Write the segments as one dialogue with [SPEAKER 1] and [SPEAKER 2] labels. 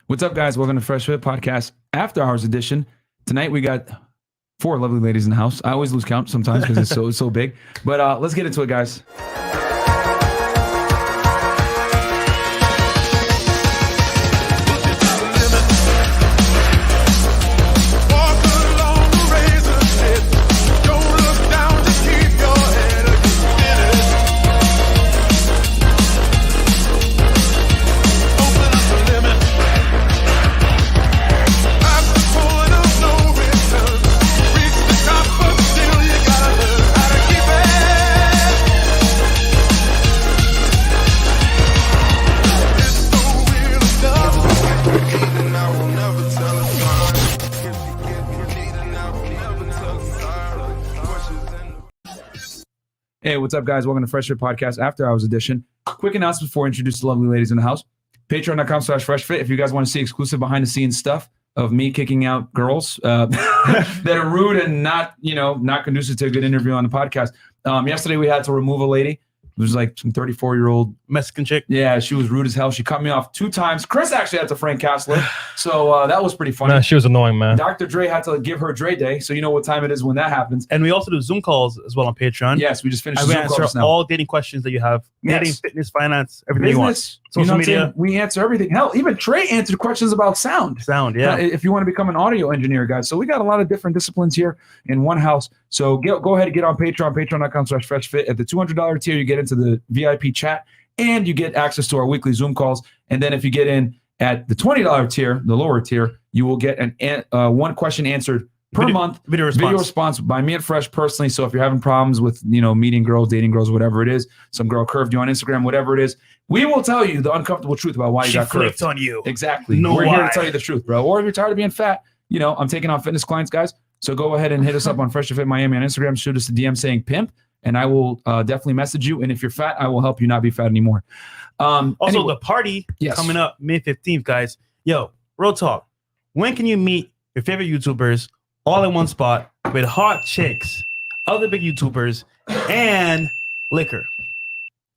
[SPEAKER 1] What's up, guys? Welcome to Fresh&Fit Podcast After Hours Edition. Tonight we got 4 lovely ladies in the house. I always lose count sometimes because it's so big. But let's get into it, guys. Hey, what's up, guys? Welcome to Fresh&Fit Podcast After Hours Edition. Quick announcement before I introduce the lovely ladies in the house. Patreon.com/FreshFit. If you guys want to see exclusive behind-the-scenes stuff of me kicking out girls that are rude and not conducive to a good interview on the podcast. Yesterday we had to remove a lady. It was like some 34-year-old
[SPEAKER 2] Mexican chick.
[SPEAKER 1] Yeah, she was rude as hell. She cut me off 2 times. Chris actually had to Frank Castler, so that was pretty funny.
[SPEAKER 3] Man, she was annoying, man.
[SPEAKER 1] Dr. Dre had to give her Dre Day, so you know what time it is when that happens.
[SPEAKER 2] And we also do Zoom calls as well on Patreon.
[SPEAKER 1] Yes, we just finished
[SPEAKER 2] Zoom
[SPEAKER 1] Zoom
[SPEAKER 2] calls
[SPEAKER 1] calls now.
[SPEAKER 2] all dating questions that you have.
[SPEAKER 1] Yes.
[SPEAKER 2] Dating, fitness, finance, everything you want.
[SPEAKER 1] Social media. We answer everything. Hell, even Trey answered questions about sound.
[SPEAKER 2] Sound, yeah.
[SPEAKER 1] If you want to become an audio engineer, guys. So we got a lot of different disciplines here in one house. So go ahead and get on Patreon, patreon.com/FreshFit. At the $200 tier, you get into the VIP chat and you get access to our weekly Zoom calls. And then if you get in at the $20 tier, the lower tier, you will get one question answered per month. Video response by me and Fresh personally. So if you're having problems with, meeting girls, dating girls, whatever it is, some girl curved you on Instagram, whatever it is, we will tell you the uncomfortable truth about why you got curved.
[SPEAKER 2] She flipped on you.
[SPEAKER 1] Exactly. We're here to tell you the truth, bro. Or if you're tired of being fat, I'm taking on fitness clients, guys. So go ahead and hit us up on Fresh&Fit Miami on Instagram. Shoot us a DM saying pimp, and I will definitely message you. And if you're fat, I will help you not be fat anymore.
[SPEAKER 2] Also, the party coming up May 15th, guys. Yo, real talk. When can you meet your favorite YouTubers all in one spot with hot chicks, other big YouTubers, and liquor?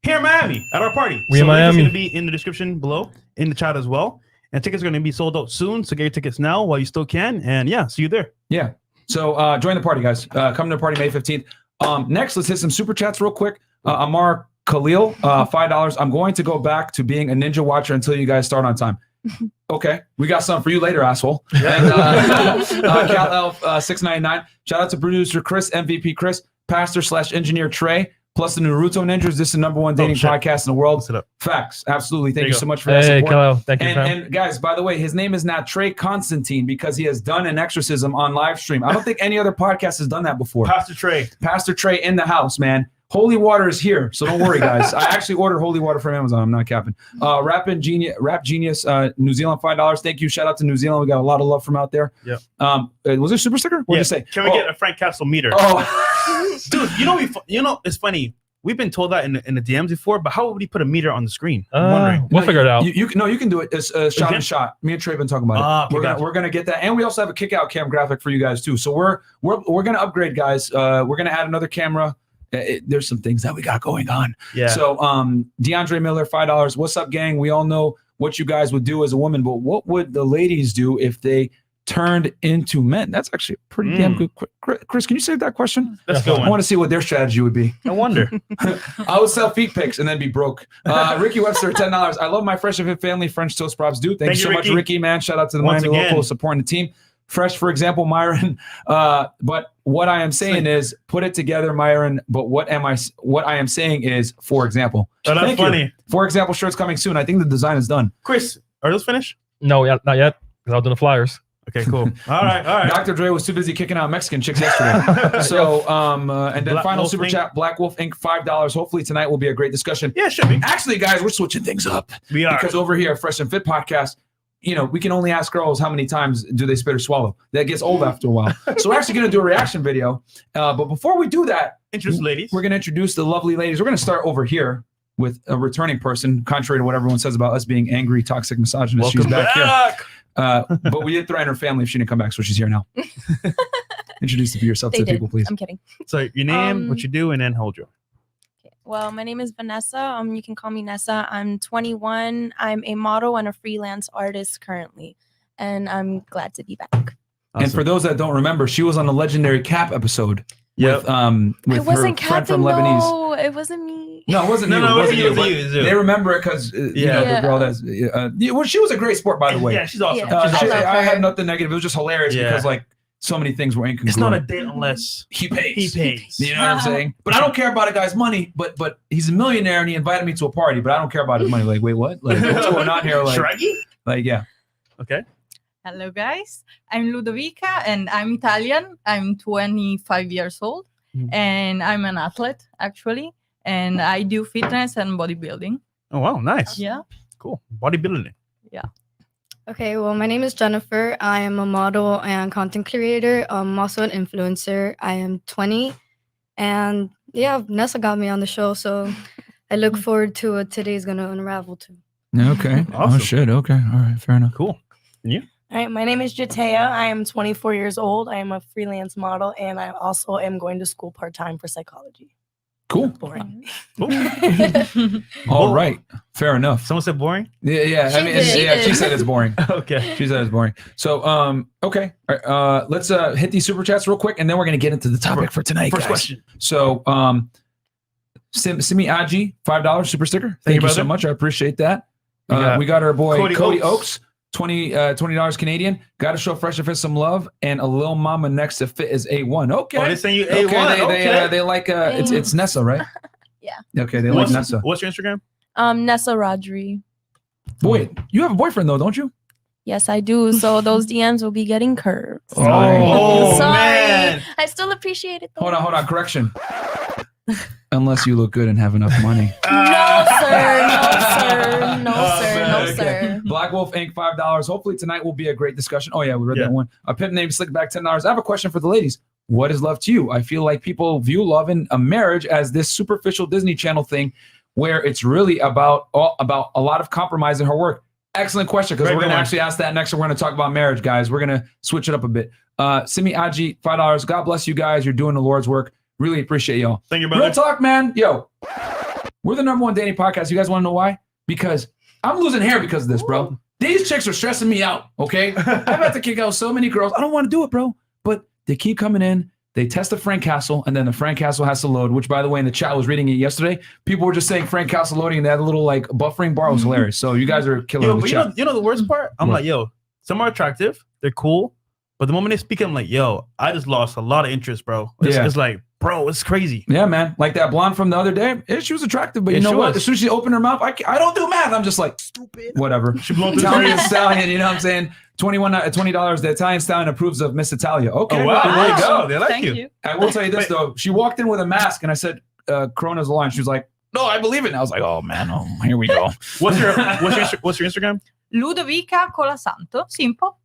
[SPEAKER 2] Here in Miami at our party.
[SPEAKER 3] We in Miami.
[SPEAKER 2] It's going to be in the description below, in the chat as well. And tickets are going to be sold out soon, so get your tickets now while you still can. And yeah, see you there.
[SPEAKER 1] Yeah. So join the party, guys. Come to the party May 15th. Next, let's hit some super chats real quick. Amar Khalil, $5. I'm going to go back to being a ninja watcher until you guys start on time. Okay, we got something for you later, asshole. And Cal Elf, $6.99. Shout out to producer Chris, MVP Chris, pastor/engineer Trey, plus the Naruto Ninjas. This is the #1 dating podcast in the world. Facts, absolutely. Thank you so much for that support.
[SPEAKER 3] Hello. Thank you,
[SPEAKER 1] and guys, by the way, his name is not Trey Constantine because he has done an exorcism on live stream. I don't think any other podcast has done that before.
[SPEAKER 2] Pastor Trey in the house, man. Holy water is here, so don't worry, guys. I actually ordered holy water from Amazon. I'm not capping. Rap Genius, New Zealand, $5. Thank you. Shout out to New Zealand. We got a lot of love from out there. Yeah.
[SPEAKER 1] Was there a super sticker? What did you say?
[SPEAKER 2] Can we get a Frank Castle meter?
[SPEAKER 1] Oh,
[SPEAKER 2] dude, it's funny. We've been told that in the DMs before, but how would we put a meter on the screen?
[SPEAKER 3] I'm wondering. We'll figure it out.
[SPEAKER 1] You can do it. It's shot and shot. Me and Trey have been talking about it. We're gonna get that, and we also have a kick out cam graphic for you guys too. So we're gonna upgrade, guys. We're gonna add another camera. There's some things that we got going on.
[SPEAKER 2] Yeah.
[SPEAKER 1] So DeAndre Miller, $5. What's up, gang? We all know what you guys would do as a woman, but what would the ladies do if they turned into men? That's actually a pretty damn good. Chris, can you save that question?
[SPEAKER 2] Let's go.
[SPEAKER 1] I want to see what their strategy would be.
[SPEAKER 2] I wonder.
[SPEAKER 1] I would sell feet pics and then be broke. Ricky Webster, $10. I love my Fresh&Fit family. French toast props, dude. Thank you so much, Ricky, man. Shout out to the Miami local supporting the team. Fresh, for example, Myron. But what I am saying is, put it together, Myron. But what I am saying is, for example.
[SPEAKER 2] Oh, that's funny.
[SPEAKER 1] For example, shirts coming soon. I think the design is done.
[SPEAKER 2] Chris, are those finished?
[SPEAKER 3] No, not yet. Because I was doing the flyers.
[SPEAKER 2] Okay, cool. All right.
[SPEAKER 1] Dr. Dre was too busy kicking out Mexican chicks yesterday. So, and then final super chat, Black Wolf Inc., $5. Hopefully tonight will be a great discussion.
[SPEAKER 2] Yeah, it should be.
[SPEAKER 1] Actually, guys, we're switching things up.
[SPEAKER 2] We are.
[SPEAKER 1] Because over here at Fresh and Fit Podcast, we can only ask girls how many times do they spit or swallow. That gets old after a while. So we're actually going to do a reaction video. But before we do that,
[SPEAKER 2] introduce ladies.
[SPEAKER 1] We're going to introduce the lovely ladies. We're going to start over here with a returning person, contrary to what everyone says about us being angry, toxic, misogynist.
[SPEAKER 2] Welcome
[SPEAKER 1] She's back
[SPEAKER 2] here.
[SPEAKER 1] But we did threaten her family if she didn't come back, so she's here now. Introduce yourself to the people, please.
[SPEAKER 4] I'm kidding.
[SPEAKER 2] So your name, what you do, and then hold you.
[SPEAKER 4] Well, my name is Vanessa. You can call me Nessa. I'm 21. I'm a model and a freelance artist currently, and I'm glad to be back.
[SPEAKER 1] Awesome. And for those that don't remember, she was on the legendary Cap episode with her friend from Lebanese.
[SPEAKER 4] No, it wasn't me.
[SPEAKER 1] No, it wasn't you.
[SPEAKER 2] No,
[SPEAKER 1] it wasn't you.
[SPEAKER 2] you.
[SPEAKER 1] They remember it because the girl that's well, she was a great sport, by the way.
[SPEAKER 2] Yeah, she's awesome.
[SPEAKER 1] I had nothing negative. It was just hilarious because like so many things were incongruent.
[SPEAKER 2] It's not a date unless
[SPEAKER 1] he pays.
[SPEAKER 2] He pays.
[SPEAKER 1] You know what I'm saying? But I don't care about a guy's money. But he's a millionaire and he invited me to a party. But I don't care about his money. Like, wait, what? Like, what's going on here? Like, yeah.
[SPEAKER 2] Okay.
[SPEAKER 5] Hello, guys. I'm Ludovica and I'm Italian. I'm 25 years old and I'm an athlete, actually. And I do fitness and bodybuilding.
[SPEAKER 2] Oh, wow. Nice.
[SPEAKER 5] Yeah.
[SPEAKER 2] Cool. Bodybuilding.
[SPEAKER 5] Yeah.
[SPEAKER 6] Okay, well, my name is Jennifer. I am a model and content creator. I'm also an influencer. I am 20. And yeah, Nessa got me on the show. So I look forward to what today's going to unravel to.
[SPEAKER 1] Okay. Awesome. Oh, shit. Okay. All right. Fair enough.
[SPEAKER 2] Cool. And you?
[SPEAKER 7] All right. My name is Jatea. I am 24 years old. I am a freelance model. And I also am going to school part-time for psychology.
[SPEAKER 1] Cool.
[SPEAKER 7] Boring.
[SPEAKER 2] Cool.
[SPEAKER 1] All right. Fair enough.
[SPEAKER 2] Someone said boring?
[SPEAKER 1] Yeah. She said it's boring.
[SPEAKER 2] Okay.
[SPEAKER 1] She said it's boring. So, okay. All right, let's hit these super chats real quick, and then we're going to get into the topic for tonight.
[SPEAKER 2] First
[SPEAKER 1] guys.
[SPEAKER 2] question.
[SPEAKER 1] So, Simi Aji, $5 super sticker. Thank you so much. I appreciate that. We got our boy Cody Oaks. $20 Canadian. Got to show Fresh and Fit some love, and a little mama next to Fit is A1. Okay.
[SPEAKER 2] Oh, they're saying you A1.
[SPEAKER 1] Okay. They like it's Nessa, right?
[SPEAKER 4] Yeah.
[SPEAKER 1] Okay, they like Nessa.
[SPEAKER 2] What's your Instagram?
[SPEAKER 4] Nessa Rodri.
[SPEAKER 1] Boy, you have a boyfriend though, don't you?
[SPEAKER 4] Yes, I do. So those DMs will be getting curved.
[SPEAKER 1] Oh,
[SPEAKER 4] sorry.
[SPEAKER 2] Man.
[SPEAKER 4] I still appreciate it though.
[SPEAKER 1] Hold on. Correction. Unless you look good and have enough money.
[SPEAKER 4] No, sir.
[SPEAKER 1] Black Wolf Inc. $5. Hopefully tonight will be a great discussion. Oh yeah, we read that one. A pimp named Slickback $10. I have a question for the ladies. What is love to you? I feel like people view love in a marriage as this superficial Disney Channel thing, where it's really about a lot of compromise in her work. Excellent question, because we're going to actually ask that next. And we're going to talk about marriage, guys. We're going to switch it up a bit. Simi Aji, $5. God bless you guys. You're doing the Lord's work. Really appreciate y'all.
[SPEAKER 2] Thank you, brother.
[SPEAKER 1] Real talk, man. Yo, we're the #1 dating podcast. You guys want to know why? Because I'm losing hair because of this, bro. These chicks are stressing me out, okay? I've had to kick out so many girls. I don't want to do it, bro. But they keep coming in. They test the Frank Castle, and then the Frank Castle has to load, which, by the way, in the chat, I was reading it yesterday. People were just saying Frank Castle loading, and they had a little, like, buffering bar. It was hilarious. So you guys are killing the chat.
[SPEAKER 2] You know the worst part? I'm like, yo, some are attractive. They're cool. But the moment they speak, I'm like, yo, I just lost a lot of interest, bro. It's like, bro, it's crazy.
[SPEAKER 1] Yeah, man. Like that blonde from the other day. She was attractive, but you know what? As soon as she opened her mouth, I don't do math. I'm just like, stupid. Whatever.
[SPEAKER 2] She blew the
[SPEAKER 1] Italian stallion, you know what I'm saying? $20. The Italian stallion approves of Miss Italia. Okay.
[SPEAKER 2] Oh, wow. There you go. They like
[SPEAKER 5] Thank you.
[SPEAKER 1] I will tell you this, though. She walked in with a mask, and I said, Corona's a line. She was like, no, I believe it. And I was like, oh, man. Oh, here we go.
[SPEAKER 2] What's your Instagram?
[SPEAKER 5] Ludovica Colasanto. Simple.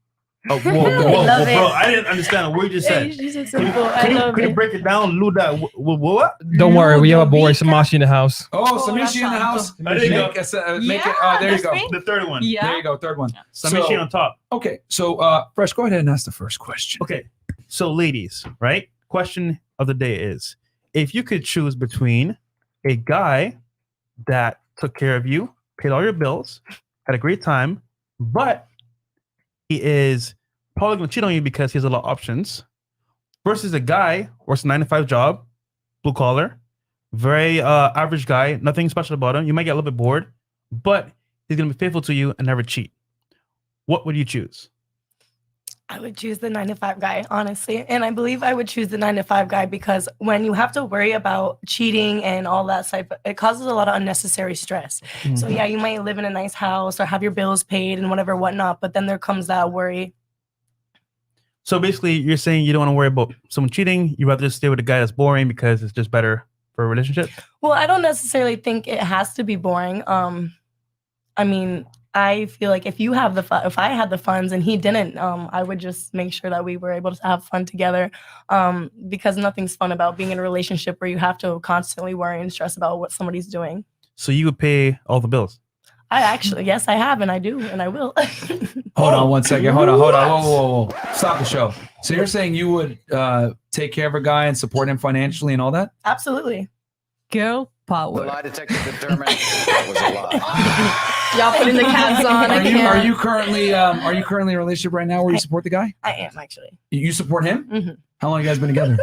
[SPEAKER 2] Oh, whoa, bro! I didn't understand what you just said. Can you break it down, Luda? What?
[SPEAKER 3] Don't worry, we have a boy, Samashi, in the house.
[SPEAKER 1] Oh, Samishi in the house.
[SPEAKER 2] There you go.
[SPEAKER 1] There you go.
[SPEAKER 2] The third one.
[SPEAKER 5] Yeah.
[SPEAKER 1] There you go. Third one.
[SPEAKER 2] Samishi on top.
[SPEAKER 1] Okay, so Fresh, go ahead and ask the first question.
[SPEAKER 2] Okay, so ladies, right? Question of the day is: if you could choose between a guy that took care of you, paid all your bills, had a great time, but he is probably going to cheat on you because he has a lot of options, versus a guy works a 9-to-5 job, blue collar, very average guy, nothing special about him. You might get a little bit bored, but he's going to be faithful to you and never cheat. What would you choose?
[SPEAKER 7] I would choose the 9-to-5 guy, honestly. And I believe I would choose the 9-to-5 guy because when you have to worry about cheating and all that stuff, it causes a lot of unnecessary stress. Mm-hmm. So yeah, you might live in a nice house or have your bills paid and whatnot, but then there comes that worry.
[SPEAKER 2] So basically you're saying you don't want to worry about someone cheating. You'd rather just stay with a guy that's boring because it's just better for a relationship?
[SPEAKER 7] Well, I don't necessarily think it has to be boring. I mean, I feel like if I had the funds and he didn't, I would just make sure that we were able to have fun together, because nothing's fun about being in a relationship where you have to constantly worry and stress about what somebody's doing.
[SPEAKER 2] So you would pay all the bills?
[SPEAKER 7] Yes, I have, and I do, and I will.
[SPEAKER 1] Hold on 1 second. Hold on. Whoa. Stop the show. So you're saying you would take care of a guy and support him financially and all that?
[SPEAKER 7] Absolutely.
[SPEAKER 5] girl power.
[SPEAKER 8] The lie detector determined that was a lie.
[SPEAKER 4] Y'all putting the cats on.
[SPEAKER 1] Are you currently in a relationship right now where you support the guy?
[SPEAKER 7] I am actually.
[SPEAKER 1] You support him?
[SPEAKER 7] Mm-hmm.
[SPEAKER 1] How long have you guys been together?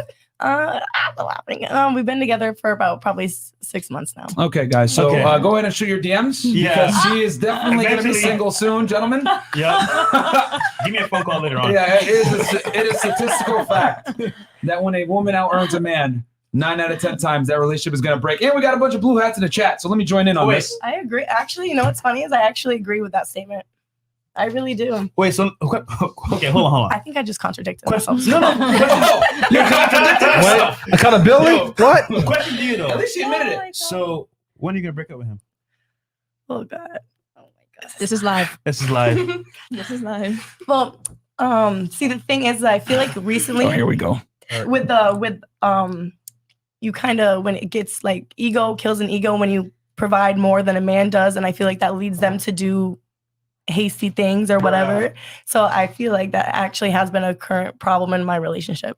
[SPEAKER 7] We've been together for about probably 6 months now.
[SPEAKER 1] Okay, guys. So go ahead and shoot your DMs because she is definitely going to be single soon, gentlemen.
[SPEAKER 2] Yeah. Give me a phone call later on.
[SPEAKER 1] Yeah, it is statistical fact that when a woman out earns a man, 9 out of 10 times that relationship is going to break. And we got a bunch of blue hats in the chat, so let me join in on this.
[SPEAKER 7] I agree. Actually, you know what's funny is I actually agree with that statement. I really do.
[SPEAKER 2] Wait, so okay, hold on.
[SPEAKER 7] I think I just contradicted myself.
[SPEAKER 2] No.
[SPEAKER 1] You're contradicting yourself.
[SPEAKER 3] Accountability? What?
[SPEAKER 2] Question to you though.
[SPEAKER 1] At least she admitted it.
[SPEAKER 2] So when are you gonna break up with him?
[SPEAKER 7] Oh God. Oh my God.
[SPEAKER 4] This is live.
[SPEAKER 2] This is live.
[SPEAKER 4] This is live.
[SPEAKER 7] Well, see, the thing is, I feel like recently.
[SPEAKER 1] Oh, here we go.
[SPEAKER 7] With you kind of when it gets like ego kills an ego when you provide more than a man does, and I feel like that leads them to do hasty things or whatever.
[SPEAKER 2] Right.
[SPEAKER 7] So I feel like that actually has been a current problem in my relationship.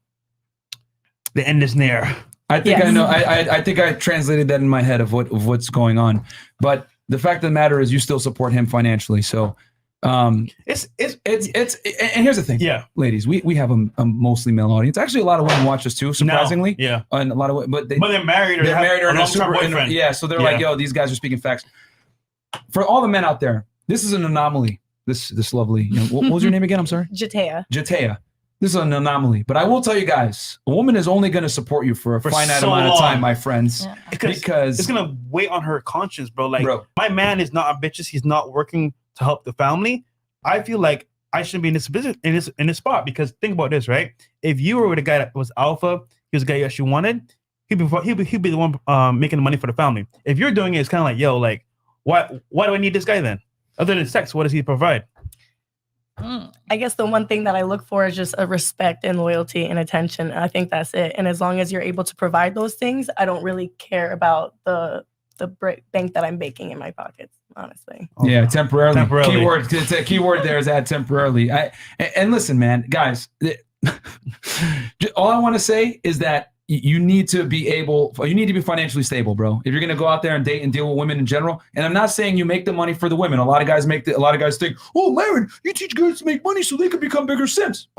[SPEAKER 2] The end is near.
[SPEAKER 1] I think I know. I think I translated that in my head of what's going on. But the fact of the matter is, you still support him financially. So it's and here's the thing.
[SPEAKER 2] Yeah,
[SPEAKER 1] ladies, we have a mostly male audience. Actually, a lot of women watch us too. Surprisingly,
[SPEAKER 2] no. Yeah,
[SPEAKER 1] and a lot of but
[SPEAKER 2] they're married or
[SPEAKER 1] they're married or
[SPEAKER 2] a long-term boyfriend.
[SPEAKER 1] Yeah, so they're like, yo, these guys are speaking facts. For all the men out there, this is an anomaly. This lovely. What was your name again? I'm sorry.
[SPEAKER 7] Jatea.
[SPEAKER 1] This is an anomaly, but I will tell you guys, a woman is only going to support you for a finite
[SPEAKER 2] so
[SPEAKER 1] amount
[SPEAKER 2] long.
[SPEAKER 1] of time, my friends,
[SPEAKER 2] Yeah.
[SPEAKER 1] because
[SPEAKER 2] it's going to weigh on her conscience, bro. Like, my man is not ambitious. He's not working to help the family. I feel like I shouldn't be in this business, in this spot, because think about this, right? If you were with a guy that was alpha, he was a guy you actually wanted, he'd be the one making the money for the family. If you're doing it, it's kind of like, yo, like, why do I need this guy then? Other than sex, what does he provide?
[SPEAKER 7] I guess the one thing that I look for is just a respect and loyalty and attention. And I think that's it. And as long as you're able to provide those things, I don't really care about the bank that I'm baking in my pockets, honestly.
[SPEAKER 1] Yeah, temporarily. Keyword there is add temporarily. And listen, man, guys, all I want to say is that you need to be financially stable, bro. If you're gonna go out there and date and deal with women in general, and I'm not saying you make the money for the women. A lot of guys think, oh, Laren, you teach guys to make money so they can become bigger simps.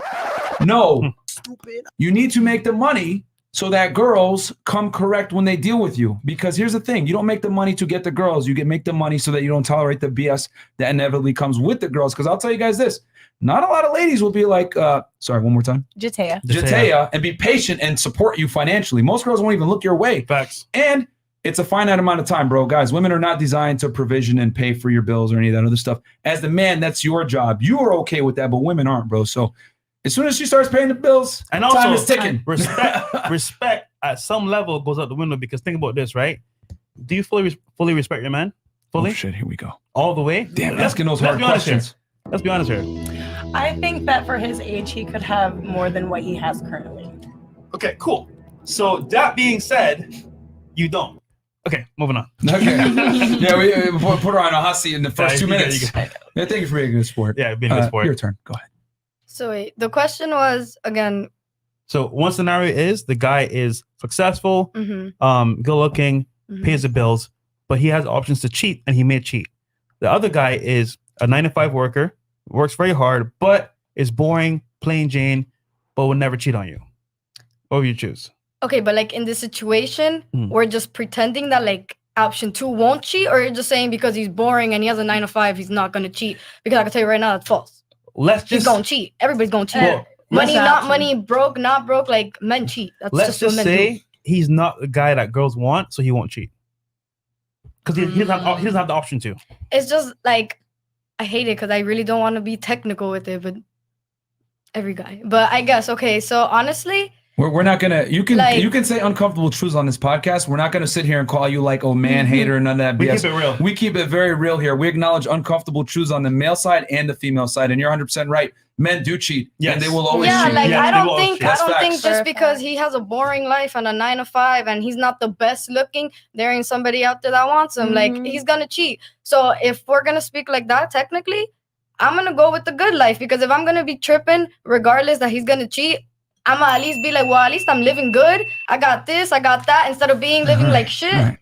[SPEAKER 1] No, stupid. You need to make the money so that girls come correct when they deal with you. Because here's the thing: you don't make the money to get the girls. You make the money so that you don't tolerate the BS that inevitably comes with the girls. Because I'll tell you guys this. Not a lot of ladies will be like, sorry, one more time. Jatea, and be patient and support you financially. Most girls won't even look your way.
[SPEAKER 2] Facts.
[SPEAKER 1] And it's a finite amount of time, bro. Guys, women are not designed to provision and pay for your bills or any of that other stuff. As the man, that's your job. You are okay with that, but women aren't, bro. So as soon as she starts paying the bills,
[SPEAKER 2] and also,
[SPEAKER 1] time is ticking.
[SPEAKER 2] Respect at some level goes out the window, because think about this, right? Do you fully respect your man? Fully?
[SPEAKER 1] Oh, shit, here we go.
[SPEAKER 2] All the way?
[SPEAKER 1] Damn, asking those hard questions.
[SPEAKER 2] Let's be honest here.
[SPEAKER 7] I think that for his age, he could have more than what he has currently.
[SPEAKER 2] Okay, cool. So that being said, you don't. Okay, moving on.
[SPEAKER 1] Okay. Yeah, we put her on a hot seat in the first 2 minutes. Yeah, thank you for being a good sport.
[SPEAKER 2] Yeah, being a good sport.
[SPEAKER 1] Your turn. Go ahead.
[SPEAKER 6] So wait, the question was again.
[SPEAKER 2] So one scenario is the guy is successful, good looking, pays the bills, but he has options to cheat, and he may cheat. The other guy is a 9-to-5 worker, works very hard, but is boring, plain Jane, but will never cheat on you. What would you choose?
[SPEAKER 6] Okay, but like in this situation, we're just pretending that like option 2 won't cheat, or you're just saying because he's boring and he has a 9-to-5, he's not gonna cheat? Because I can tell you right now, that's false. He's gonna cheat. Everybody's gonna cheat.
[SPEAKER 2] Well,
[SPEAKER 6] money, not money, broke, not broke. Like men cheat. That's
[SPEAKER 2] let's just
[SPEAKER 6] what men
[SPEAKER 2] say
[SPEAKER 6] do.
[SPEAKER 2] he's not the guy that girls want, so he won't cheat. Because he doesn't have the option to.
[SPEAKER 6] It's just like, I hate it because I really don't want to be technical with it, but every guy. But I guess, okay, so honestly,
[SPEAKER 1] we're not gonna. You can say uncomfortable truths on this podcast. We're not gonna sit here and call you like, oh, man hater and none of that BS.
[SPEAKER 2] We keep it real.
[SPEAKER 1] We keep it very real here. We acknowledge uncomfortable truths on the male side and the female side, and you're 100% right. Men do cheat, and they will always cheat.
[SPEAKER 6] Like
[SPEAKER 1] Yes,
[SPEAKER 6] I don't think
[SPEAKER 1] facts.
[SPEAKER 6] just because he has a boring life and a 9-to-5 and he's not the best looking, there ain't somebody out there that wants him. Like he's gonna cheat. So if we're gonna speak like that, technically, I'm gonna go with the good life, because if I'm gonna be tripping regardless that he's gonna cheat, I'ma at least be like, well, at least I'm living good. I got this, I got that, instead of living like shit.
[SPEAKER 1] Right.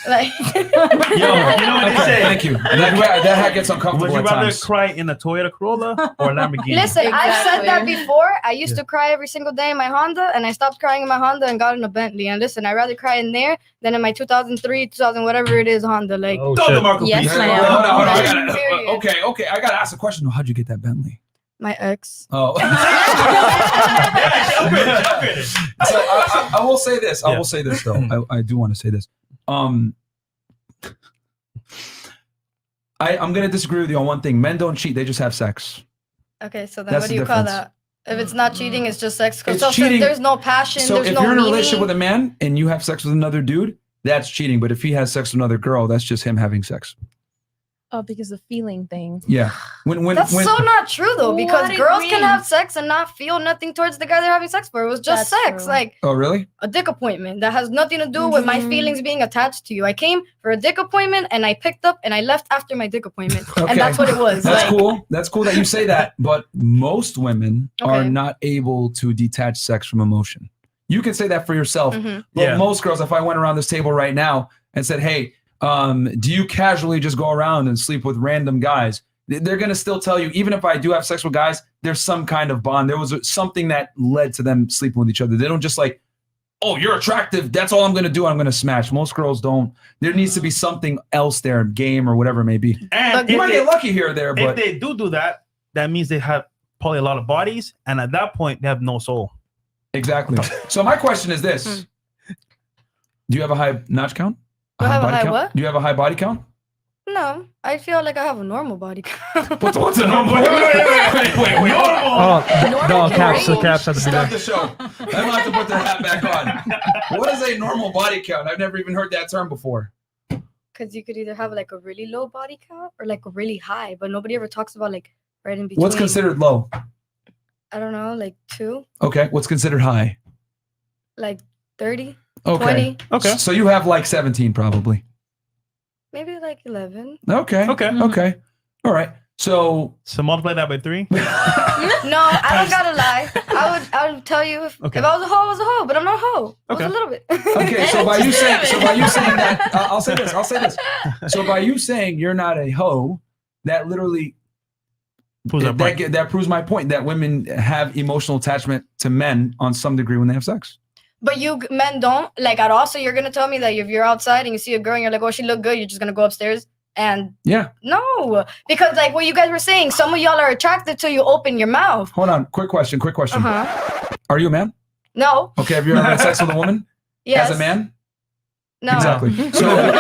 [SPEAKER 6] Like,
[SPEAKER 2] Yo, you know what they say?
[SPEAKER 1] Thank you. That gets uncomfortable
[SPEAKER 2] Would you
[SPEAKER 1] at
[SPEAKER 2] rather
[SPEAKER 1] times.
[SPEAKER 2] cry in a Toyota Corolla or a Lamborghini?
[SPEAKER 6] listen, I've said that
[SPEAKER 5] Exactly.
[SPEAKER 6] before. I used to cry every single day in my Honda, and I stopped crying in my Honda and got in a Bentley. And listen, I'd rather cry in there than in my 2003, 2000, whatever it is Honda. Like,
[SPEAKER 3] Oh,
[SPEAKER 2] Talk to
[SPEAKER 3] shit.
[SPEAKER 2] Marco,
[SPEAKER 4] Yes,
[SPEAKER 2] please.
[SPEAKER 4] ma'am.
[SPEAKER 1] Hold on, I
[SPEAKER 6] Period.
[SPEAKER 1] gotta- okay. I gotta ask a question. How'd you get that Bentley?
[SPEAKER 6] my ex.
[SPEAKER 1] Oh. So I will say this. I will say this though. I do want to say this. I'm gonna disagree with you on one thing. Men don't cheat; they just have sex.
[SPEAKER 6] Okay, so then
[SPEAKER 1] That's
[SPEAKER 6] what do
[SPEAKER 1] the
[SPEAKER 6] you call
[SPEAKER 1] difference.
[SPEAKER 6] that? If it's not cheating, it's just sex.
[SPEAKER 1] It's
[SPEAKER 6] So
[SPEAKER 1] cheating.
[SPEAKER 6] there's no passion.
[SPEAKER 1] So
[SPEAKER 6] there's
[SPEAKER 1] if
[SPEAKER 6] no
[SPEAKER 1] you're in a
[SPEAKER 6] meaning.
[SPEAKER 1] relationship with a man and you have sex with another dude, that's cheating. But if he has sex with another girl, that's just him having sex.
[SPEAKER 4] Oh, because the feeling thing.
[SPEAKER 1] Yeah. When
[SPEAKER 6] That's so not true though, because
[SPEAKER 5] What
[SPEAKER 6] girls
[SPEAKER 5] it
[SPEAKER 6] can
[SPEAKER 5] means.
[SPEAKER 6] have sex and not feel nothing towards the guy they're having sex for. It was just
[SPEAKER 4] That's
[SPEAKER 6] sex,
[SPEAKER 4] true.
[SPEAKER 6] like
[SPEAKER 1] Oh really?
[SPEAKER 6] a dick appointment that has nothing to do with my feelings being attached to you. I came for a dick appointment and I picked up and I left after my dick appointment,
[SPEAKER 1] Okay.
[SPEAKER 6] and that's what it was.
[SPEAKER 1] That's
[SPEAKER 6] like,
[SPEAKER 1] cool. That's cool that you say that. But most women are
[SPEAKER 6] Okay.
[SPEAKER 1] not able to detach sex from emotion. You can say that for yourself.
[SPEAKER 6] Mhm.
[SPEAKER 1] But
[SPEAKER 2] Yeah.
[SPEAKER 1] most girls, if I went around this table right now and said, "Hey, do you casually just go around and sleep with random guys?" They're going to still tell you, even if I do have sex with guys, there's some kind of bond. There was something that led to them sleeping with each other. They don't just like, oh, you're attractive. That's all I'm going to do. I'm going to smash. Most girls don't. There needs to be something else there, game or whatever it may be.
[SPEAKER 2] And
[SPEAKER 1] You
[SPEAKER 2] if
[SPEAKER 1] might
[SPEAKER 2] they,
[SPEAKER 1] get lucky here or there,
[SPEAKER 2] if
[SPEAKER 1] but
[SPEAKER 2] they do that, that means they have probably a lot of bodies. And at that point, they have no soul.
[SPEAKER 1] exactly. So my question is this. Do you have a high notch count?
[SPEAKER 6] Do I have a
[SPEAKER 1] body
[SPEAKER 6] high
[SPEAKER 1] count?
[SPEAKER 6] what?
[SPEAKER 1] Do you have a high body count?
[SPEAKER 6] no, I feel like I have a normal body count.
[SPEAKER 1] What's a normal? Wait.
[SPEAKER 3] Oh, no, caps at the
[SPEAKER 1] Stop
[SPEAKER 3] beginning.
[SPEAKER 1] the show. I'm gonna have to put the hat back on. What is a normal body count? I've never even heard that term before.
[SPEAKER 6] Because you could either have like a really low body count or like a really high, but nobody ever talks about like right in between.
[SPEAKER 1] What's considered low?
[SPEAKER 6] I don't know, like 2,
[SPEAKER 1] Okay. What's considered high?
[SPEAKER 6] like 30,
[SPEAKER 1] Okay.
[SPEAKER 6] 20,
[SPEAKER 2] Okay.
[SPEAKER 1] So you have like 17 probably.
[SPEAKER 6] maybe like 11.
[SPEAKER 1] Okay.
[SPEAKER 2] Okay.
[SPEAKER 1] Okay. All right. So
[SPEAKER 2] So multiply that by 3.
[SPEAKER 6] No, I don't gotta lie. I would tell you if
[SPEAKER 2] Okay.
[SPEAKER 6] I was a hoe, I was a hoe, but I'm not a hoe. I was
[SPEAKER 2] Okay.
[SPEAKER 6] a little bit.
[SPEAKER 1] okay. So by you saying that, I'll say this. So by you saying you're not a hoe, that literally
[SPEAKER 2] Proves our point.
[SPEAKER 1] that proves my point that women have emotional attachment to men on some degree when they have sex.
[SPEAKER 6] But you men don't like at all. So you're gonna tell me that if you're outside and you see a girl and you're like, oh, she look good, you're just gonna go upstairs and
[SPEAKER 1] Yeah.
[SPEAKER 6] no, because like what you guys were saying, some of y'all are attracted till you open your mouth.
[SPEAKER 1] Hold on. Quick question.
[SPEAKER 6] Uh-huh.
[SPEAKER 1] Are you a man?
[SPEAKER 6] No.
[SPEAKER 1] Okay. Have you ever had sex with a woman
[SPEAKER 6] Yes.
[SPEAKER 1] as a man?
[SPEAKER 6] No.
[SPEAKER 1] Exactly. So therefore,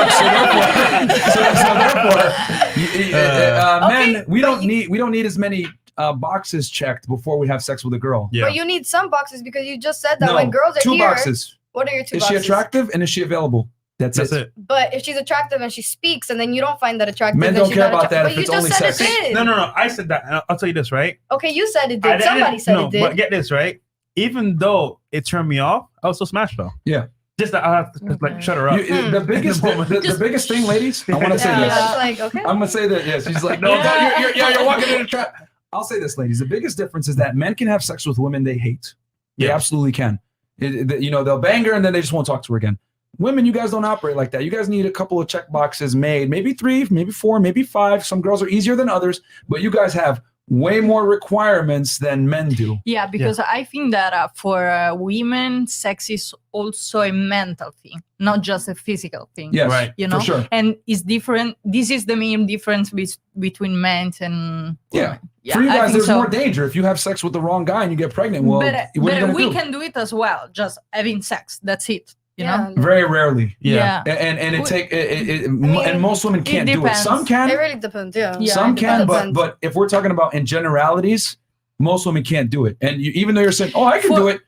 [SPEAKER 1] men, we don't need as many boxes checked before we have sex with a girl.
[SPEAKER 2] Yeah.
[SPEAKER 6] But you need some boxes because you just said that
[SPEAKER 1] No,
[SPEAKER 6] when girls are
[SPEAKER 1] 2
[SPEAKER 6] here.
[SPEAKER 1] boxes.
[SPEAKER 6] What are your 2
[SPEAKER 1] Is
[SPEAKER 6] boxes?
[SPEAKER 1] she attractive and is she available? That's it.
[SPEAKER 6] But if she's attractive and she speaks, and then you don't find that attractive,
[SPEAKER 1] Men
[SPEAKER 6] then
[SPEAKER 1] don't
[SPEAKER 6] she's
[SPEAKER 1] care
[SPEAKER 6] not
[SPEAKER 1] about that
[SPEAKER 6] But
[SPEAKER 1] if
[SPEAKER 6] you
[SPEAKER 1] it's
[SPEAKER 6] just
[SPEAKER 1] only
[SPEAKER 6] said
[SPEAKER 1] sex.
[SPEAKER 6] it did.
[SPEAKER 2] No. I said that. I'll tell you this, right?
[SPEAKER 6] Okay, you said it
[SPEAKER 2] I
[SPEAKER 6] did.
[SPEAKER 2] didn't-
[SPEAKER 6] Somebody said
[SPEAKER 2] no,
[SPEAKER 6] it did.
[SPEAKER 2] But get this, right? Even though it turned me off, I was so smashed though.
[SPEAKER 1] Yeah.
[SPEAKER 2] Just that I have to like shut her up.
[SPEAKER 1] The biggest the biggest thing, ladies, I want to say
[SPEAKER 6] Yeah,
[SPEAKER 1] this.
[SPEAKER 6] it's like, okay.
[SPEAKER 1] I'm gonna say that. Yeah, she's like, no, you're walking in a trap. I'll say this, ladies. The biggest difference is that men can have sex with women they hate. They
[SPEAKER 2] Yeah.
[SPEAKER 1] absolutely can. They'll bang her and then they just won't talk to her again. Women, you guys don't operate like that. You guys need a couple of check boxes made, maybe 3, maybe 4, maybe 5. Some girls are easier than others, but you guys have way more requirements than men do.
[SPEAKER 5] Yeah, because I think that for women, sex is also a mental thing, not just a physical thing.
[SPEAKER 1] Yes,
[SPEAKER 2] Right.
[SPEAKER 5] You know,
[SPEAKER 1] for sure.
[SPEAKER 5] and it's different. This is the main difference between men and
[SPEAKER 1] Yeah.
[SPEAKER 5] women. Yeah,
[SPEAKER 1] For you
[SPEAKER 5] I
[SPEAKER 1] guys,
[SPEAKER 5] think
[SPEAKER 1] there's
[SPEAKER 5] so.
[SPEAKER 1] more danger. If you have sex with the wrong guy and you get pregnant, well,
[SPEAKER 5] but
[SPEAKER 1] what are you gonna
[SPEAKER 5] we
[SPEAKER 1] do?
[SPEAKER 5] can do it as well, just having sex. That's it. You
[SPEAKER 6] Yeah.
[SPEAKER 5] know.
[SPEAKER 1] Very rarely.
[SPEAKER 2] Yeah.
[SPEAKER 1] And it
[SPEAKER 6] mean,
[SPEAKER 1] and most women can't do it.
[SPEAKER 5] depends.
[SPEAKER 1] Some can,
[SPEAKER 6] It really depends. Yeah.
[SPEAKER 5] Yeah,
[SPEAKER 1] some
[SPEAKER 5] it
[SPEAKER 1] can,
[SPEAKER 6] depends.
[SPEAKER 1] but if we're talking about in generalities, most women can't do it. And even though you're saying, "Oh, I can do it,"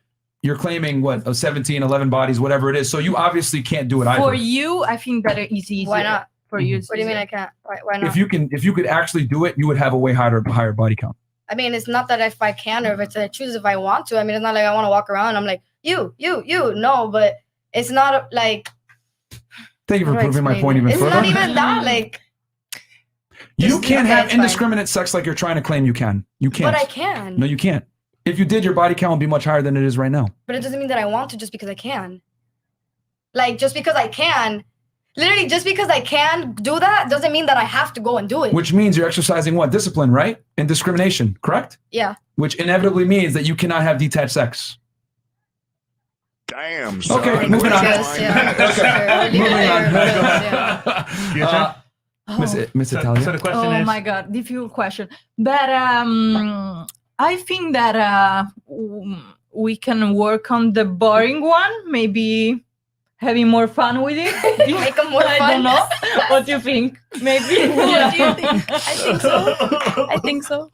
[SPEAKER 1] you're claiming what 17, 11 bodies, whatever it is. So you obviously can't do it either.
[SPEAKER 5] For you, I think that it is easier.
[SPEAKER 6] Why not?
[SPEAKER 5] For you, it's
[SPEAKER 6] What do you mean
[SPEAKER 5] easier.
[SPEAKER 6] I can't? Why not?
[SPEAKER 1] If you could actually do it, you would have a way higher body count.
[SPEAKER 6] I mean, it's not that if I can or if it's I choose if I want to. I mean, it's not like I want to walk around. I'm like you. No, but it's not like.
[SPEAKER 1] Thank you for
[SPEAKER 6] how do I
[SPEAKER 1] proving my
[SPEAKER 6] explain
[SPEAKER 1] point
[SPEAKER 6] it?
[SPEAKER 1] even
[SPEAKER 6] It's
[SPEAKER 1] further.
[SPEAKER 6] not even that. Like,
[SPEAKER 1] You
[SPEAKER 6] Just-
[SPEAKER 1] can't
[SPEAKER 6] okay,
[SPEAKER 1] have
[SPEAKER 6] it's fine.
[SPEAKER 1] indiscriminate sex like you're trying to claim you can. You can't.
[SPEAKER 6] but I can.
[SPEAKER 1] No, you can't. If you did, your body count would be much higher than it is right now.
[SPEAKER 6] But it doesn't mean that I want to just because I can. Like, just because I can, literally just because I can do that doesn't mean that I have to go and do it.
[SPEAKER 1] Which means you're exercising what? Discipline, right? And discrimination, correct?
[SPEAKER 6] Yeah.
[SPEAKER 1] Which inevitably means that you cannot have detached sex.
[SPEAKER 8] Damn, son.
[SPEAKER 1] Okay, moving on.
[SPEAKER 6] Yes, yeah.
[SPEAKER 1] Okay, moving on. Miss Italia.
[SPEAKER 2] So the question
[SPEAKER 5] Oh
[SPEAKER 2] is,
[SPEAKER 5] my God, difficult question. But I think that we can work on the boring one, maybe having more fun with it.
[SPEAKER 6] Make them more
[SPEAKER 5] I
[SPEAKER 6] fun.
[SPEAKER 5] don't know. What do you think? Maybe.
[SPEAKER 4] What do you think? I think so.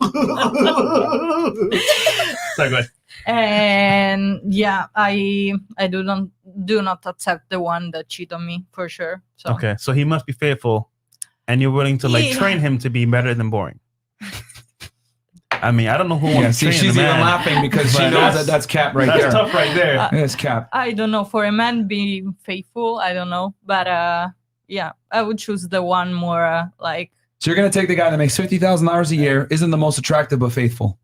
[SPEAKER 2] sorry, go ahead.
[SPEAKER 5] And yeah, I do not accept the one that cheat on me for sure. So
[SPEAKER 2] Okay, so he must be faithful, and you're willing to like
[SPEAKER 5] Yeah.
[SPEAKER 2] train him to be better than boring. I mean, I don't know who
[SPEAKER 1] Yeah,
[SPEAKER 2] wants
[SPEAKER 1] see,
[SPEAKER 2] to train
[SPEAKER 1] she's
[SPEAKER 2] the
[SPEAKER 1] even
[SPEAKER 2] man.
[SPEAKER 1] laughing because she
[SPEAKER 2] But
[SPEAKER 1] knows that's cap right
[SPEAKER 2] That's
[SPEAKER 1] there.
[SPEAKER 2] tough right there.
[SPEAKER 1] It's cap.
[SPEAKER 5] I don't know, for a man being faithful, I don't know, but yeah, I would choose the one more like.
[SPEAKER 1] So you're gonna take the guy that makes $50,000 a year, isn't the most attractive but faithful.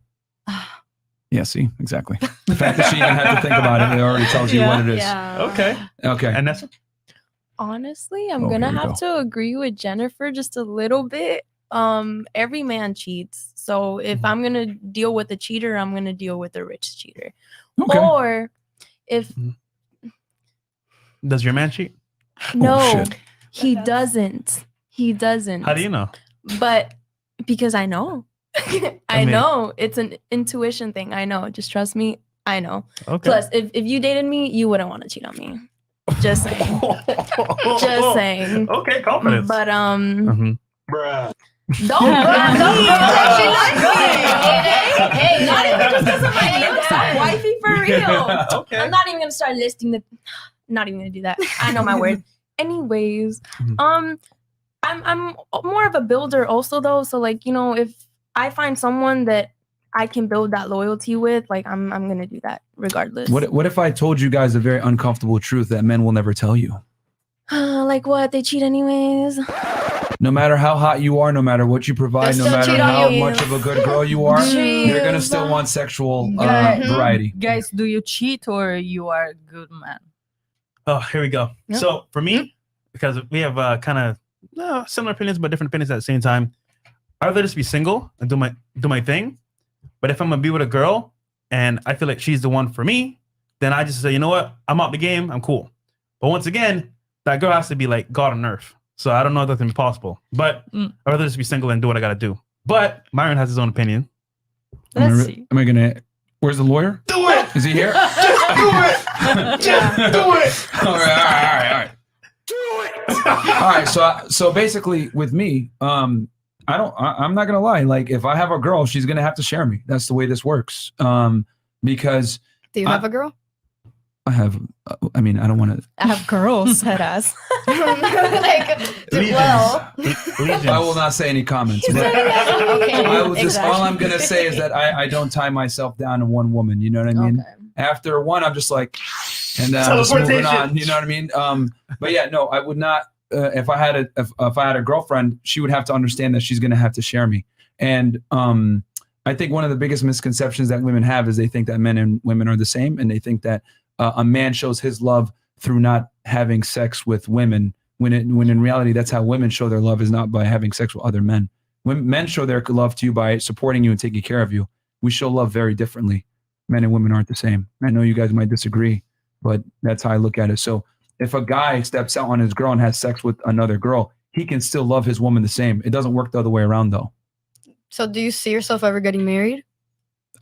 [SPEAKER 1] Yeah, see, exactly. The fact that she even had to think about it already tells you what it is.
[SPEAKER 6] Yeah.
[SPEAKER 2] Okay,
[SPEAKER 1] Okay.
[SPEAKER 2] and that's
[SPEAKER 4] Honestly, I'm
[SPEAKER 1] Oh,
[SPEAKER 4] gonna
[SPEAKER 1] here we
[SPEAKER 4] have to agree with Jennifer just a little bit. Every man cheats. So if I'm gonna deal with a cheater, I'm gonna deal with a rich cheater.
[SPEAKER 1] Okay.
[SPEAKER 4] Or if
[SPEAKER 2] does your man cheat?
[SPEAKER 4] no,
[SPEAKER 1] shit.
[SPEAKER 4] he doesn't. He doesn't.
[SPEAKER 2] How do you know?
[SPEAKER 4] But because I know. I
[SPEAKER 2] mean-
[SPEAKER 4] know. It's an intuition thing. I know. Just trust me. I know.
[SPEAKER 2] Okay.
[SPEAKER 4] Plus, if you dated me, you wouldn't want to cheat on me. Just saying. Just saying.
[SPEAKER 2] Okay, confidence.
[SPEAKER 4] But
[SPEAKER 2] Mhm.
[SPEAKER 4] don't Hey, not even just because of my name. I'm wifey for real.
[SPEAKER 2] Okay.
[SPEAKER 4] I'm not even gonna start listing the. Not even gonna do that. I know my word. Anyways,
[SPEAKER 2] Mhm.
[SPEAKER 4] I'm more of a builder also though. So like if I find someone that I can build that loyalty with, like I'm gonna do that regardless.
[SPEAKER 1] What if I told you guys a very uncomfortable truth that men will never tell you?
[SPEAKER 4] Like what? They cheat anyways.
[SPEAKER 1] No matter how hot you are, no matter what you provide,
[SPEAKER 6] They'll
[SPEAKER 1] no
[SPEAKER 6] still
[SPEAKER 1] matter
[SPEAKER 6] cheat on
[SPEAKER 1] how
[SPEAKER 6] you.
[SPEAKER 1] much of a good girl you are, they're gonna still want sexual variety.
[SPEAKER 5] Guys, do you cheat or you are a good man?
[SPEAKER 2] Oh, here we go.
[SPEAKER 4] Yeah.
[SPEAKER 2] So for me, because we have kind of similar opinions but different opinions at the same time, I'd rather just be single and do my thing. But if I'm gonna be with a girl and I feel like she's the one for me, then I just say, you know what, I'm out the game, I'm cool. But once again, that girl has to be like God on earth. So I don't know if that's possible. But I'd rather just be single and do what I gotta do. But Myron has his own opinion.
[SPEAKER 5] Let's see.
[SPEAKER 1] Am I gonna? Where's the lawyer?
[SPEAKER 2] Do it!
[SPEAKER 1] Is he here?
[SPEAKER 2] Just do it! Just do it!
[SPEAKER 1] All right. All right. So basically, with me, I'm not gonna lie. Like, if I have a girl, she's gonna have to share me. That's the way this works. Because
[SPEAKER 6] Do you have a girl?
[SPEAKER 1] I have. I mean, I don't want to.
[SPEAKER 4] I have girls, head ass.
[SPEAKER 6] Well,
[SPEAKER 2] Legions.
[SPEAKER 1] I will not say any comments. But
[SPEAKER 6] okay.
[SPEAKER 1] I will just.
[SPEAKER 4] Exactly.
[SPEAKER 1] All I'm gonna say is that I don't tie myself down to one woman. You know what I mean?
[SPEAKER 4] Okay.
[SPEAKER 1] After one, I'm just like, and then I'm just moving
[SPEAKER 2] Teleportation.
[SPEAKER 1] on. You know what I mean? But yeah, no, I would not. If I had a girlfriend, she would have to understand that she's going to have to share me. And I think one of the biggest misconceptions that women have is they think that men and women are the same, and they think that a man shows his love through not having sex with women. When in reality, that's how women show their love, is not by having sex with other men. When men show their love to you by supporting you and taking care of you, we show love very differently. Men and women aren't the same. I know you guys might disagree, but that's how I look at it. So if a guy steps out on his girl and has sex with another girl, he can still love his woman the same. It doesn't work the other way around, though.
[SPEAKER 6] So do you see yourself ever getting married?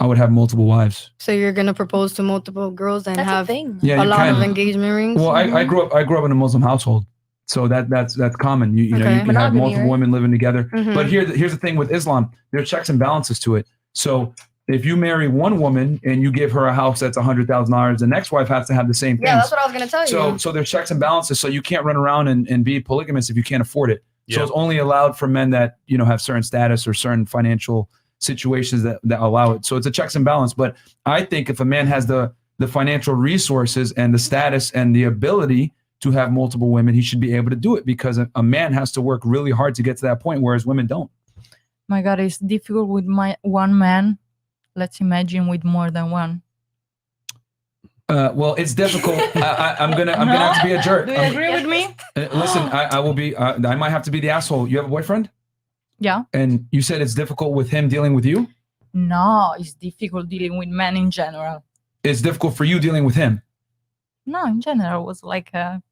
[SPEAKER 1] I would have multiple wives.
[SPEAKER 6] So you're gonna propose to multiple girls and
[SPEAKER 4] That's a
[SPEAKER 6] have
[SPEAKER 4] thing.
[SPEAKER 1] Yeah,
[SPEAKER 6] a
[SPEAKER 1] you
[SPEAKER 6] lot
[SPEAKER 1] can.
[SPEAKER 6] of engagement rings?
[SPEAKER 1] Well, I grew up in a Muslim household, so that's common. You know,
[SPEAKER 6] Okay.
[SPEAKER 1] you can have
[SPEAKER 4] Monogamy,
[SPEAKER 1] multiple
[SPEAKER 4] right?
[SPEAKER 1] women living together.
[SPEAKER 6] Mhm.
[SPEAKER 1] But here's the thing with Islam: there are checks and balances to it. So if you marry one woman and you give her a house that's $100,000, the next wife has to have the same thing.
[SPEAKER 6] Yeah, that's what I was gonna tell you.
[SPEAKER 1] So there's checks and balances. So you can't run around and be polygamous if you can't afford it. So
[SPEAKER 2] Yeah.
[SPEAKER 1] it's only allowed for men that have certain status or certain financial situations that allow it. So it's a checks and balance. But I think if a man has the financial resources and the status and the ability to have multiple women, he should be able to do it, because a man has to work really hard to get to that point, whereas women don't.
[SPEAKER 5] My God, it's difficult with my one man. let's imagine with more than one.
[SPEAKER 1] Well, it's difficult. I'm gonna have to be a jerk.
[SPEAKER 5] Do you agree with me?
[SPEAKER 1] Listen, I will be. I might have to be the asshole. You have a boyfriend?
[SPEAKER 5] Yeah.
[SPEAKER 1] And you said it's difficult with him dealing with you?
[SPEAKER 5] No, it's difficult dealing with men in general.
[SPEAKER 1] It's difficult for you dealing with him?
[SPEAKER 5] No, in general, it was like a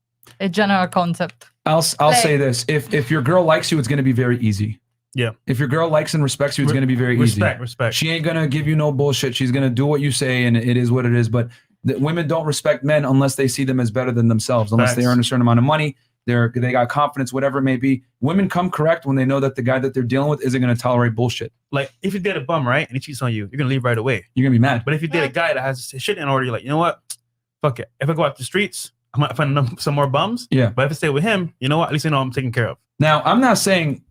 [SPEAKER 5] general concept.
[SPEAKER 1] I'll say this: if your girl likes you, it's gonna be very easy.
[SPEAKER 2] Yeah.
[SPEAKER 1] If your girl likes and respects you, it's gonna be very easy.
[SPEAKER 2] Respect.
[SPEAKER 1] She ain't gonna give you no bullshit. She's gonna do what you say, and it is what it is. But women don't respect men unless they see them as better than themselves. Unless they earn a certain amount of money, they got confidence, whatever it may be. Women come correct when they know that the guy that they're dealing with isn't gonna tolerate bullshit.
[SPEAKER 2] Like if you date a bum, right, and he cheats on you, you're gonna leave right away.
[SPEAKER 1] You're gonna be mad.
[SPEAKER 2] But if you date a guy that has his shit in order, you're like, you know what? Fuck it. If I go out the streets, I might find some more bums.
[SPEAKER 1] Yeah.
[SPEAKER 2] But if I stay with him, you know what? At least I know I'm taken care of.
[SPEAKER 1] Now, I'm not saying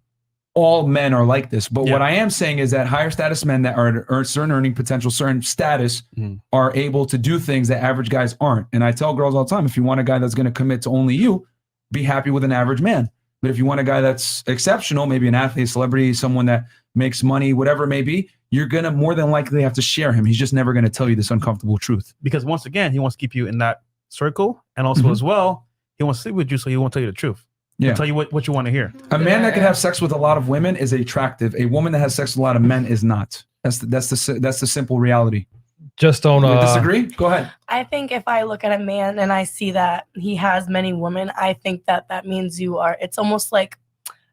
[SPEAKER 1] all men are like this, but what I am saying is that higher status men that are at certain earning potential, certain status, are able to do things that average guys aren't. And I tell girls all the time, if you want a guy that's going to commit to only you, be happy with an average man. But if you want a guy that's exceptional, maybe an athlete, celebrity, someone that makes money, whatever it may be, you're going to more than likely have to share him. He's just never going to tell you this uncomfortable truth.
[SPEAKER 2] Because once again, he wants to keep you in that circle. And also as well, he wants to sleep with you, so he won't tell you the truth. He'll tell you what you want to hear.
[SPEAKER 1] A man that can have sex with a lot of women is attractive. A woman that has sex with a lot of men is not. That's the simple reality.
[SPEAKER 3] Just don't
[SPEAKER 1] disagree? Go ahead.
[SPEAKER 7] I think if I look at a man and I see that he has many women, I think that means it's almost like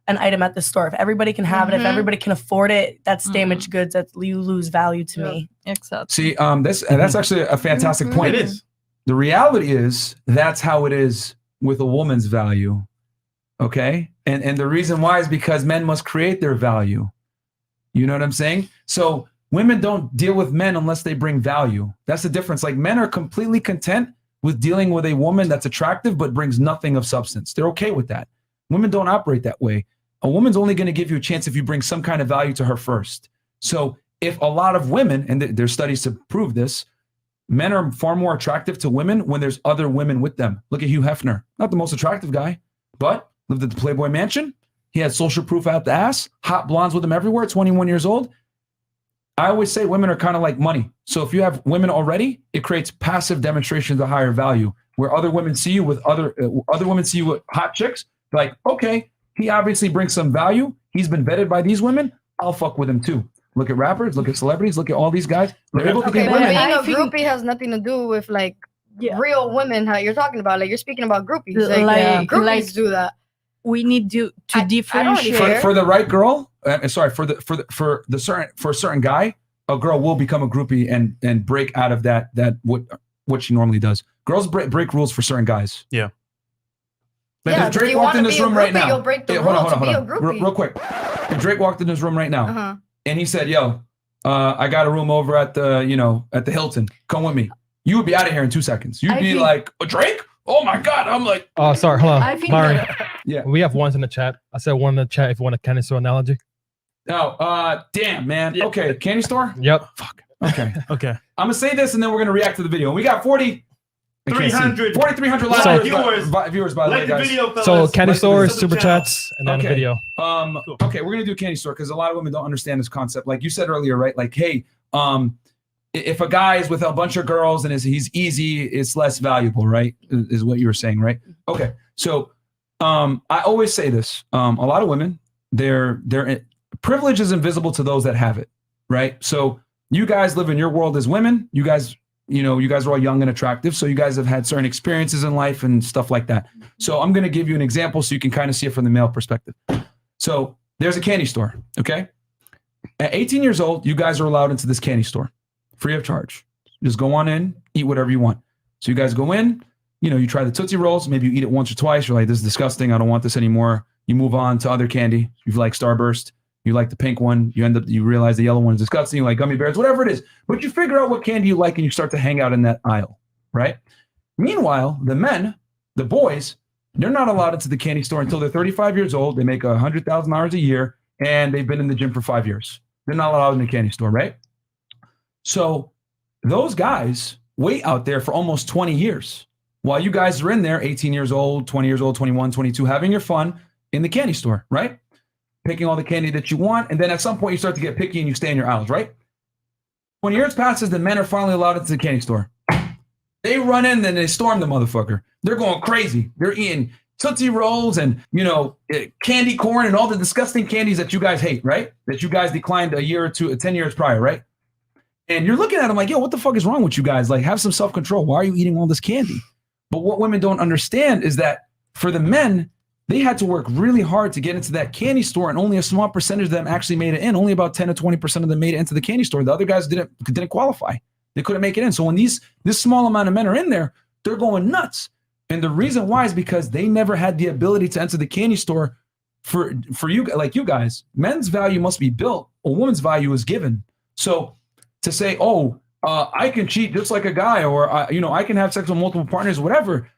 [SPEAKER 7] an item at the store. If everybody can have it, if everybody can afford it, that's damaged goods. That you lose value to me.
[SPEAKER 5] Exactly.
[SPEAKER 1] See, that's actually a fantastic point.
[SPEAKER 2] It is.
[SPEAKER 1] The reality is that's how it is with a woman's value. Okay. And the reason why is because men must create their value. You know what I'm saying? So women don't deal with men unless they bring value. That's the difference. Like men are completely content with dealing with a woman that's attractive, but brings nothing of substance. They're okay with that. Women don't operate that way. A woman's only going to give you a chance if you bring some kind of value to her first. So if a lot of women, and there's studies to prove this, men are far more attractive to women when there's other women with them. Look at Hugh Hefner. Not the most attractive guy, but lived at the Playboy Mansion. He had social proof out the ass. Hot blondes with him everywhere, 21 years old. I always say women are kind of like money. So if you have women already, it creates passive demonstrations of higher value, where other women see you with other women see you with hot chicks. Like, okay, he obviously brings some value. He's been vetted by these women. I'll fuck with him too. Look at rappers, look at celebrities, look at all these guys. They're able to get women.
[SPEAKER 6] Being a groupie has nothing to do with like real women. How you're talking about, like you're speaking about groupies. Groupies do that.
[SPEAKER 5] We need to differentiate.
[SPEAKER 1] For the right girl, for a certain guy, a girl will become a groupie and break out of that what she normally does. Girls break rules for certain guys.
[SPEAKER 2] Yeah.
[SPEAKER 1] If Drake walked in this room right now,
[SPEAKER 6] you'll break the rule to be a groupie.
[SPEAKER 1] Real quick, if Drake walked in this room right now and he said, "Yo, I got a room over at the Hilton. Come with me," you would be out of here in 2 seconds. You'd be like, "Drake? Oh my God!" I'm like,
[SPEAKER 3] "Oh, sorry, hold on, Mari."
[SPEAKER 1] Yeah,
[SPEAKER 3] we have ones in the chat. I said one in the chat if you want a candy store analogy.
[SPEAKER 1] Oh, damn, man. Yeah. Okay, candy store.
[SPEAKER 3] Yep.
[SPEAKER 1] Fuck. Okay.
[SPEAKER 2] Okay.
[SPEAKER 1] I'm gonna say this and then we're gonna react to the video. We got 4,300 viewers by the way, guys.
[SPEAKER 2] Video,
[SPEAKER 3] so candy store, super chats, and then a video.
[SPEAKER 1] Okay, we're gonna do a candy store because a lot of women don't understand this concept. Like you said earlier, right? Like, hey, if a guy is with a bunch of girls and he's easy, it's less valuable, right? Is what you were saying, right? Okay. So I always say this. A lot of women, their privilege is invisible to those that have it, right? So you guys live in your world as women. You guys are all young and attractive. So you guys have had certain experiences in life and stuff like that. So I'm going to give you an example so you can kind of see it from the male perspective. So there's a candy store, okay? At 18 years old, you guys are allowed into this candy store free of charge. Just go on in, eat whatever you want. So you guys go in, you try the Tootsie Rolls. Maybe you eat it once or twice. You're like, this is disgusting. I don't want this anymore. You move on to other candy. You like Starburst. You like the pink one. You realize the yellow one is disgusting. You like gummy bears, whatever it is. But you figure out what candy you like and you start to hang out in that aisle, right? Meanwhile, the men, the boys, they're not allowed into the candy store until they're 35 years old. They make $100,000 a year and they've been in the gym for 5 years. They're not allowed in the candy store, right? So those guys wait out there for almost 20 years while you guys are in there, 18 years old, 20 years old, 21, 22, having your fun in the candy store, right? Picking all the candy that you want. And then at some point you start to get picky and you stay in your aisles, right? 20 years passes, the men are finally allowed into the candy store. They run in and they storm the motherfucker. They're going crazy. They're eating Tootsie Rolls and, candy corn and all the disgusting candies that you guys hate, right? That you guys declined a year or two, 10 years prior, right? And you're looking at them like, yo, what the fuck is wrong with you guys? Like, have some self-control. Why are you eating all this candy? But what women don't understand is that for the men, they had to work really hard to get into that candy store, and only a small percentage of them actually made it in. Only about 10 to 20% of them made it into the candy store. The other guys didn't qualify. They couldn't make it in. So when this small amount of men are in there, they're going nuts. And the reason why is because they never had the ability to enter the candy store for you, like you guys. Men's value must be built. A woman's value is given. So to say, I can cheat just like a guy, or I can have sex with multiple partners, whatever,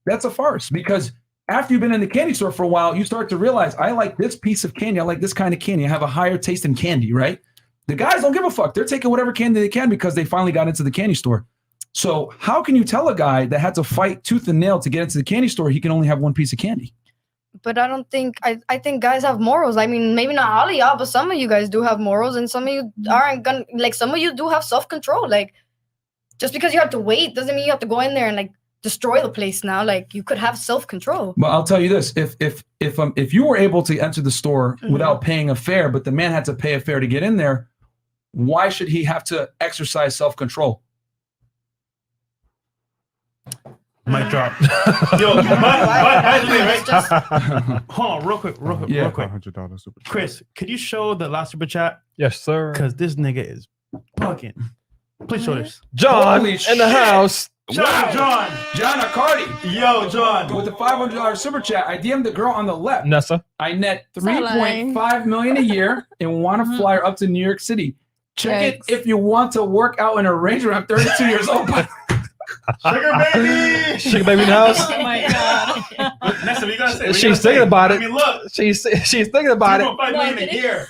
[SPEAKER 1] that's a farce. Because after you've been in the candy store for a while, you start to realize, I like this piece of candy. I like this kind of candy. I have a higher taste in candy, right? The guys don't give a fuck. They're taking whatever candy they can because they finally got into the candy store. So how can you tell a guy that had to fight tooth and nail to get into the candy store, he can only have one piece of candy?
[SPEAKER 6] But I don't think, I think guys have morals. I mean, maybe not all of y'all, but some of you guys do have morals, and some of you aren't gonna, like, some of you do have self-control. Like, just because you have to wait doesn't mean you have to go in there and, like, destroy the place now. Like, you could have self-control.
[SPEAKER 1] But I'll tell you this, if you were able to enter the store without paying a fare, but the man had to pay a fare to get in there, why should he have to exercise self-control?
[SPEAKER 2] Mic drop. Yo, by the way, right? Hold on, real quick.
[SPEAKER 9] $100 super chat.
[SPEAKER 2] Chris, could you show the last super chat?
[SPEAKER 3] Yes, sir.
[SPEAKER 2] Because this nigga is bugging. Please show this.
[SPEAKER 3] John
[SPEAKER 1] Holy
[SPEAKER 3] in
[SPEAKER 1] shit.
[SPEAKER 3] the house.
[SPEAKER 2] Shout out John.
[SPEAKER 1] John Accardi.
[SPEAKER 2] Yo, John.
[SPEAKER 1] With the $500 super chat, I DM'd the girl on the left.
[SPEAKER 3] Nessa.
[SPEAKER 1] I net $3.5 million a year and want to fly her up to New York City. Check it if you want to work out in a Range Rover. I'm 32 years old.
[SPEAKER 2] Sugar baby.
[SPEAKER 3] Sugar baby in the house.
[SPEAKER 5] Oh my god.
[SPEAKER 2] Nessa, what you gotta say?
[SPEAKER 3] She's thinking about it.
[SPEAKER 2] I mean, look.
[SPEAKER 3] She's thinking about it.
[SPEAKER 2] $2.5 million a year.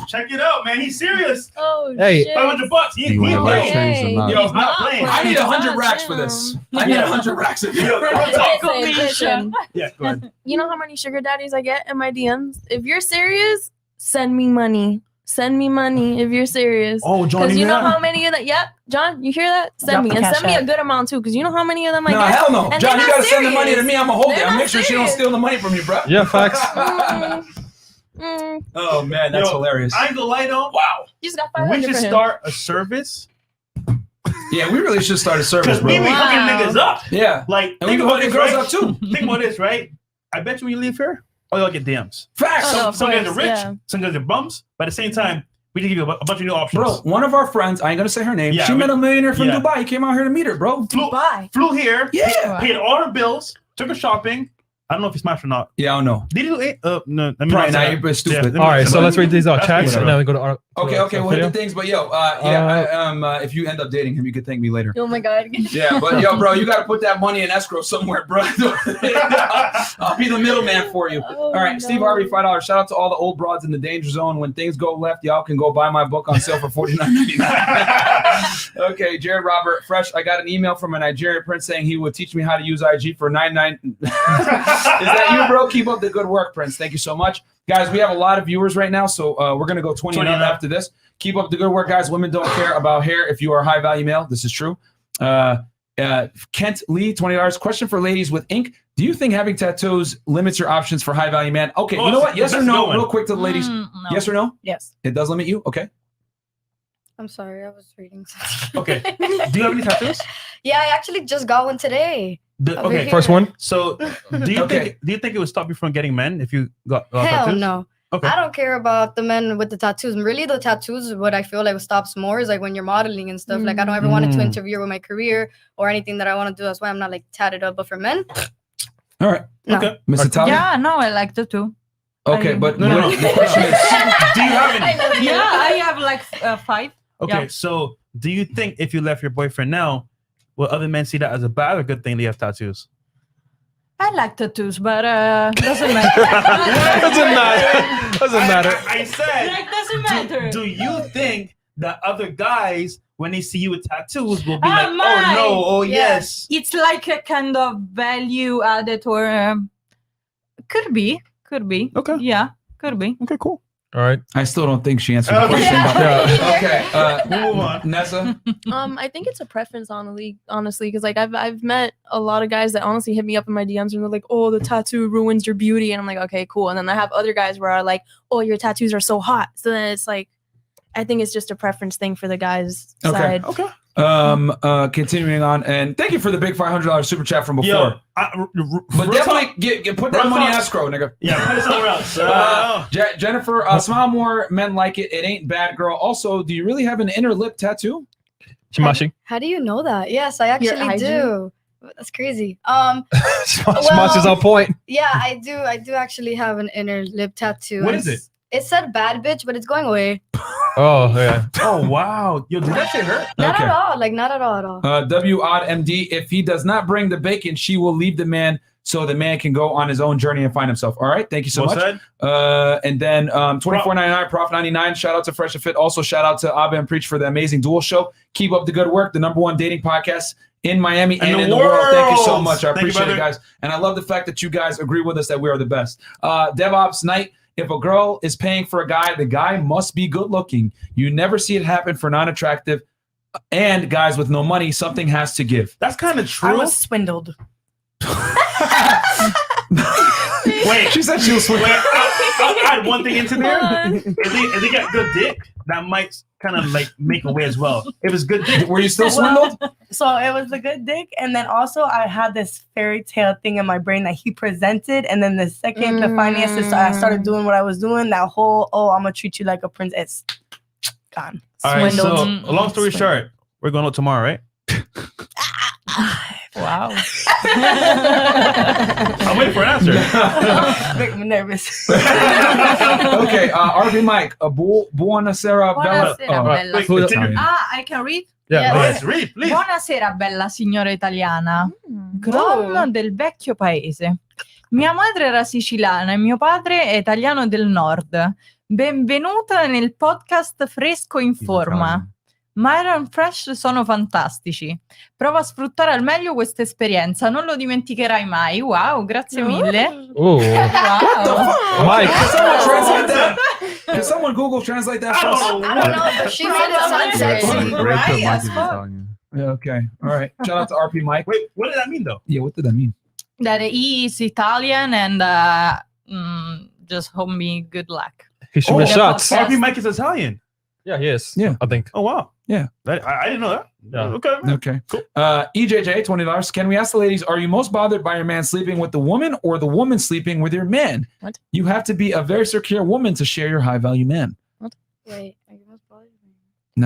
[SPEAKER 2] Check it out, man. He's serious.
[SPEAKER 4] Oh,
[SPEAKER 3] Hey.
[SPEAKER 4] shit.
[SPEAKER 2] $500. He's
[SPEAKER 9] You want
[SPEAKER 2] playing.
[SPEAKER 9] to change or not?
[SPEAKER 1] Yo,
[SPEAKER 2] He's not playing.
[SPEAKER 1] I need 100
[SPEAKER 4] Not
[SPEAKER 1] racks for
[SPEAKER 4] him.
[SPEAKER 1] this. I need 100 racks of
[SPEAKER 2] Yo, real
[SPEAKER 4] Listen,
[SPEAKER 2] talk.
[SPEAKER 4] listen.
[SPEAKER 2] Yeah, go ahead.
[SPEAKER 4] You know how many sugar daddies I get in my DMs? If you're serious, send me money. Send me money if you're serious.
[SPEAKER 2] Oh, John,
[SPEAKER 4] Because you know
[SPEAKER 2] that?
[SPEAKER 4] how many of that? Yep, John, you hear that?
[SPEAKER 7] Drop
[SPEAKER 4] Send me.
[SPEAKER 7] the
[SPEAKER 4] And
[SPEAKER 7] cash
[SPEAKER 4] send me a
[SPEAKER 7] app.
[SPEAKER 4] good amount too. Because you know how many of them I
[SPEAKER 1] No,
[SPEAKER 4] get?
[SPEAKER 1] hell no.
[SPEAKER 4] And
[SPEAKER 1] John,
[SPEAKER 4] they're
[SPEAKER 1] you
[SPEAKER 4] not
[SPEAKER 1] got to send the money to
[SPEAKER 4] serious.
[SPEAKER 1] me. I'm going to hold
[SPEAKER 4] They're
[SPEAKER 1] it. I'll
[SPEAKER 4] not
[SPEAKER 1] make sure she don't
[SPEAKER 4] serious.
[SPEAKER 1] steal the money from you, bro.
[SPEAKER 3] Yeah, facts.
[SPEAKER 1] Oh, man, that's
[SPEAKER 2] Yo,
[SPEAKER 1] hilarious.
[SPEAKER 2] I ain't gonna lie though. Wow.
[SPEAKER 4] You just got
[SPEAKER 2] We
[SPEAKER 4] 500
[SPEAKER 2] should
[SPEAKER 4] for him.
[SPEAKER 2] start a service
[SPEAKER 1] Yeah, we really should start a service,
[SPEAKER 2] because we
[SPEAKER 1] bro.
[SPEAKER 2] be hooking niggas up.
[SPEAKER 1] Yeah.
[SPEAKER 2] Like,
[SPEAKER 1] And we
[SPEAKER 2] think
[SPEAKER 1] can
[SPEAKER 2] about
[SPEAKER 1] hook the
[SPEAKER 2] this,
[SPEAKER 1] girls
[SPEAKER 2] right?
[SPEAKER 1] up, too.
[SPEAKER 2] Think about this, right? I bet you when you leave here, all y'all get DMs.
[SPEAKER 1] Facts.
[SPEAKER 4] Oh, no, of
[SPEAKER 2] Some guys are
[SPEAKER 4] course,
[SPEAKER 2] rich,
[SPEAKER 4] yeah.
[SPEAKER 2] some guys are bums. But at the same time, we can give you a bunch of new options.
[SPEAKER 1] Bro, one of our friends, I ain't going to say her name.
[SPEAKER 2] Yeah,
[SPEAKER 1] she met a millionaire from
[SPEAKER 2] yeah.
[SPEAKER 1] Dubai. He came out here to meet her, bro.
[SPEAKER 2] flew here,
[SPEAKER 1] Yeah.
[SPEAKER 2] paid all her bills, took her shopping. I don't know if he smashed or not.
[SPEAKER 1] Yeah, I don't know.
[SPEAKER 2] Did he do it? No, let me
[SPEAKER 1] Probably
[SPEAKER 2] not say
[SPEAKER 1] not.
[SPEAKER 2] that.
[SPEAKER 1] You're stupid.
[SPEAKER 2] let me
[SPEAKER 3] All
[SPEAKER 2] not
[SPEAKER 3] right,
[SPEAKER 2] say
[SPEAKER 3] so
[SPEAKER 2] that.
[SPEAKER 3] let's read these out
[SPEAKER 2] That's
[SPEAKER 3] chats,
[SPEAKER 2] cool,
[SPEAKER 3] and then we go to our.
[SPEAKER 1] Okay, we'll hit
[SPEAKER 3] video.
[SPEAKER 1] the things. But yo, if you end up dating him, you could thank me later.
[SPEAKER 4] Oh my God.
[SPEAKER 1] Yeah, but yo, bro, you got to put that money in escrow somewhere, bro. I'll be the middleman for you.
[SPEAKER 4] Oh,
[SPEAKER 1] All right, Steve Harvey, $5. Shout out to all the old broads in the danger zone. When things go left, y'all can go buy my book on sale for $49.99. Okay, Jared Robert, Fresh. I got an email from a Nigerian prince saying he would teach me how to use IG for $99. Is that you, bro? Keep up the good work, Prince. Thank you so much. Guys, we have a lot of viewers right now, so we're going to go 20 and up after this. Keep up the good work, guys. Women don't care about hair if you are a high-value male. This is true. Kent Lee, $20. Question for ladies with ink. Do you think having tattoos limits your options for high-value man? Okay, you know what? Yes or no? Real quick to the ladies.
[SPEAKER 5] No.
[SPEAKER 1] Yes or no?
[SPEAKER 7] Yes.
[SPEAKER 1] It does limit you? Okay.
[SPEAKER 6] I'm sorry, I was reading something.
[SPEAKER 2] Okay. Do you have any tattoos?
[SPEAKER 6] Yeah, I actually just got one today. Over
[SPEAKER 2] Okay.
[SPEAKER 6] here.
[SPEAKER 3] First one.
[SPEAKER 2] So, do you think it would stop you from getting men if you got
[SPEAKER 6] Hell
[SPEAKER 2] tattoos?
[SPEAKER 6] no.
[SPEAKER 2] Okay.
[SPEAKER 6] I don't care about the men with the tattoos. Really, the tattoos, what I feel like stops more is like when you're modeling and stuff. Like I don't ever want it to interfere with my career or anything that I want to do. That's why I'm not like tatted up. But for men,
[SPEAKER 1] All right.
[SPEAKER 6] no.
[SPEAKER 2] Okay.
[SPEAKER 1] Mr. Talia?
[SPEAKER 5] Yeah, no, I like the two.
[SPEAKER 1] Okay, but
[SPEAKER 2] No. The question is, do you have any?
[SPEAKER 5] Yeah, I have like 5.
[SPEAKER 2] Okay,
[SPEAKER 5] Yeah.
[SPEAKER 2] so do you think if you left your boyfriend now, will other men see that as a bad or good thing that you have tattoos?
[SPEAKER 5] I like tattoos, but doesn't matter.
[SPEAKER 3] Doesn't matter.
[SPEAKER 2] I said,
[SPEAKER 5] Like, doesn't matter.
[SPEAKER 2] do you think that other guys, when they see you with tattoos, will be
[SPEAKER 5] Oh,
[SPEAKER 2] like,
[SPEAKER 5] my.
[SPEAKER 2] oh no, oh
[SPEAKER 6] Yeah.
[SPEAKER 2] yes?
[SPEAKER 5] It's like a kind of value added or could be.
[SPEAKER 2] Okay.
[SPEAKER 5] Yeah, could be.
[SPEAKER 2] Okay, cool.
[SPEAKER 3] All right.
[SPEAKER 1] I still don't think she answered the question. Okay.
[SPEAKER 2] Move on.
[SPEAKER 1] Nessa?
[SPEAKER 4] I think it's a preference, honestly, because like I've met a lot of guys that honestly hit me up in my DMs and they're like, "Oh, the tattoo ruins your beauty," and I'm like, "Okay, cool." And then I have other guys where are like, "Oh, your tattoos are so hot." So then it's like, I think it's just a preference thing for the guys' side.
[SPEAKER 2] Okay.
[SPEAKER 1] Continuing on, and thank you for the big $500 super chat from before.
[SPEAKER 2] Yo,
[SPEAKER 1] but definitely put that money in escrow, nigga.
[SPEAKER 2] Yeah, put it somewhere else.
[SPEAKER 1] Jennifer, smile more, men like it. It ain't bad, girl. Also, do you really have an inner lip tattoo?
[SPEAKER 3] Shimashi.
[SPEAKER 6] How do you know that? Yes, I actually do. That's crazy.
[SPEAKER 3] Shimashi's on point.
[SPEAKER 6] Yeah, I do. I do actually have an inner lip tattoo.
[SPEAKER 2] What is it?
[SPEAKER 6] It said bad bitch, but it's going away.
[SPEAKER 3] Oh, yeah.
[SPEAKER 2] Oh, wow. Yo, did that shit hurt?
[SPEAKER 6] Not at all. Like, not at all at all.
[SPEAKER 1] W Odd MD, if he does not bring the bacon, she will leave the man so the man can go on his own journey and find himself. All right. Thank you so much.
[SPEAKER 2] Said.
[SPEAKER 1] And then $24.99, Prof 99. Shout out to Fresh and Fit. Also, shout out to Abba and Preach for the amazing dual show. Keep up the good work. The #1 dating podcast in Miami and in the world. Thank you so much. I appreciate it, guys. And I love the fact that you guys agree with us that we are the best. DevOps Night. If a girl is paying for a guy, the guy must be good looking. You never see it happen for non-attractive and guys with no money. Something has to give.
[SPEAKER 2] That's kind of true.
[SPEAKER 7] I was swindled.
[SPEAKER 2] Wait,
[SPEAKER 1] she said she was swindled.
[SPEAKER 2] Wait, I'll add one thing into there. If they got good dick, that might kind of like make a way as well. If it's good dick,
[SPEAKER 1] were you still swindled?
[SPEAKER 7] So it was the good dick, and then also I had this fairy tale thing in my brain that he presented, and then the second the finances, I started doing what I was doing. That whole I'm gonna treat you like a princess, gone.
[SPEAKER 2] All right. So long story short, we're going out tomorrow, right?
[SPEAKER 7] Wow.
[SPEAKER 2] I'm waiting for an answer.
[SPEAKER 7] Make me nervous.
[SPEAKER 1] Okay, RV Mike, buonasera, bella.
[SPEAKER 5] I can read?
[SPEAKER 3] Yeah,
[SPEAKER 2] yes, read, please.
[SPEAKER 5] Buonasera, bella signora italiana. Grom del vecchio paese. Mia madre era siciliana e mio padre è italiano del nord. Benvenuta nel podcast Fresco in Forma. Myron Fresh sono fantastici. Prova a sfruttare al meglio questa esperienza, non lo dimenticherai mai. Wow, grazie mille.
[SPEAKER 3] Oh.
[SPEAKER 5] Wow.
[SPEAKER 3] Mike.
[SPEAKER 1] Can someone translate that? Can someone Google translate that for us?
[SPEAKER 6] I don't know, but she made it sound sexy.
[SPEAKER 5] Right, as fuck.
[SPEAKER 1] Yeah, okay. All right. Shout out to RP Mike.
[SPEAKER 2] Wait, what did that mean though?
[SPEAKER 1] Yeah, what did that mean?
[SPEAKER 5] That he is Italian and just hope me good luck.
[SPEAKER 3] He shoot the shots.
[SPEAKER 2] RP Mike is Italian.
[SPEAKER 3] Yeah, he is.
[SPEAKER 1] Yeah.
[SPEAKER 3] I think.
[SPEAKER 2] Oh, wow.
[SPEAKER 1] Yeah.
[SPEAKER 2] I didn't know that.
[SPEAKER 3] Yeah.
[SPEAKER 2] Okay.
[SPEAKER 1] Okay. Cool. EJJ, $20. Can we ask the ladies, are you most bothered by your man sleeping with the woman or the woman sleeping with your man?
[SPEAKER 4] What?
[SPEAKER 1] You have to be a very secure woman to share your high-value man.
[SPEAKER 6] Wait, are you most bothered?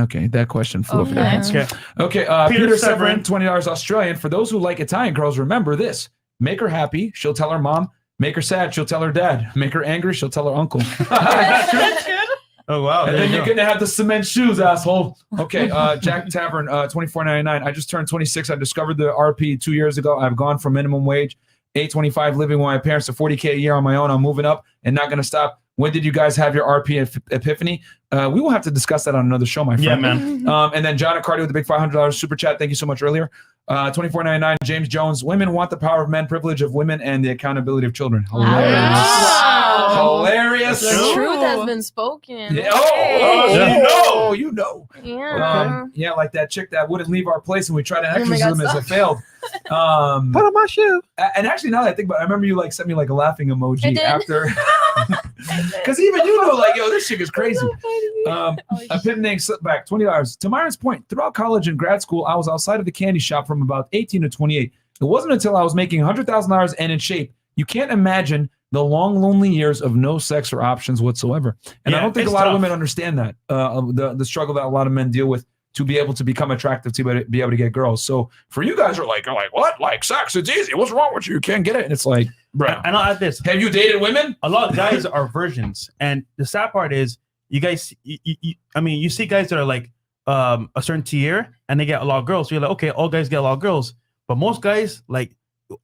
[SPEAKER 1] Okay, that question flew over your
[SPEAKER 5] Okay.
[SPEAKER 1] heads. Okay, Peter Severin, $20 Australian. For those who like Italian girls, remember this. Make her happy, she'll tell her mom. Make her sad, she'll tell her dad. Make her angry, she'll tell her uncle.
[SPEAKER 2] That's good. Oh, wow.
[SPEAKER 1] And then you're going to have the cement shoes, asshole. Okay, Jack Tavern, $24.99. I just turned 26. I discovered the RP 2 years ago. I've gone from minimum wage, $8.25 living with my parents to $40K a year on my own. I'm moving up and not going to stop. When did you guys have your RP epiphany? We will have to discuss that on another show, my friend.
[SPEAKER 2] Yeah, man.
[SPEAKER 1] And then John Accardi with the big $500 super chat. Thank you so much earlier. $24.99. James Jones. Women want the power of men, privilege of women, and the accountability of children. Hilarious.
[SPEAKER 4] Wow.
[SPEAKER 1] Hilarious.
[SPEAKER 4] The truth has been spoken.
[SPEAKER 1] Yeah.
[SPEAKER 4] Okay.
[SPEAKER 1] You know.
[SPEAKER 4] Yeah.
[SPEAKER 1] Yeah, like that chick that wouldn't leave our place and we tried an
[SPEAKER 4] Oh my
[SPEAKER 1] exorcism
[SPEAKER 4] God,
[SPEAKER 1] as it failed.
[SPEAKER 3] Put on my shoe.
[SPEAKER 1] And actually, now that I think about it, I remember you like sent me like a laughing emoji
[SPEAKER 4] I did.
[SPEAKER 1] after. Because even you know, like, yo, this chick is crazy. A pimp named Slipback, $20. To Myron's point, throughout college and grad school, I was outside of the candy shop from about 18 to 28. It wasn't until I was making $100,000 and in shape. You can't imagine the long, lonely years of no sex or options whatsoever. And I don't think a lot of women understand that, the struggle that a lot of men deal with to be able to become attractive, to be able to get girls. So for you guys are like, what? Like sex, it's easy. What's wrong with you? You can't get it. And it's like, bro.
[SPEAKER 2] And I'll add this.
[SPEAKER 1] Have you dated women?
[SPEAKER 2] A lot of guys are virgins. And the sad part is, you guys, you see guys that are like a certain tier and they get a lot of girls. So you're like, okay, all guys get a lot of girls. But most guys, like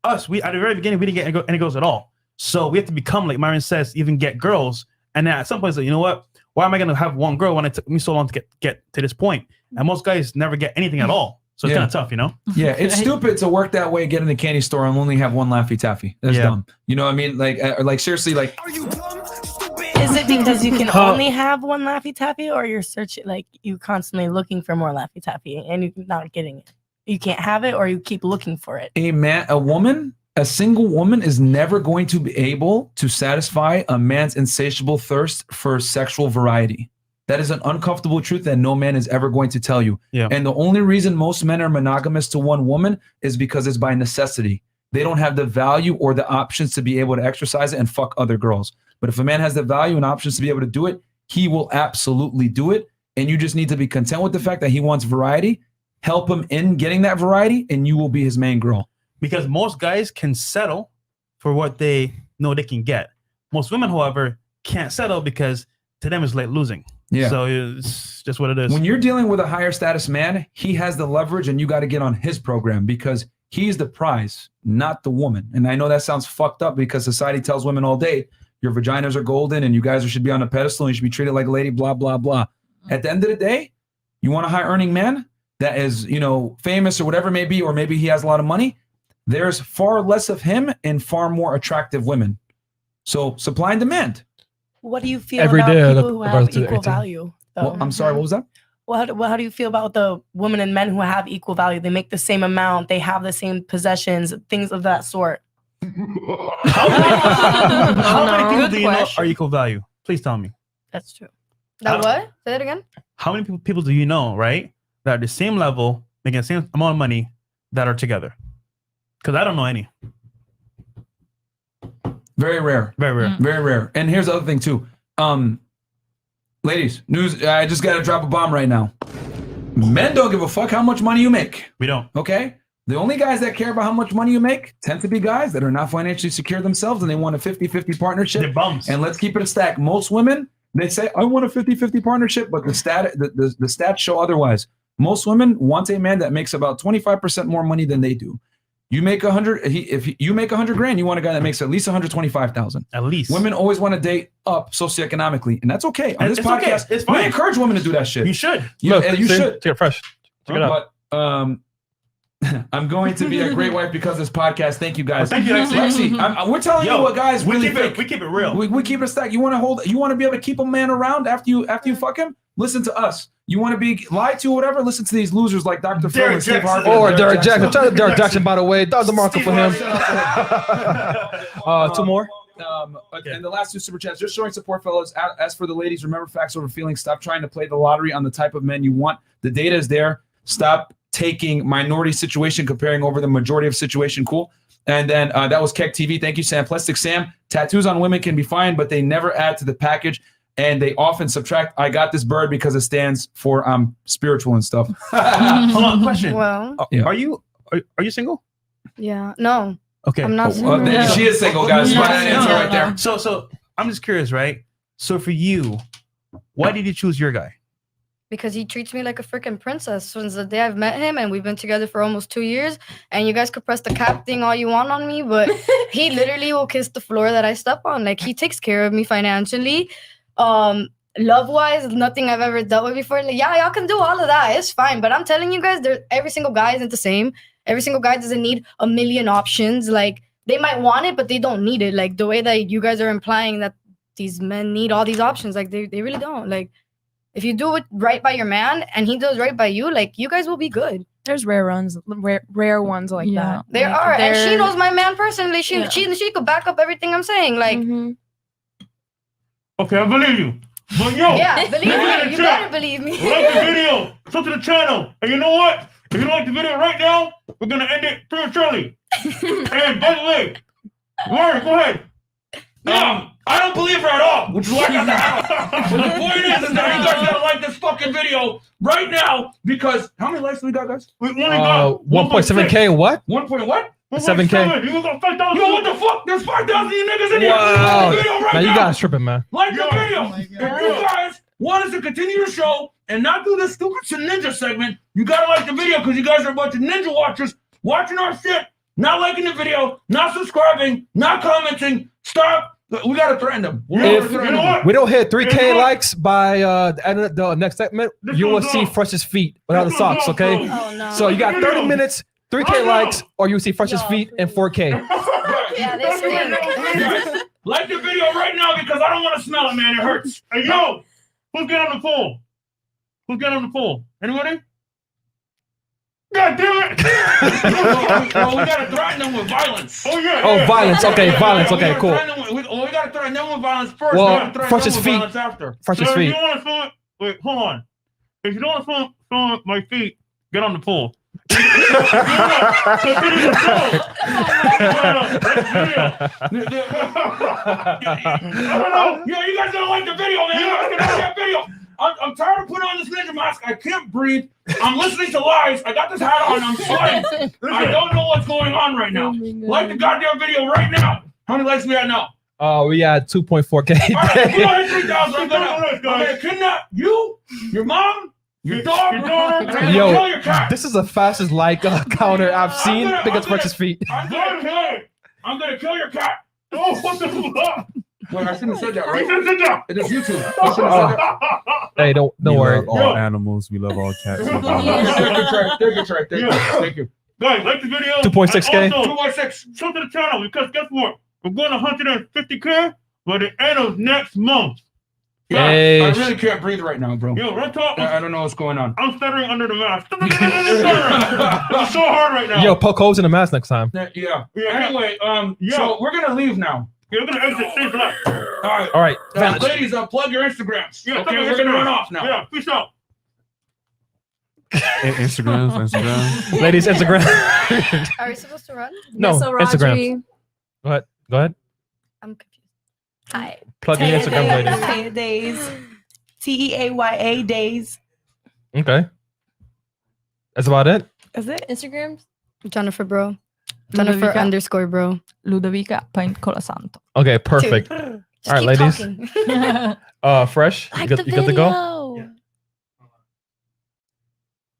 [SPEAKER 2] us, we at the very beginning, we didn't get any girls at all. So we have to become, like Myron says, even get girls. And then at some point, it's like, you know what? Why am I going to have one girl when it took me so long to get to this point? And most guys never get anything at all. So it's kind of tough, you know?
[SPEAKER 1] Yeah, it's stupid to work that way, get in the candy store and only have one Laffy Taffy. That's dumb. You know what I mean? Like seriously, like.
[SPEAKER 7] Are you dumb, stupid? Is it it because you can only have one Laffy Taffy, or you're searching, like you constantly looking for more Laffy Taffy and you're not getting it? You can't have it, or you keep looking for it.
[SPEAKER 1] A single woman is never going to be able to satisfy a man's insatiable thirst for sexual variety. That is an uncomfortable truth that no man is ever going to tell you.
[SPEAKER 2] Yeah.
[SPEAKER 1] And the only reason most men are monogamous to one woman is because it's by necessity. They don't have the value or the options to be able to exercise it and fuck other girls. But if a man has the value and options to be able to do it, he will absolutely do it. And you just need to be content with the fact that he wants variety. Help him in getting that variety, and you will be his main girl.
[SPEAKER 2] Because most guys can settle for what they know they can get. Most women, however, can't settle because to them it's like losing.
[SPEAKER 1] Yeah.
[SPEAKER 2] So it's just what it is.
[SPEAKER 1] When you're dealing with a higher status man, he has the leverage and you got to get on his program because he's the prize, not the woman. And I know that sounds fucked up because society tells women all day, your vaginas are golden and you guys should be on a pedestal and you should be treated like a lady, blah, blah, blah. At the end of the day, you want a high earning man that is, famous or whatever it may be, or maybe he has a lot of money. There's far less of him and far more attractive women. So supply and demand.
[SPEAKER 7] What do you feel
[SPEAKER 3] Every
[SPEAKER 7] about
[SPEAKER 3] day,
[SPEAKER 7] people who have equal value?
[SPEAKER 1] Well, I'm sorry, what was that?
[SPEAKER 7] Well, how do you feel about the women and men who have equal value? They make the same amount, they have the same possessions, things of that sort.
[SPEAKER 2] How many people do you know are equal value? Please tell me.
[SPEAKER 7] That's true.
[SPEAKER 6] That what? Say that again.
[SPEAKER 2] How many people do you know, right, that are the same level, making the same amount of money, that are together? Because I don't know any.
[SPEAKER 1] Very rare.
[SPEAKER 2] Very rare.
[SPEAKER 1] Very rare. And here's the other thing too. Ladies, news, I just got to drop a bomb right now. Men don't give a fuck how much money you make.
[SPEAKER 2] We don't.
[SPEAKER 1] Okay? The only guys that care about how much money you make tend to be guys that are not financially secure themselves and they want a 50-50 partnership.
[SPEAKER 2] They're bums.
[SPEAKER 1] And let's keep it a stack. Most women, they say, I want a 50-50 partnership, but the stats show otherwise. Most women want a man that makes about 25% more money than they do. You make 100. If you make 100 grand, you want a guy that makes at least 125,000.
[SPEAKER 2] At least.
[SPEAKER 1] Women always want to date up socioeconomically, and that's okay. On this podcast,
[SPEAKER 2] okay. It's fine.
[SPEAKER 1] we encourage women to do that shit.
[SPEAKER 2] You should.
[SPEAKER 1] You should.
[SPEAKER 3] Check it fresh. Check it out.
[SPEAKER 1] But I'm going to be a great wife because of this podcast. Thank you guys.
[SPEAKER 2] Thank you,
[SPEAKER 1] Lexi. We're telling you what guys really think.
[SPEAKER 2] We keep it real.
[SPEAKER 1] We keep it a stack. You want to be able to keep a man around after you fuck him? Listen to us. You want to be lied to or whatever? Listen to these losers like Dr. Phil and Steve Harvey.
[SPEAKER 3] Or Derek Jackson. Shout out to Derek Jackson, by the way. That was the marker for him. Two more.
[SPEAKER 1] And the last two super chats, just showing support, fellas. As for the ladies, remember facts over feelings. Stop trying to play the lottery on the type of men you want. The data is there. Stop taking minority situation, comparing over the majority of situation. Cool. And then that was Keck TV. Thank you, Sam. Plastic Sam. Tattoos on women can be fine, but they never add to the package. And they often subtract. I got this bird because it stands for spiritual and stuff.
[SPEAKER 2] Hold on, question.
[SPEAKER 6] Well,
[SPEAKER 2] are you single?
[SPEAKER 6] yeah, no,
[SPEAKER 2] Okay.
[SPEAKER 6] I'm not single.
[SPEAKER 1] She is single, guys. Answer right there.
[SPEAKER 2] So I'm just curious, right? So for you, why did you choose your guy?
[SPEAKER 6] Because he treats me like a freaking princess since the day I've met him, and we've been together for almost 2 years. And you guys could press the cap thing all you want on me, but he literally will kiss the floor that I step on. Like, he takes care of me financially. Love-wise, nothing I've ever dealt with before. Like, yeah, y'all can do all of that. It's fine. But I'm telling you guys, every single guy isn't the same. Every single guy doesn't need a million options. Like, they might want it, but they don't need it. Like, the way that you guys are implying that these men need all these options, like, they really don't. Like, if you do it right by your man and he does right by you, like, you guys will be good.
[SPEAKER 4] There's rare ones like that.
[SPEAKER 6] There
[SPEAKER 4] like,
[SPEAKER 6] are, and she knows my man personally. She could back up everything I'm saying. Like,
[SPEAKER 2] Okay, I believe you. But yo,
[SPEAKER 6] yeah, believe me. You better believe me.
[SPEAKER 2] Like the video, sub to the channel, and you know what? If you don't like the video right now, we're gonna end it prematurely. And by the way, Lauren, go ahead.
[SPEAKER 1] I don't believe her at all, which is why I got the house. The point is that you guys gotta like this fucking video right now because how many likes do we got, guys?
[SPEAKER 2] We only got
[SPEAKER 3] 1.7K. What?
[SPEAKER 1] 1. What?
[SPEAKER 3] 7K.
[SPEAKER 2] You got 5,000.
[SPEAKER 1] Yo, what the fuck? There's 5,000 niggas in here.
[SPEAKER 3] Wow.
[SPEAKER 1] Like the video right
[SPEAKER 3] Man, you
[SPEAKER 1] now.
[SPEAKER 3] guys tripping, man.
[SPEAKER 1] Like the video. If you guys want us to continue the show and not do this stupid ninja segment, you gotta like the video because you guys are a bunch of ninja watchers watching our shit, not liking the video, not subscribing, not commenting. Stop. We gotta threaten them.
[SPEAKER 3] We don't hit 3K likes by the end of the next segment, you will see Fresh's feet without the socks, okay?
[SPEAKER 6] Oh, no.
[SPEAKER 3] So you got 30 minutes, 3K likes, or you will see Fresh's feet and 4K.
[SPEAKER 6] Yeah, they stink.
[SPEAKER 2] Like the video right now because I don't want to smell it, man. It hurts. Hey, yo, who's getting on the phone? Who's getting on the phone? Anybody? God damn it! Well, we gotta threaten them with violence. Oh yeah.
[SPEAKER 3] Oh, violence. Okay, violence. Okay, cool.
[SPEAKER 2] We gotta threaten them with violence first.
[SPEAKER 3] Well,
[SPEAKER 2] Fresh's
[SPEAKER 3] feet.
[SPEAKER 2] After.
[SPEAKER 3] Fresh's
[SPEAKER 2] so
[SPEAKER 3] feet.
[SPEAKER 2] If you want to film, wait, hold on. If you don't want to film my feet, get on the pool. Yo, you guys don't like the video, man. You guys don't like that video. I'm tired of putting on this ninja mask. I can't breathe. I'm listening to lies. I got this hat on. I'm sweating. I don't know what's going on right now. Like the goddamn video right now. How many likes we at now?
[SPEAKER 3] We had 2.4K.
[SPEAKER 2] All right, we don't hit 3,000. I'm gonna kidnap you, your mom, your dog, your daughter, and
[SPEAKER 3] Yo,
[SPEAKER 2] kill your cat.
[SPEAKER 3] this is the fastest like counter I've seen because Fresh's feet.
[SPEAKER 2] I'm gonna kill your cat. Oh, what the fuck? Wait, I shouldn't have said that, right? It is YouTube. I shouldn't have said that.
[SPEAKER 3] Hey, don't worry.
[SPEAKER 9] We love all animals. We love all cats.
[SPEAKER 2] Thank you. Guys, like the video.
[SPEAKER 3] 2.6K.
[SPEAKER 2] 2.6. Come to the channel because guess what? We're going 150K by the end of next month.
[SPEAKER 3] Hey.
[SPEAKER 1] I really can't breathe right now, bro.
[SPEAKER 2] Yo, real talk.
[SPEAKER 1] I don't know what's going on.
[SPEAKER 2] I'm stuttering under the mask. It's so hard right now.
[SPEAKER 3] Yo, poke holes in the mask next time.
[SPEAKER 1] Yeah. Anyway, so we're gonna leave now.
[SPEAKER 2] You're gonna exit stage left.
[SPEAKER 1] All
[SPEAKER 3] right.
[SPEAKER 1] Ladies, plug your Instagrams.
[SPEAKER 2] Yeah,
[SPEAKER 1] okay, we're gonna run off now.
[SPEAKER 2] Yeah, peace out.
[SPEAKER 9] Instagram.
[SPEAKER 3] Ladies, Instagram.
[SPEAKER 6] Are we supposed to run?
[SPEAKER 3] No, Instagram. Go ahead.
[SPEAKER 6] I'm confused. Hi.
[SPEAKER 3] Plug your Instagram, ladies.
[SPEAKER 7] Days. TEAYA days.
[SPEAKER 3] Okay. That's about it.
[SPEAKER 7] Is it?
[SPEAKER 4] Instagrams?
[SPEAKER 6] Jennifer bro. Jennifer _ bro.
[SPEAKER 5] Ludovica Paint-Colasanto.
[SPEAKER 3] Okay, perfect. All right, ladies. Fresh,
[SPEAKER 4] Like
[SPEAKER 3] you
[SPEAKER 4] the
[SPEAKER 3] good
[SPEAKER 4] video.
[SPEAKER 3] to go?